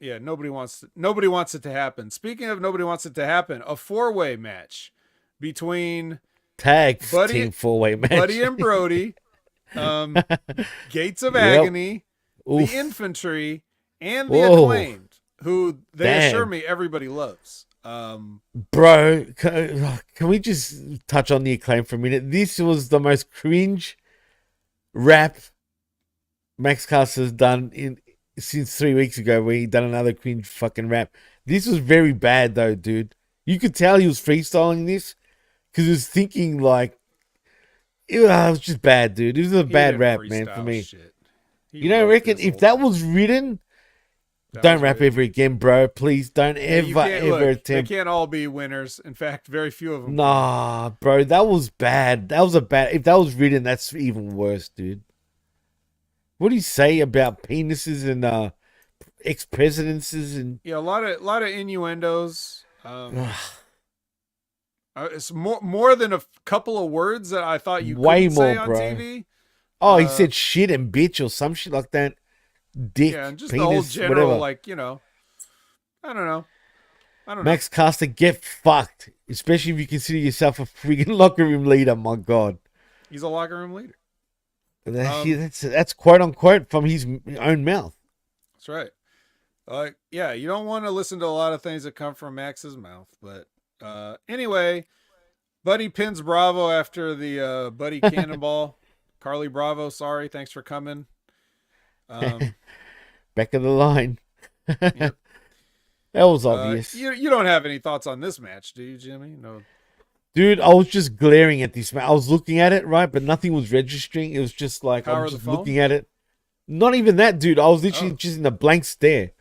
Yeah, nobody wants it to happen. Speaking of nobody wants it to happen, a 4-way match between team 4-way match. Buddy and Brody, Gates of Agony, the Infantry, and the Acclaimed, who they assure me everybody loves. Bro, can we just touch on the Acclaimed for a minute? This was the most cringe rap Max Caster has done since 3 weeks ago, where he done another cringe fucking rap. This was very bad, though, dude. You could tell he was freestyling this because he was thinking like, it was just bad, dude. It was a bad rap, man, for me. You don't reckon if that was written, don't rap ever again, bro. Please don't ever attempt. They can't all be winners. In fact, very few of them. Nah, bro, that was bad. That was if that was written, that's even worse, dude. What do you say about penises and ex-presidencies and a lot of innuendos. It's more than a couple of words that I thought you couldn't say on TV. Oh, he said shit and bitch or some shit like that. Dick, and just penis, the whole general, whatever. like, I don't know. Max Caster, get fucked. Especially if you consider yourself a freaking locker room leader, my God. He's a locker room leader. That's quote unquote from his own mouth. That's right. You don't want to listen to a lot of things that come from Max's mouth, but anyway, Buddy pins Bravo after the Buddy Cannonball. Carly Bravo, sorry, thanks for coming. Back of the line. Yep. That was obvious. You don't have any thoughts on this match, do you, Jimmy? No. Dude, I was just glaring at this match. I was looking at it, right, but nothing was registering. It was just like I'm just looking at it. Not even that, dude. I was literally just in a blank stare.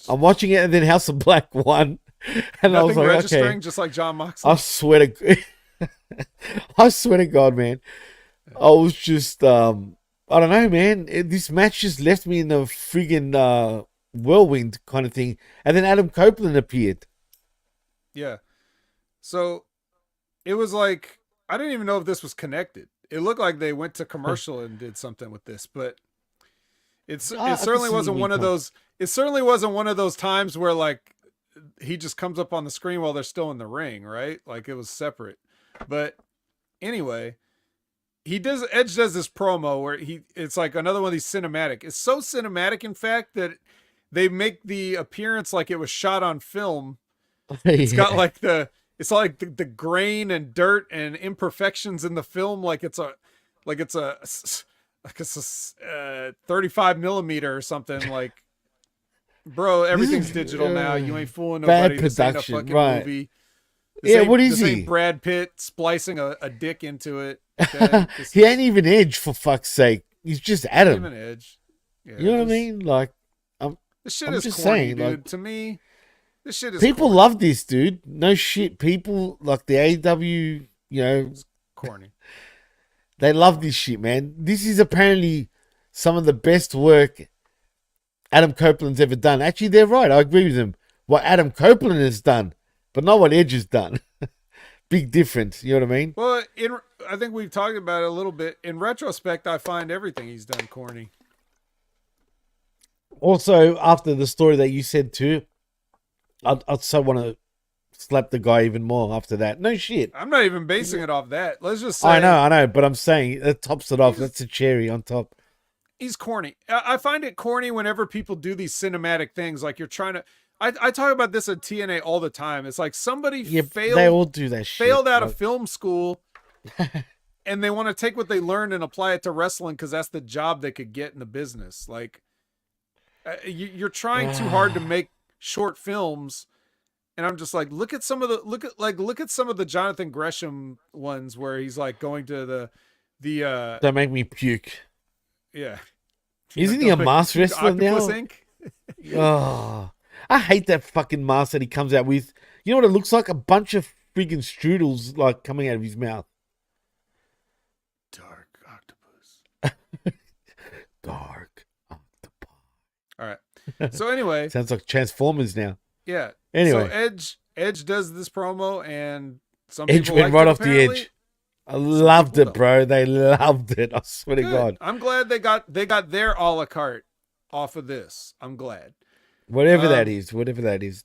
I'm watching it, and then House of Black won, and I was like, registering, okay. just like John Moxley. I swear to I swear to God, man. I was just, I don't know, man. This match just left me in a friggin' whirlwind kind of thing. And then Adam Copeland appeared. Yeah. So it was like, I didn't even know if this was connected. It looked like they went to commercial and did something with this, but it certainly wasn't one of those. It certainly wasn't one of those times where like he just comes up on the screen while they're still in the ring, right? Like it was separate. But anyway, Edge does this promo where it's like another one of these cinematic. It's so cinematic, in fact, that they make the appearance like it was shot on film. It's got like it's like the grain and dirt and imperfections in the film, like it's a 35 millimeter or something. Like, bro, everything's digital now. You ain't fooling nobody. Bad production, this ain't a fucking right? movie. What is this he? Ain't Brad Pitt splicing a dick into it. Okay? He ain't even Edge, for fuck's sake. He's just Adam. Even Edge. Yeah, you know what I mean? Like, this shit I'm is just corny, saying, dude. like, To me, this shit is people corny. love this, dude. No shit. People like the AEW, It's corny. They love this shit, man. This is apparently some of the best work Adam Copeland's ever done. Actually, they're right. I agree with them. What Adam Copeland has done, but not what Edge has done. Big difference. You know what I mean? Well, I think we've talked about it a little bit. In retrospect, I find everything he's done corny. Also, after the story that you said too, I'd so want to slap the guy even more after that. No shit. I'm not even basing it off that. Let's just say. I know, but I'm saying that tops it off. That's a cherry on top. He's corny. I find it corny whenever people do these cinematic things. Like you're trying to. I talk about this at TNA all the time. It's like somebody failed. They all do that shit. Failed out of film school, and they want to take what they learned and apply it to wrestling because that's the job they could get in the business. Like you're trying too hard to make short films. And I'm just like, look at some of the Jonathan Gresham ones where he's like going to the That make me puke. Yeah. Isn't he a mask wrestler now? Inc? Oh, I hate that fucking mask that he comes out with. You know what it looks like? A bunch of freaking strudels like coming out of his mouth. Dark octopus. Dark octopus. All right. So anyway, sounds like Transformers now. Yeah. Anyway, so Edge does this promo, and some Edge people went right off apparently. the edge. I loved it, bro. They loved it. I swear to God. I'm glad they got their a la carte off of this. I'm glad. Whatever that is.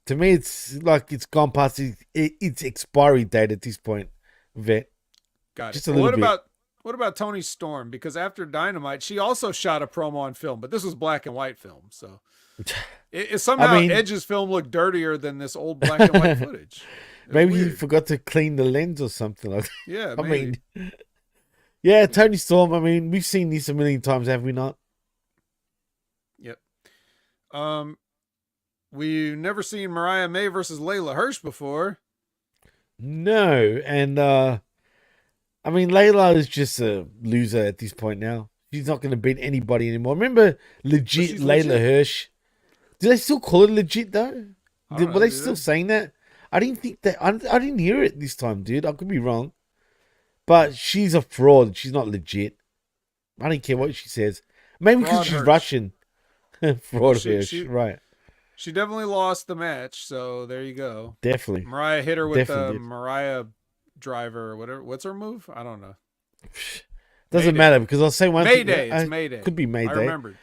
To me, it's like it's gone past its expiry date at this point. Vet. Got Just it. a little bit. What about Toni Storm? Because after Dynamite, she also shot a promo on film, but this was black and white film. So somehow Edge's film looked dirtier than this old black and white footage. Maybe he forgot to clean the lens or something like that. Yeah, maybe. Yeah, Toni Storm. I mean, we've seen this a million times, have we not? Yep. We've never seen Mariah May versus Layla Hirsch before. No, and I mean, Layla is just a loser at this point now. She's not going to beat anybody anymore. Remember, legit Layla Hirsch. Do they still call it legit though? Were they still saying that? I didn't think that. I didn't hear it this time, dude. I could be wrong, but she's a fraud. She's not legit. I don't care what she says. Maybe because she's Russian. Fraud Hirsch, right? She definitely lost the match, so there you go. Definitely. Mariah hit her with the Mariah driver or whatever. What's her move? I don't know. Doesn't matter because I'll say one thing. Mayday. It's Mayday. Could be Mayday. I remembered.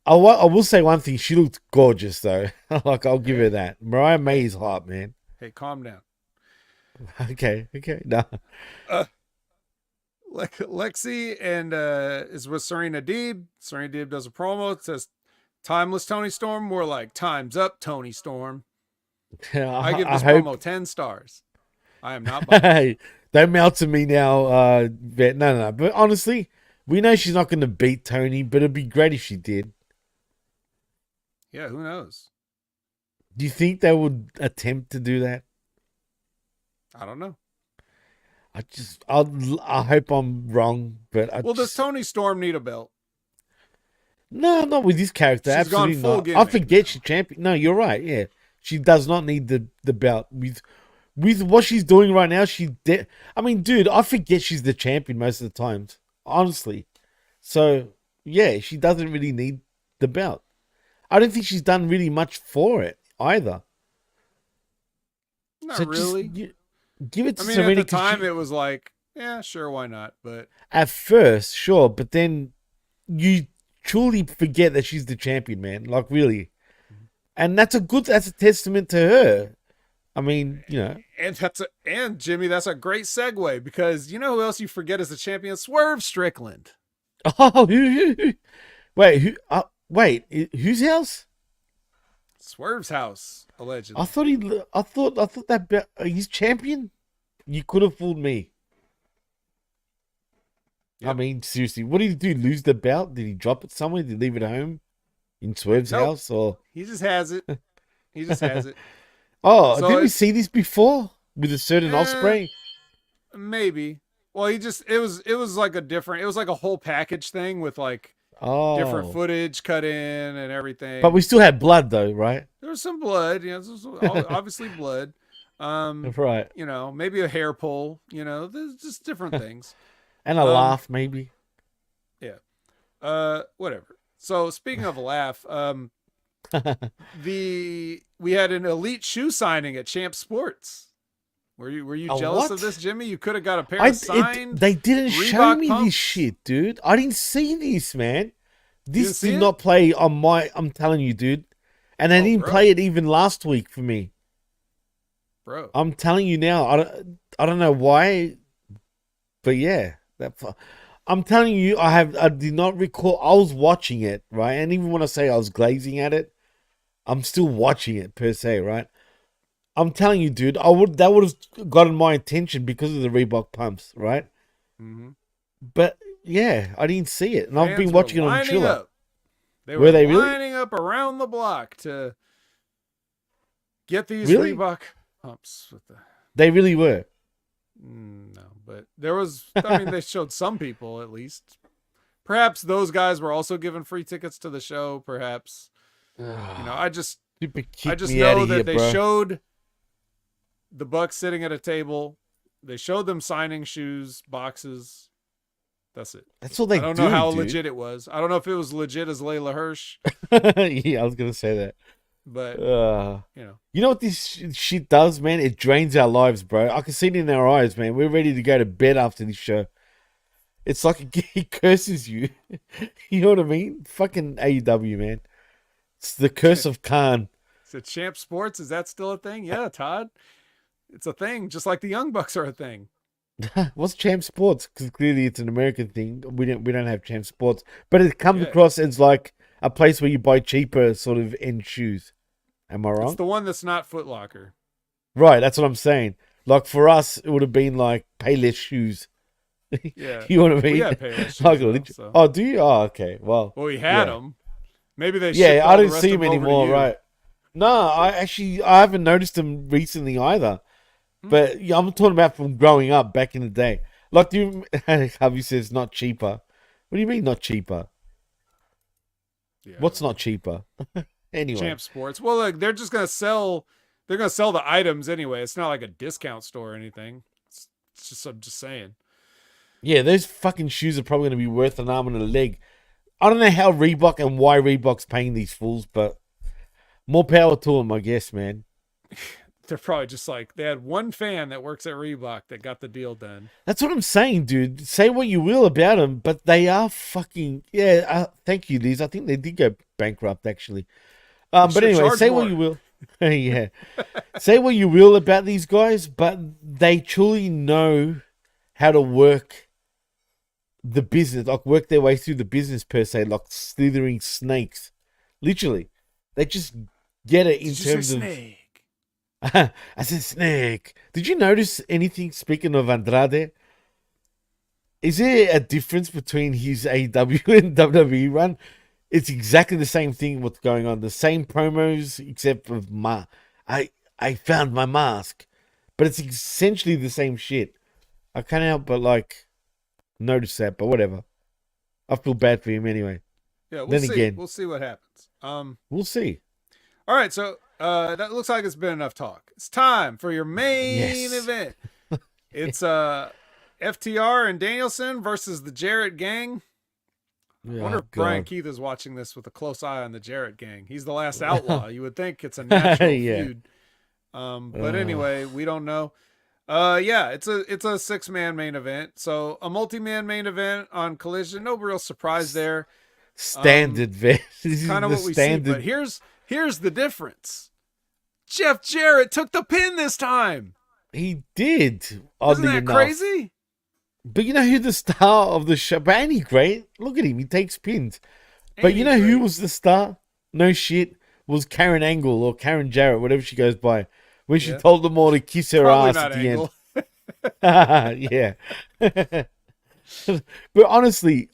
I will say one thing. She looked gorgeous, though. Like, I'll give her that. Mariah May is hot, man. Hey, calm down. Okay. No. Lexi and is with Serena Deeb. Serena Deeb does a promo. It says, "Timeless Toni Storm." More like "Time's up, Toni Storm." I give this promo 10 stars. I am not. Hey, don't melt to me now. No. But honestly, we know she's not going to beat Toni, but it'd be great if she did. Yeah, who knows? Do you think they would attempt to do that? I don't know. I hope I'm wrong, but does Toni Storm need a belt? No, not with this character. She's absolutely gone full not. gimmick. I forget she's champion. No, you're right. Yeah, she does not need the belt with what she's doing right now, I mean, dude, I forget she's the champion most of the times, honestly. So, yeah, she doesn't really need the belt. I don't think she's done really much for it either. Not really. Give it to I mean, Serena. at the time, it was like, yeah, sure, why not? But at first, sure, but then you truly forget that she's the champion, man. Like, really. And that's a testament to her. I mean, you know. And Jimmy, that's a great segue, because you know who else you forget as the champion? Swerve Strickland. Oh, wait, whose house? Swerve's house, allegedly. I thought that he's champion. You could have fooled me. Yep. I mean, seriously, what did he do? Lose the belt? Did he drop it somewhere? Did he leave it at home in Swerve's house? Or he just has it. He just has it. Oh, so did we see this before with a certain Osprey? Maybe. Well, it was like a whole package thing with like different footage cut in and everything. But we still had blood though, right? There was some blood, obviously blood. Right. You know, maybe a hair pull, there's just different things. And a laugh, maybe. Yeah. Whatever. So speaking of a laugh, we had an elite shoe signing at Champ Sports. Were you jealous of this, Jimmy? You could have got a pair of signed. They didn't Reebok show me pumps. this shit, dude. I didn't see this, man. This did not play on my. I'm telling you, dude. And they didn't play it even last week for me, bro. I'm telling you now. I don't know why, but yeah, I'm telling you, I did not recall. I was watching it, right? And even when I say I was glazing at it, I'm still watching it per se, right? I'm telling you, dude, that would have gotten my attention because of the Reebok pumps, right? Mm-hmm. But yeah, I didn't see it, and I've been watching it on Chiller. They were lining up around the block to get these Reebok pumps. They really were. No, but there was. I mean, they showed some people at least. Perhaps those guys were also given free tickets to the show. Perhaps, I just know that they showed the Bucks sitting at a table. They showed them signing shoes, boxes. That's it. That's all they do. I don't know how legit it was. I don't know if it was legit as Layla Hirsch. Yeah, I was gonna say that. But you know what this shit does, man? It drains our lives, bro. I can see it in our eyes, man. We're ready to go to bed after this show. It's like he curses you. You know what I mean? Fucking AEW, man. It's the curse of Khan. So Champ Sports, is that still a thing? Yeah, Todd. It's a thing, just like the Young Bucks are a thing. What's Champ Sports? Because clearly it's an American thing. We don't have Champ Sports, but it comes across as like a place where you buy cheaper sort of end shoes. Am I wrong? It's the one that's not Foot Locker. Right, that's what I'm saying. Like for us, it would have been like Payless shoes. Yeah, you know what I mean? We had Payless shoes. Oh, do you? Oh, okay. Well, we had them. Maybe they. Yeah, I didn't see them anymore. Right? No, I haven't noticed them recently either. But I'm talking about from growing up back in the day. Like, Harvey says not cheaper. What do you mean not cheaper? Yeah. What's not cheaper? Anyway, Champ Sports. Well, look, they're just gonna sell. They're gonna sell the items anyway. It's not like a discount store or anything. It's just. I'm just saying. Yeah, those fucking shoes are probably gonna be worth an arm and a leg. I don't know how Reebok and why Reebok's paying these fools, but more power to them, I guess, man. They're probably just like, they had one fan that works at Reebok that got the deal done. That's what I'm saying, dude. Say what you will about them, but they are fucking... Yeah, thank you, Liz. I think they did go bankrupt, actually. But anyway, say what you will. Yeah. Say what you will about these guys, but they truly know how to work the business, like work their way through the business per se, like slithering snakes. Literally. They just get it in terms of... Snake? I said snake. Did you notice anything, speaking of Andrade? Is there a difference between his AEW and WWE run? It's exactly the same thing what's going on. The same promos, except for I found my mask. But it's essentially the same shit. I can't help but notice that, but whatever. I feel bad for him anyway. Yeah, we'll see. We'll see what happens. We'll see. All right, so that looks like it's been enough talk. It's time for your main event. It's FTR and Danielson versus the Jarrett Gang. I wonder if Brian Keith is watching this with a close eye on the Jarrett Gang. He's the last outlaw. You would think it's a natural feud. But anyway, we don't know. It's a 6-man main event. So a multi-man main event on Collision. No real surprise there. Standard, kind of what we see. But here's the difference. Jeff Jarrett took the pin this time. He did. Isn't that crazy? But you know who the star of the show? But ain't he great? Look at him. He takes pins. But you know who was the star? No shit. Was Karen Angle or Karen Jarrett, whatever she goes by, when she told them all to kiss her ass at the end. Yeah. But honestly,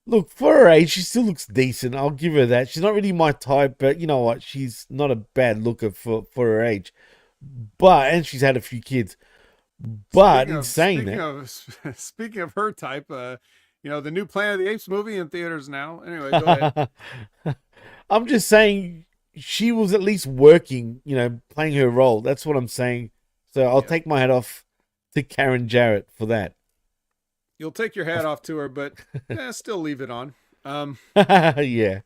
look, for her age, she still looks decent. I'll give her that. She's not really my type, but you know what? She's not a bad looker for her age. And she's had a few kids. But speaking of her type, the new Planet of the Apes movie in theaters now. Anyway, go ahead. I'm just saying she was at least working, playing her role. That's what I'm saying. So I'll take my hat off to Karen Jarrett for that. You'll take your hat off to her, but still leave it on. Yeah.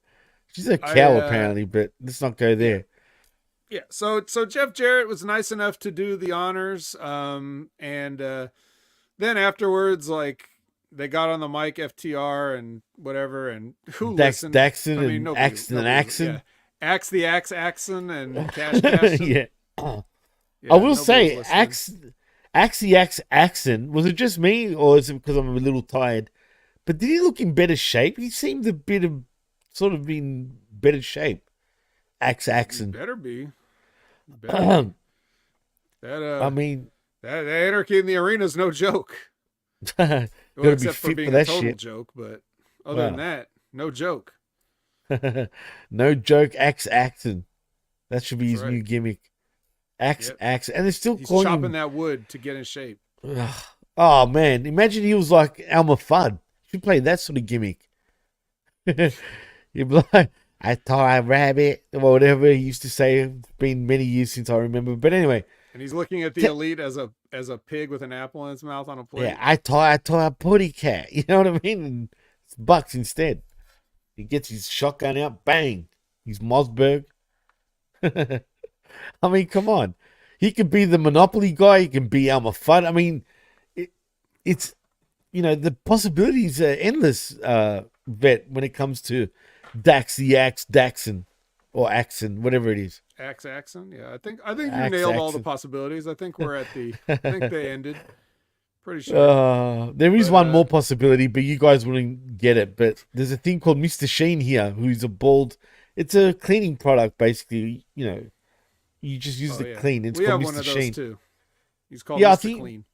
She's a cow apparently, but let's not go there. Yeah, so Jeff Jarrett was nice enough to do the honors, and then afterwards, like, they got on the mic, FTR and whatever, and who listened? Daxon and Axon. Yeah. Axe the Axon and Cash Caston. Yeah. I will say, Axon, was it just me, or is it because I'm a little tired? But did he look in better shape? He seemed a bit of, sort of in better shape. Axon. Better be. I mean, that anarchy in the arena is no joke. Gotta except be for fit being for that a total shit. joke, but other than that, no joke. No joke, Axon. That should be his new gimmick. Axon, and they're still calling chopping him... that wood to get in shape. Oh man, imagine he was like Elmer Fudd. Should play that sort of gimmick. You'd be like, I thought a rabbit, or whatever he used to say. It's been many years since I remember. But anyway. And he's looking at the Elite as a pig with an apple in its mouth on a plate. Yeah, I thought a putty cat. You know what I mean? And it's Bucks instead. He gets his shotgun out, bang. He's Mossberg. I mean, come on. He could be the Monopoly guy. He can be Elmer Fudd. I mean, it's, the possibilities are endless, Vet, when it comes to Dax the Axe, Daxon, or Axon, whatever it is. Axon, yeah. I think you nailed all the possibilities. I think we're at the. I think they ended. Pretty sure. There is one more possibility, but you guys wouldn't get it. But there's a thing called Mr. Sheen here, who's a bald. It's a cleaning product, basically. You just use it clean. It's called Mr. Sheen. Too. He's called Mr. Clean.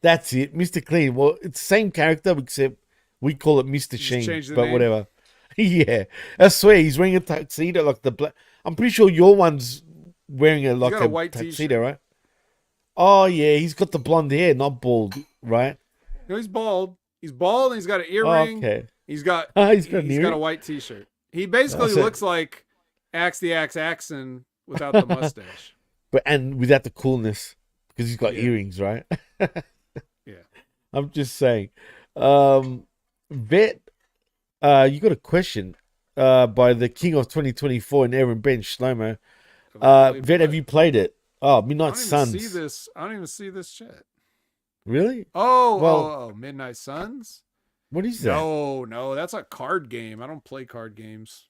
That's it, Mr. Clean. Well, it's the same character, except we call it Mr. Sheen. But name. Whatever. Yeah, I swear he's wearing a tuxedo like the black. I'm pretty sure your one's wearing a white tuxedo, t-shirt. Right? Oh yeah, he's got the blonde hair, not bald, right? No, he's bald. He's bald, and he's got an earring. Oh, okay. He's got he's got a white t-shirt. He basically looks like Axe the Axon without the mustache, and without the coolness, because he's got earrings, right? Yeah, I'm just saying. Vet. You got a question by the King of 2024 and Aaron Bench, Shlomo. Vet, have you played it? Oh, Midnight Suns. I don't even see this chat. Really? Oh, Midnight Suns? What is that? No, that's a card game. I don't play card games.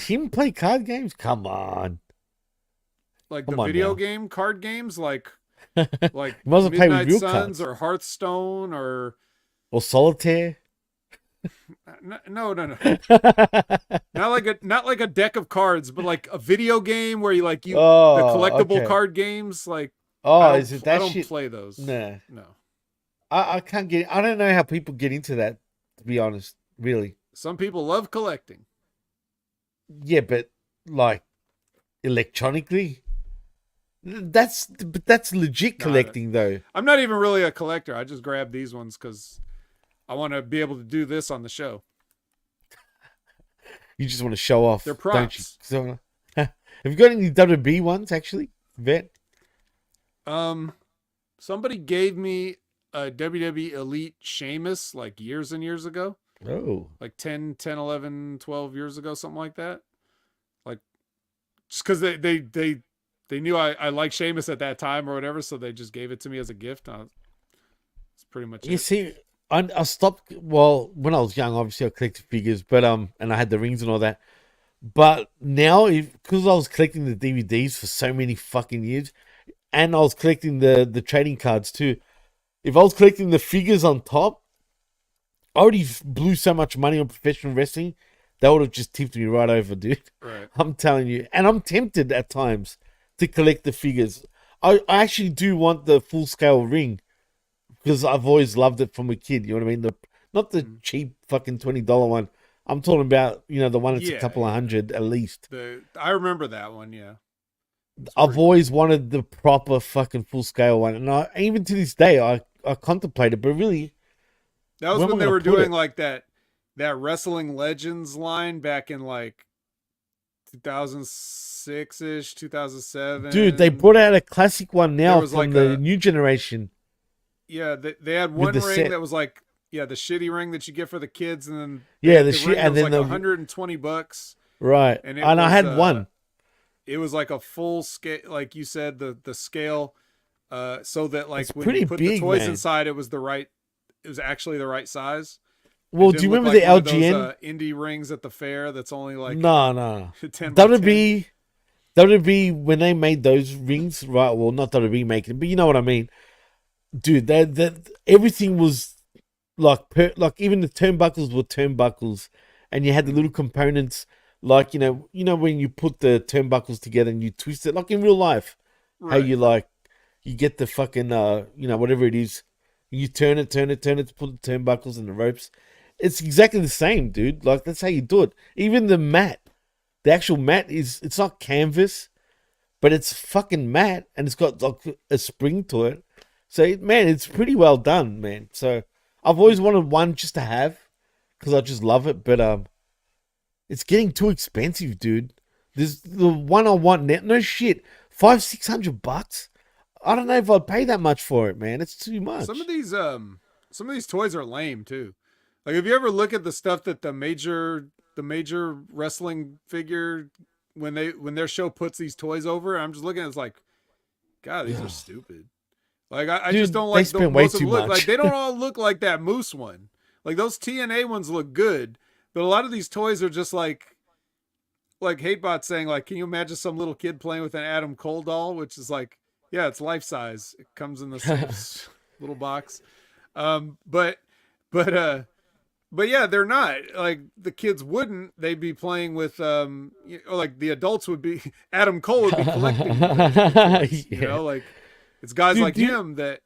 You even play card games? Come on. Like the video game card games? Like Midnight Suns or Hearthstone or Solitaire? No. not like a deck of cards, but like a video game where the collectible card games. Like, is it that I don't shit? play those. No. I can't get. I don't know how people get into that. To be honest, really. Some people love collecting. Yeah, but like electronically, that's legit collecting though. I'm not even really a collector. I just grab these ones because I want to be able to do this on the show. You just want to show off. They're props. Don't you? Have you got any WB ones actually, Vet? Somebody gave me a WWE Elite Sheamus like years and years ago. Oh. Like 10, 11, 12 years ago, something like that. Like, just because they knew I liked Sheamus at that time or whatever, so they just gave it to me as a gift. That's pretty much it. You see, I stopped, well, when I was young, obviously I collected figures, but and I had the rings and all that. But now, because I was collecting the DVDs for so many fucking years, and I was collecting the trading cards too. If I was collecting the figures on top, I already blew so much money on professional wrestling, that would have just tipped me right over, dude. Right. I'm telling you. And I'm tempted at times to collect the figures. I actually do want the full-scale ring, because I've always loved it from a kid, you know what I mean? Not the cheap fucking $20 one. I'm talking about, the one that's a couple of hundred at least. I remember that one, yeah. I've always wanted the proper fucking full scale one, and even to this day, I contemplate it, but really, that was when they were doing like that Wrestling Legends line back in like 2006 ish, 2007. Dude, they brought out a classic one now from like the new generation. Yeah, they had one ring that was like the shitty ring that you get for the kids, and then the shit, and then like $120, right? And I had one. It was like a full scale, like you said, the scale, so that like when you put the toys inside, it was actually the right size. Well, do you remember the LGN those, indie rings at the fair? That's only like no. 10 WB when they made those rings, right? Well, not WB making, but you know what I mean, dude. That everything was like even the turnbuckles were turnbuckles, and you had the little components. Like, when you put the turnbuckles together and you twist it, like in real life, right. How you get the fucking, whatever it is, you turn it to put the turnbuckles and the ropes. It's exactly the same, dude. Like, that's how you do it. Even the actual mat it's not canvas, but it's fucking mat, and it's got like a spring to it. So, man, it's pretty well done, man. So, I've always wanted one just to have, because I just love it, but, it's getting too expensive, dude. There's the one I want now. No shit. $500-$600. I don't know if I'd pay that much for it, man. It's too much. Some of these toys are lame too. Like, if you ever look at the stuff that the major wrestling figure, when their show puts these toys over, I'm just looking at it's like, God, these are stupid. Like, I just don't like spend way too much. Like, they don't all look like that Moose one. Like, those TNA ones look good. But a lot of these toys are just like Hatebot saying, like, can you imagine some little kid playing with an Adam Cole doll, which is like, yeah, it's life size. It comes in the same little box. But yeah, they're not like the kids wouldn't. They'd be playing with like the adults would be. Adam Cole would be collecting toys, like it's guys like him that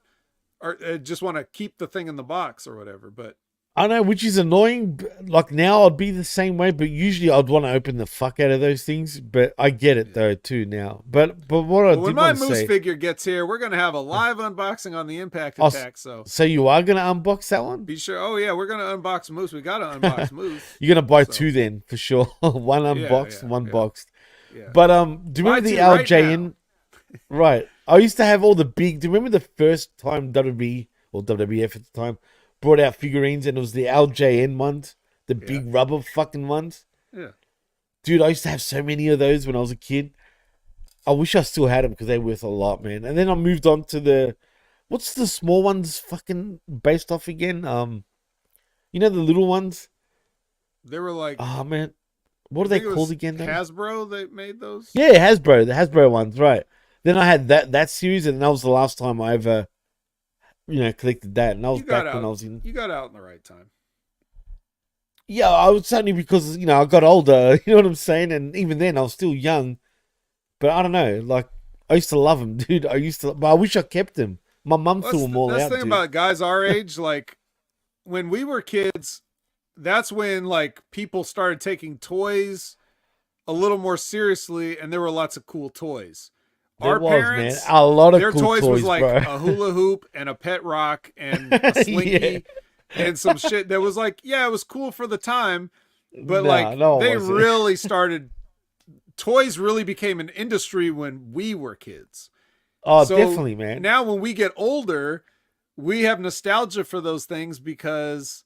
are just want to keep the thing in the box or whatever. But I know, which is annoying. Like, now I'd be the same way, but usually I'd want to open the fuck out of those things. But I get it though too now. But what I did when my Moose figure gets here, we're gonna have a live unboxing on the Impact Attack. So you are gonna unbox that one? Be sure. Oh yeah, we're gonna unbox Moose. We gotta unbox Moose. You're gonna buy two then for sure. One unboxed, one boxed. Yeah. But do you remember the LJN? Right. I used to have all the big. Do you remember the first time WB or WWF at the time brought out figurines, and it was the LJN ones, the big rubber fucking ones? Yeah. Dude, I used to have so many of those when I was a kid. I wish I still had them because they're worth a lot, man. And then I moved on to what's the small ones fucking based off again? The little ones? They were like... Oh, man. What are they called again? Hasbro that made those? Yeah, Hasbro. The Hasbro ones, right. Then I had that series, and that was the last time I ever... collected that, and I was back when I was in. You got out in the right time. Yeah, I was only because I got older. You know what I'm saying? And even then, I was still young. But I don't know. Like, I used to love them, dude. But I wish I kept them. My mum threw them all out. That's the thing about guys our age. Like, when we were kids, that's when like people started taking toys a little more seriously, and there were lots of cool toys. Our parents, man. A lot of their cool toys was like bro. a hula hoop and a pet rock and a slinky and some shit that was like, yeah, it was cool for the time, but they really started toys really became an industry when we were kids. Oh, So definitely, man. now when we get older, we have nostalgia for those things because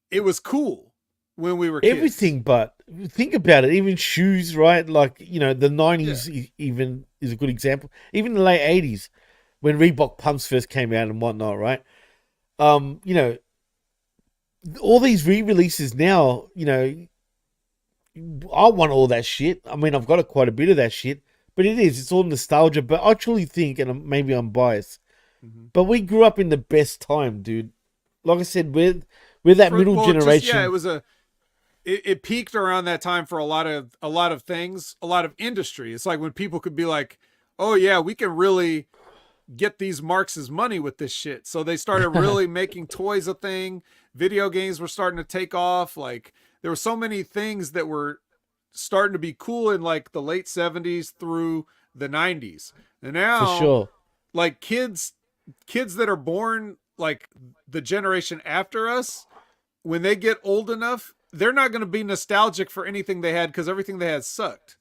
it was cool when we were kids. Everything, but think about it. Even shoes, right? Like, the 90s even is a good example. Even the late 80s, when Reebok pumps first came out and whatnot, right? All these re-releases now, I want all that shit. I mean, I've got quite a bit of that shit, but it's all nostalgia. But I truly think, and maybe I'm biased, but we grew up in the best time, dude. Like I said, we're that middle generation. It peaked around that time for a lot of things, a lot of industry. It's like when people could be like, oh yeah, we can really get these Marx's money with this shit. So they started really making toys a thing. Video games were starting to take off. Like there were so many things that were starting to be cool in like the late 70s through the 90s. And now, for sure, like kids that are born like the generation after us, when they get old enough, they're not going to be nostalgic for anything they had because everything they had sucked.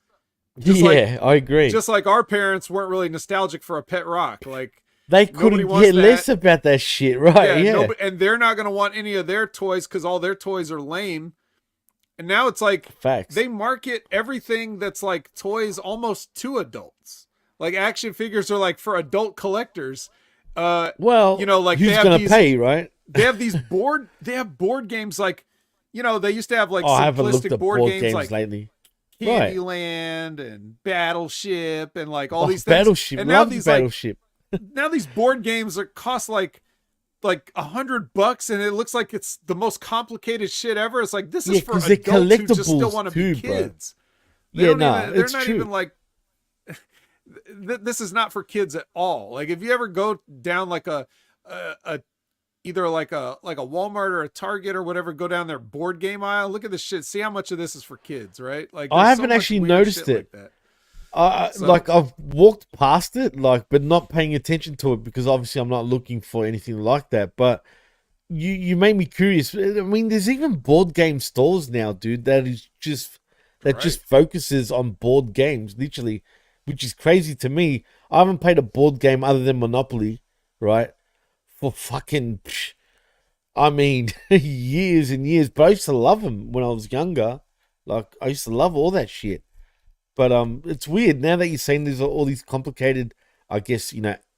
I agree. Just like our parents weren't really nostalgic for a pet rock. Like they couldn't care less about that shit, right? Yeah. And they're not going to want any of their toys because all their toys are lame. And now it's like facts. They market everything that's like toys almost to adults. Like action figures are like for adult collectors. Like who's going to pay, right? They have board games like, they used to have like simplistic board games like lately. Candyland and Battleship and like all these things. Battleship, and now these Battleship. Now these board games cost like $100 and it looks like it's the most complicated shit ever. It's like this is for adults who just still want to be kids. They're not even like this is not for kids at all. Like if you ever go down like a either like a Walmart or a Target or whatever, go down their board game aisle, look at this shit, see how much of this is for kids, right? Like I haven't actually noticed it. Like I've walked past it, but not paying attention to it because obviously I'm not looking for anything like that. But you made me curious. I mean, there's even board game stores now, dude, that just focuses on board games, literally, which is crazy to me. I haven't played a board game other than Monopoly, right? For fucking, years and years. But I used to love them when I was younger. Like I used to love all that shit. But it's weird now that you're saying there's all these complicated, I guess,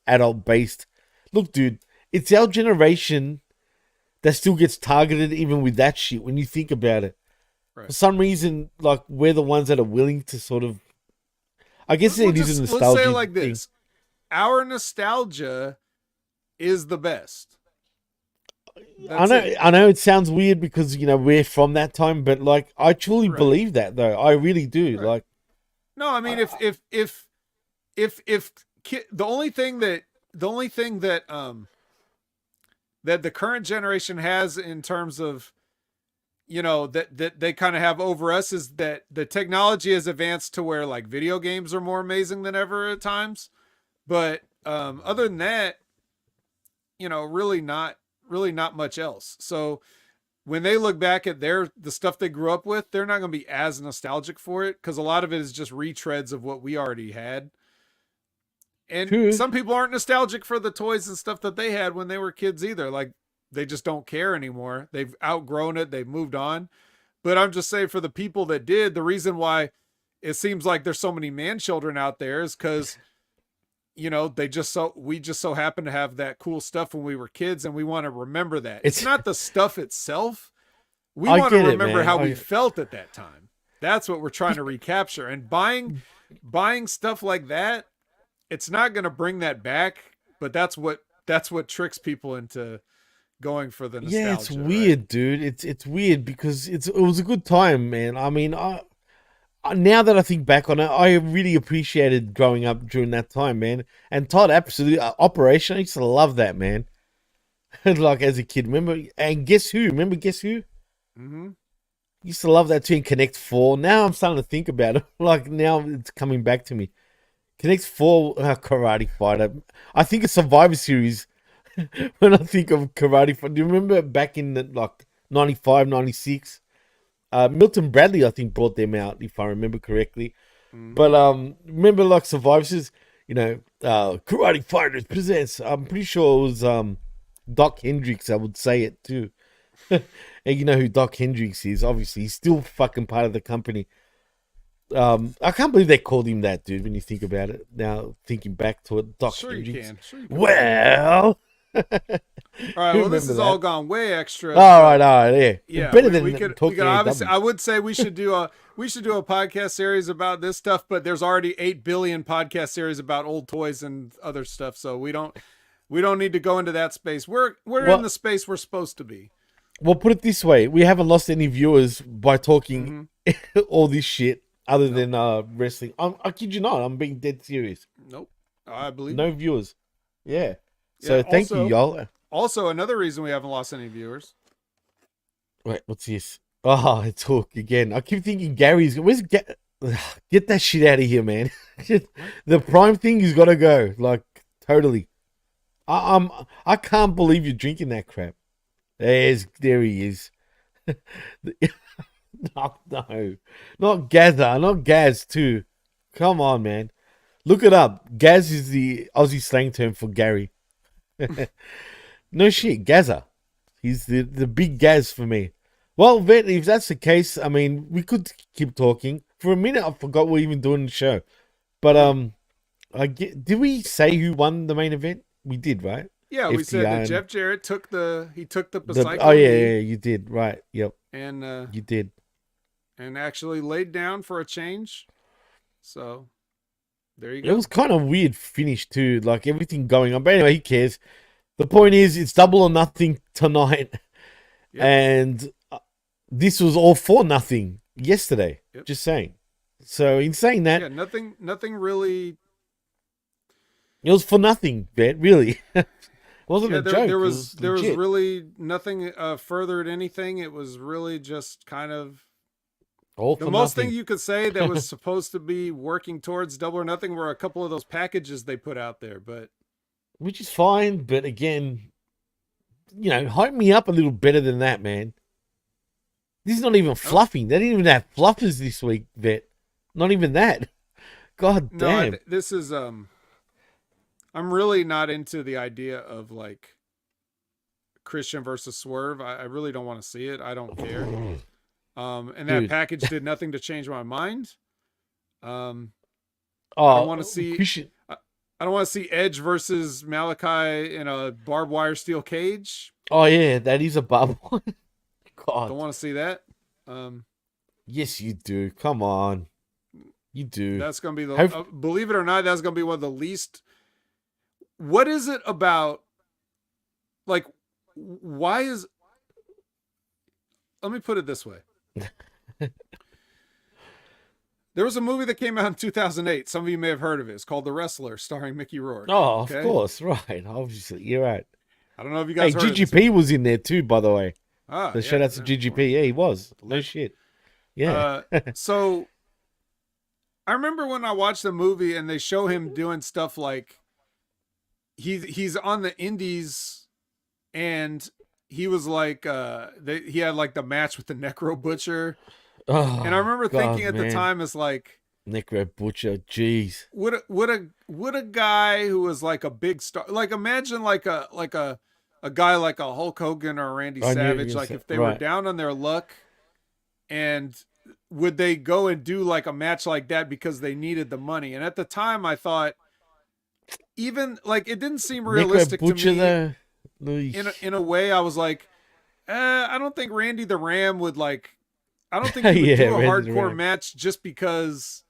adult-based. Look, dude, it's our generation that still gets targeted even with that shit when you think about it. Right. For some reason, like, we're the ones that are willing to sort of... I guess it is a nostalgia. Let's say it like this. Our nostalgia is the best. I know it sounds weird because, we're from that time, but, like, I truly believe that, though. I really do. Right. Like... No, I mean, if the only thing that that the current generation has in terms of, that they kind of have over us is that the technology has advanced to where like video games are more amazing than ever at times. But other than that, really not much else. So when they look back at the stuff they grew up with, they're not going to be as nostalgic for it because a lot of it is just retreads of what we already had. And some people aren't nostalgic for the toys and stuff that they had when they were kids either. Like they just don't care anymore. They've outgrown it. They've moved on. But I'm just saying for the people that did, the reason why it seems like there's so many man children out there is because we just so happen to have that cool stuff when we were kids and we want to remember that. It's not the stuff itself. We want to remember how we felt at that time. That's what we're trying to recapture. And buying stuff like that, it's not going to bring that back, but that's what tricks people into going for the nostalgia. Yeah, it's weird, dude. It's weird because it was a good time, man. I mean, now that I think back on it, I really appreciated growing up during that time, man. And Todd, absolutely, Operation, I used to love that, man. Like, as a kid, remember? And Guess Who? Remember Guess Who? Mm-hmm. Used to love that too, and Connect 4. Now I'm starting to think about it. Like, now it's coming back to me. Connect 4, Karate Fighter. I think of Survivor Series when I think of Karate Fighter. Do you remember back in, 95, 96? Milton Bradley, I think, brought them out, if I remember correctly. Mm-hmm. But remember, like Survivor says, Karate Fighters presents. I'm pretty sure it was Doc Hendricks. I would say it too. And you know who Doc Hendricks is? Obviously, he's still fucking part of the company. I can't believe they called him that, dude. When you think about it, now thinking back to it, Doc Hendricks. You can. Well. All right, well, this has all gone way extra. All right, yeah. Better than we could obviously. I would say we should do a podcast series about this stuff, but there's already 8 billion podcast series about old toys and other stuff, so we don't need to go into that space. We're in the space we're supposed to be. Well, put it this way: we haven't lost any viewers by talking all this shit, other than wrestling. I kid you not, I'm being dead serious. Nope, I believe no viewers. Yeah. So thank you, y'all. Also, another reason we haven't lost any viewers. Wait, what's this? Oh, it's Hook again. I keep thinking Gary's. Get that shit out of here, man. The Prime thing has got to go. Like, totally. I can't believe you're drinking that crap. There he is. No, not Gazza, not Gaz too. Come on, man. Look it up. Gaz is the Aussie slang term for Gary. No shit, Gazza. He's the big Gaz for me. Well, Vet, if that's the case, I mean, we could keep talking. For a minute, I forgot we were even doing the show. But did we say who won the main event? We did, right? Yeah, we said that Jeff Jarrett took the Psycho. Oh yeah, you did, right? Yep. And you did, and actually laid down for a change. So there you go. It was kind of weird finish too, like everything going on. But anyway, who cares? The point is, it's double or nothing tonight, and this was all for nothing yesterday. Yep. Just saying. So in saying that, nothing really. It was for nothing, man. Really, it wasn't a joke. There was really nothing further to anything. It was really just kind of. The most thing you could say that was supposed to be working towards double or nothing were a couple of those packages they put out there, but which is fine. But again, hype me up a little better than that, man. This is not even fluffing. They didn't even have fluffers this week, Vet. Not even that. God damn. No, this is I'm really not into the idea of like Christian versus Swerve. I really don't want to see it. I don't care. And that package did nothing to change my mind. I don't want to see Christian. I don't want to see Edge versus Malachi in a barbed wire steel cage. Oh yeah, that is a barbed wire. God. Don't want to see that. Yes, you do. Come on. You do. That's going to be believe it or not, that's going to be one of the least. What is it about? Like, why is. Let me put it this way. There was a movie that came out in 2008. Some of you may have heard of it. It's called The Wrestler, starring Mickey Rourke. Oh, of course. Right. Obviously. You're right. I don't know if you guys heard GGP was in there too, by the way. Shout out to GGP. Point. Yeah, he was. No shit. Yeah. So I remember when I watched the movie and they show him doing stuff like he's on the indies and he was like he had like the match with the Necro Butcher. Oh, and I remember thinking at the time, it's like Necro Butcher, jeez. Would a guy who was like a big star, like imagine like a guy like a Hulk Hogan or a Randy Savage, like if they were down on their luck, and would they go and do like a match like that because they needed the money? And at the time, I thought even like it didn't seem realistic to me. In a way, I was like, I don't think Randy the Ram would like. I don't think he would do a hardcore match just because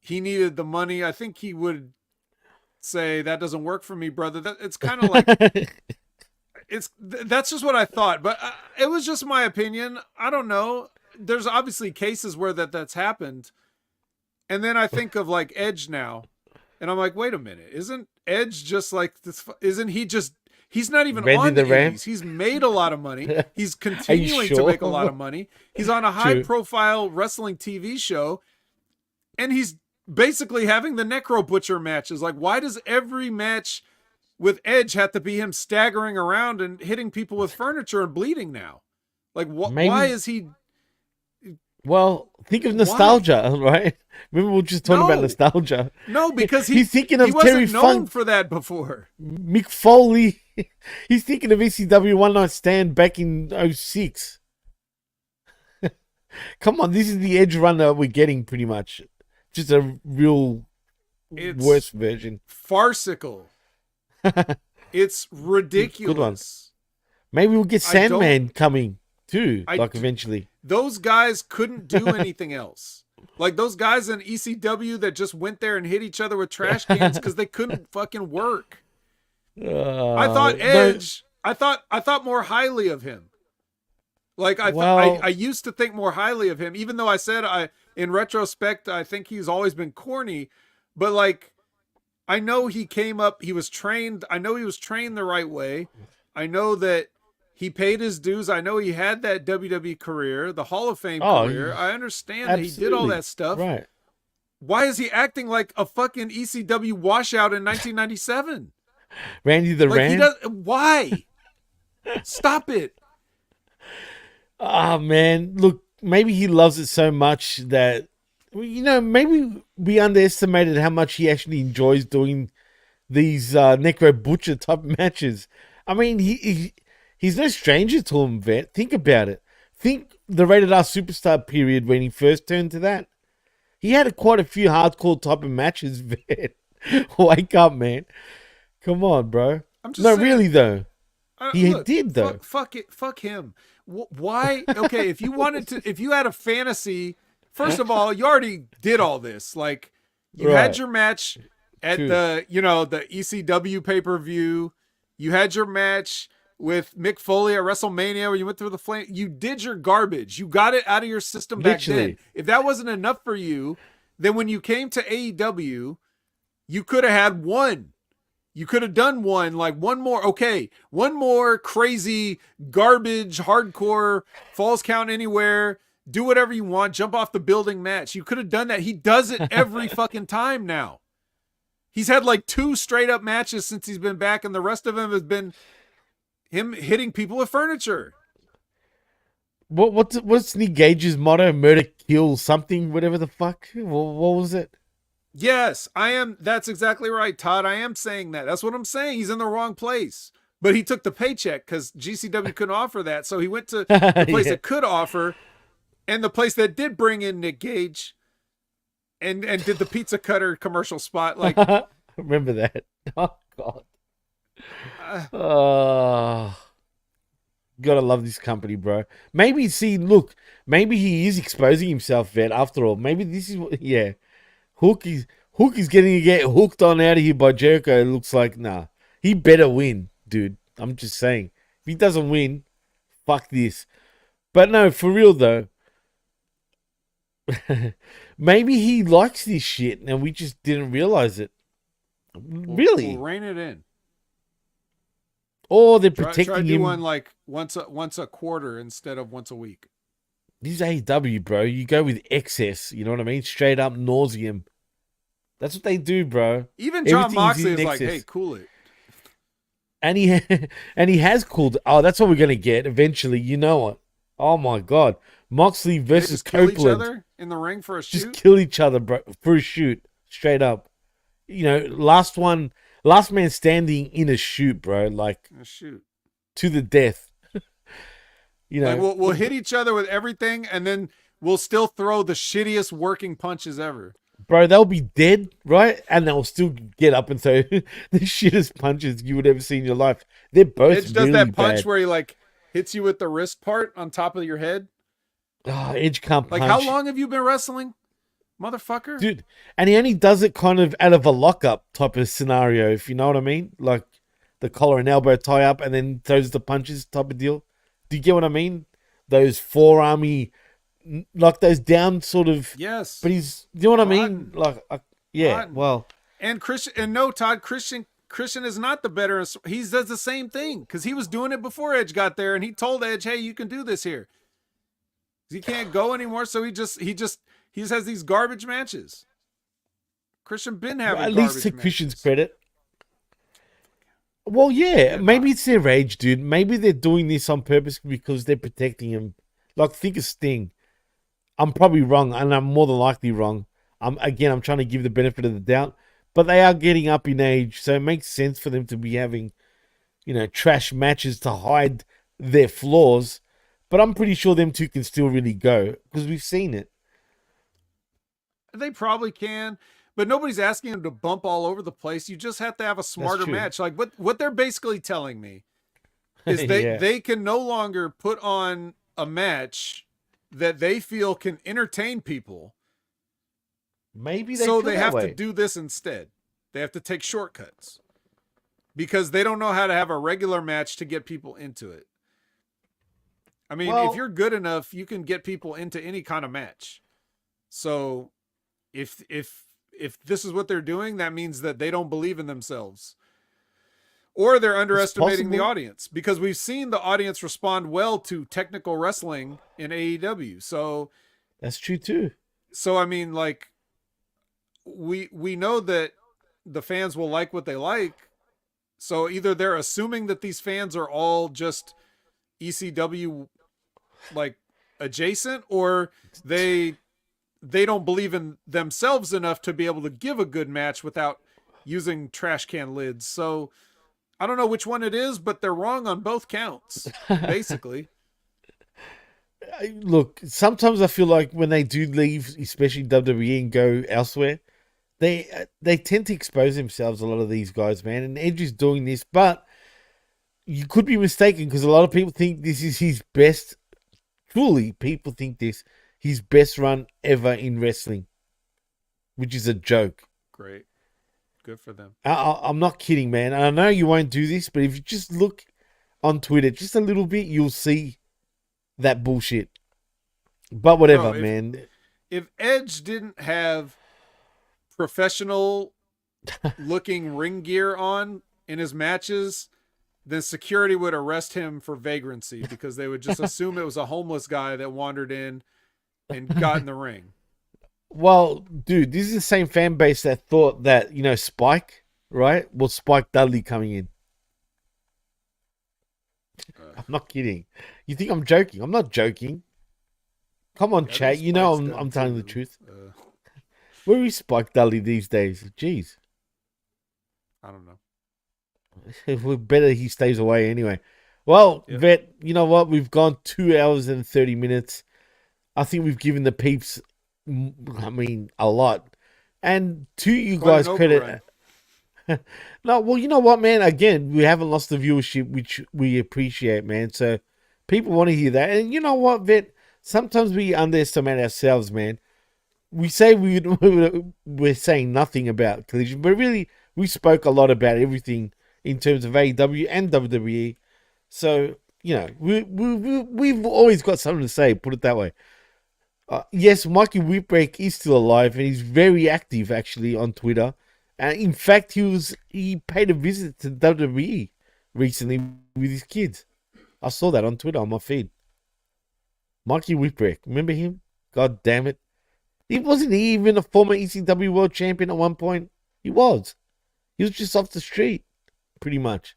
he needed the money. I think he would say that doesn't work for me, brother. It's kind of like that's just what I thought, but it was just my opinion. I don't know. There's obviously cases where that's happened. And then I think of like Edge now, and I'm like, wait a minute, isn't Edge just like this? Isn't he just? He's not even on the indies. He's made a lot of money. He's continuing to make a lot of money. He's on a high-profile wrestling TV show, and he's basically having the Necro Butcher matches. Like, why does every match with Edge have to be him staggering around and hitting people with furniture and bleeding now? Like, why is he Well, think of nostalgia, right? Remember we were just talking about nostalgia. No, because he's thinking he of Terry wasn't known Funk for that before. Mick Foley. He's thinking of ECW One Night Stand back in 06. Come on, this is the Edge runner we're getting pretty much. Just a real worse version. Farcical. It's ridiculous. Good one. Maybe we'll get Sandman coming too, eventually. Those guys couldn't do anything else. Like those guys in ECW that just went there and hit each other with trash cans because they couldn't fucking work. I thought Edge. I thought more highly of him. Like I used to think more highly of him, even though I said in retrospect I think he's always been corny. But like, I know he came up. He was trained. I know he was trained the right way. I know that he paid his dues. I know he had that WWE career, the Hall of Fame career. I understand that he did all that stuff. Right. Why is he acting like a fucking ECW washout in 1997? Randy the Ram? Why? Stop it. Oh, man. Look, maybe he loves it so much that, maybe we underestimated how much he actually enjoys doing these Necro Butcher type matches. I mean, he's no stranger to him, Vet. Think about it. Think the Rated R Superstar period when he first turned to that. He had quite a few hardcore type of matches, Vet. Wake up, man. Come on, bro. I'm just saying, really, though. He did, though. Fuck it. Fuck him. Why? Okay, if you had a fantasy, first of all, you already did all this. Like, you had your match at the ECW pay-per-view. You had your match with Mick Foley at WrestleMania where you went through the flame. You did your garbage. You got it out of your system back then. If that wasn't enough for you, then when you came to AEW, you could have had one. You could have done one more crazy garbage, hardcore, falls count anywhere, do whatever you want, jump off the building match. You could have done that. He does it every fucking time now. He's had like 2 straight up matches since he's been back, and the rest of them has been him hitting people with furniture. What's Nick Gage's motto? Murder, kill, something, whatever the fuck. What was it? Yes, I am. That's exactly right, Todd. I am saying that. That's what I'm saying. He's in the wrong place. But he took the paycheck because GCW couldn't offer that. So he went to the place that could offer, and the place that did bring in Nick Gage and did the pizza cutter commercial spot. Like, remember that? Oh, God. Gotta love this company, bro. Maybe he is exposing himself, Vet, after all. Maybe this is what, Hook is getting to get hooked on out of here by Jericho. It looks like, nah. He better win, dude. I'm just saying. If he doesn't win, fuck this. But no, for real though. Maybe he likes this shit and we just didn't realize it. Really? We'll rein it in. Or they're protecting try him. Do one like once a quarter instead of once a week. This is AEW, bro. You go with excess. You know what I mean? Straight up nauseum. That's what they do, bro. Even John Moxley is like, hey, cool it. And he has cooled. Oh, that's what we're gonna get eventually. You know what? Oh my God, Moxley versus Copeland. Kill each other in the ring for a shoot. Just kill each other, bro, for a shoot. Straight up. Last man standing in a shoot, bro. Like a shoot to the death. Like we'll hit each other with everything, and then we'll still throw the shittiest working punches ever. Bro, they'll be dead, right? And they'll still get up and throw the shittest punches you would ever see in your life. They're both Edge does that punch where he like hits you with the wrist part on top of your head. Oh, Edge can't punch. Like, how long have you been wrestling, motherfucker? Dude, and he only does it kind of out of a lockup type of scenario, if you know what I mean? Like the collar and elbow tie up and then throws the punches type of deal. Do you get what I mean? Those forearmy, like those down sort of. Yes. But he's, you know what I mean? Like, yeah. Rotten. Well. And Christian, and no, Todd, Christian is not the better. He does the same thing because he was doing it before Edge got there, and he told Edge, "Hey, you can do this here." He can't go anymore, so he just has these garbage matches. Christian been having at least to Christian's credit. Well, yeah, maybe it's their age, dude. Maybe they're doing this on purpose because they're protecting him. Like, think of Sting. I'm probably wrong, and I'm more than likely wrong. I'm trying to give the benefit of the doubt, but they are getting up in age, so it makes sense for them to be having, trash matches to hide their flaws. But I'm pretty sure them two can still really go because we've seen it. They probably can, but nobody's asking them to bump all over the place. You just have to have a smarter match. Like what they're basically telling me is they can no longer put on a match that they feel can entertain people. Maybe they have to do this instead. They have to take shortcuts because they don't know how to have a regular match to get people into it. I mean, if you're good enough, you can get people into any kind of match. So if this is what they're doing, that means that they don't believe in themselves. Or they're underestimating the audience, because we've seen the audience respond well to technical wrestling in AEW. So that's true too. So I mean, like, we know that the fans will like what they like. So either they're assuming that these fans are all just ECW like adjacent, or they don't believe in themselves enough to be able to give a good match without using trash can lids. So I don't know which one it is, but they're wrong on both counts, basically. Look, sometimes I feel like when they do leave, especially WWE, and go elsewhere, they tend to expose themselves, a lot of these guys, man. And Edge is doing this, but you could be mistaken, because a lot of people think this is his best. Truly, people think this his best run ever in wrestling, which is a joke. Great. Good for them. I'm not kidding, man. And I know you won't do this, but if you just look on Twitter just a little bit, you'll see that bullshit. But whatever, man. If Edge didn't have professional looking ring gear on in his matches, then security would arrest him for vagrancy, because they would just assume it was a homeless guy that wandered in and got in the ring. Well, dude, this is the same fan base that thought that, Spike, right? Well, Spike Dudley coming in. I'm not kidding. You think I'm joking? I'm not joking. Come on, chat. You know I'm telling the truth. Where is Spike Dudley these days? Jeez. I don't know. Better he stays away anyway. Well, yep. Vet, you know what? We've gone 2 hours and 30 minutes. I think we've given the peeps, a lot. And to you guys, credit. No, well, you know what, man? Again, we haven't lost the viewership, which we appreciate, man. So people want to hear that. And you know what, Vet? Sometimes we underestimate ourselves, man. We say we're saying nothing about Collision, but really, we spoke a lot about everything in terms of AEW and WWE. So, we've always got something to say, put it that way. Yes, Mikey Whipwreck is still alive, and he's very active, actually, on Twitter. And in fact, he paid a visit to WWE recently with his kids. I saw that on Twitter, on my feed. Mikey Whipwreck, remember him? God damn it. Wasn't he even a former ECW World Champion at one point? He was. He was just off the street, pretty much.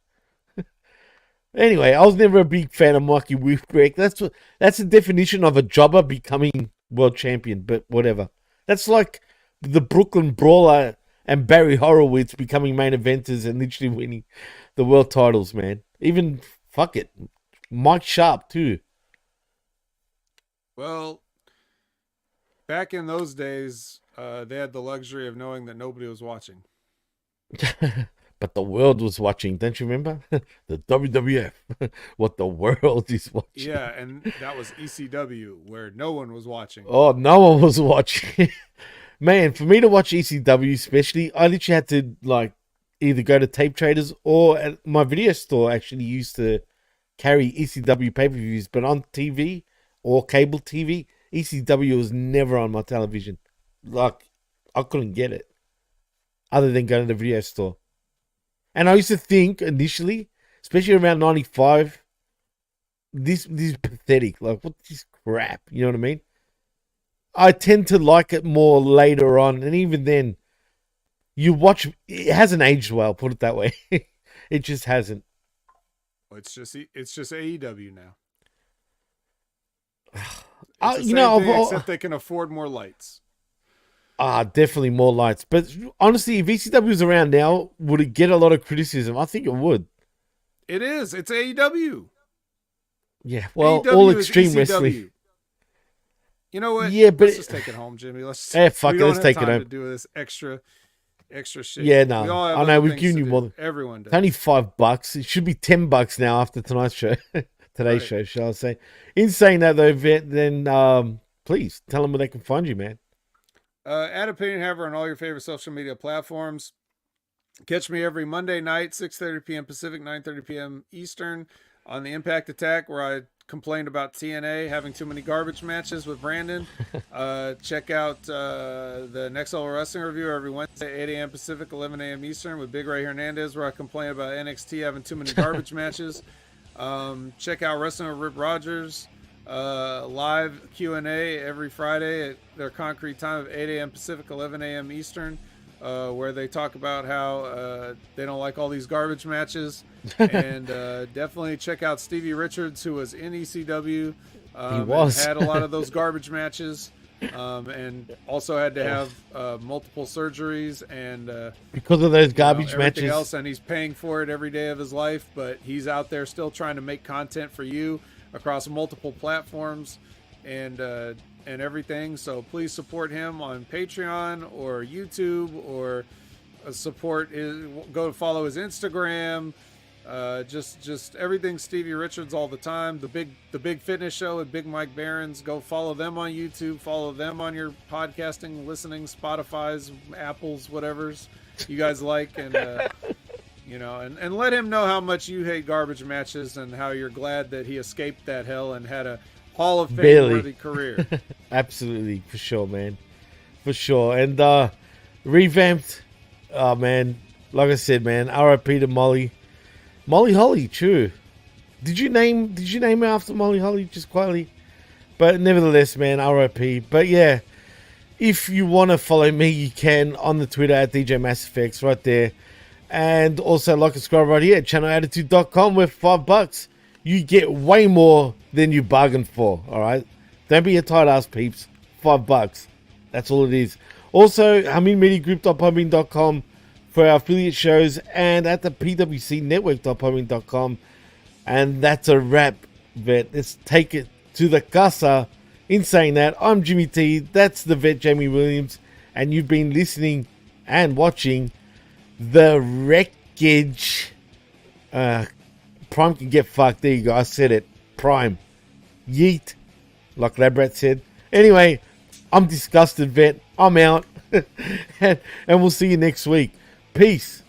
Anyway, I was never a big fan of Mikey Whipwreck. That's the definition of a jobber becoming world champion, but whatever. That's like the Brooklyn Brawler and Barry Horowitz becoming main eventers and literally winning the world titles, man. Even, fuck it, Mike Sharp, too. Well, back in those days, they had the luxury of knowing that nobody was watching. But the world was watching, don't you remember? The WWF, what the world is watching. Yeah, and that was ECW, where no one was watching. Oh, no one was watching. Man, for me to watch ECW especially, I literally had to either go to Tape Traders, or at my video store actually used to carry ECW pay-per-views, but on TV or cable TV, ECW was never on my television. I couldn't get it other than going to the video store. And I used to think initially, especially around 95, this is pathetic. Like, what's this crap? You know what I mean? I tend to like it more later on. And even then, it hasn't aged well, put it that way. It just hasn't. It's just AEW now. It's the same thing, except they can afford more lights. Definitely more lights. But honestly, if ECW was around now, would it get a lot of criticism? I think it would. It is. It's AEW. Yeah, well, AEW all is extreme ECW. wrestling. You know what? Yeah, but let's just take it home, Jimmy. Let's fuck it. Let's Take it home. To do this extra shit. Yeah, no, I know we've given you more. Everyone does. It's only $5. It should be $10 now after tonight's show, today's show. Shall I say? In saying that though, Vet, then please tell them where they can find you, man. At Opinion Haver on all your favorite social media platforms. Catch me every Monday night, 6:30 p.m. Pacific, 9:30 p.m. Eastern, on the Impact Attack, where I complained about TNA having too many garbage matches with Brandon. Check out the Next Level Wrestling Review every Wednesday, 8 a.m. Pacific, 11 a.m. Eastern, with Big Ray Hernandez, where I complain about NXT having too many garbage matches. Check out Wrestling with Rip Rogers. Live Q&A every Friday at their concrete time of 8 a.m. Pacific, 11 a.m. Eastern, where they talk about how they don't like all these garbage matches. And definitely check out Stevie Richards, who was in ECW. He was. And had a lot of those garbage matches, and also had to have multiple surgeries and because of those garbage everything matches. else, and he's paying for it every day of his life. But he's out there still trying to make content for you across multiple platforms and everything. So please support him on Patreon or YouTube, or go follow his Instagram. Just everything Stevie Richards all the time. The big fitness show at Big Mike Barron's. Go follow them on YouTube. Follow them on your podcasting, listening, Spotify's, Apple's, whatever's you guys like, and and let him know how much you hate garbage matches and how you're glad that he escaped that hell and had a Hall of Fame worthy career. Absolutely, for sure, man, for sure. And revamped, man. Like I said, man. R.I.P. to Molly Holly. True. Did you name her after Molly Holly? Just quietly, but nevertheless, man. R.I.P. But yeah, if you want to follow me, you can on the Twitter at DJ MassFX right there. And also like and subscribe right here at channelattitude.com, where $5 you get way more than you bargained for. All right, don't be a tight ass, peeps. $5, that's all it is. Also, HaminMediaGroup.podbean.com for our affiliate shows, and at the PWCNetwork.podbean.com. And that's a wrap, Vet. Let's take it to the casa. In saying that, I'm Jimmy T. That's the Vet, Jamie Williams, and you've been listening and watching The Wreckage. Prime can get fucked. There you go. I said it. Prime. Yeet. Like Labrat said. Anyway, I'm disgusted, Vet. I'm out. And we'll see you next week. Peace.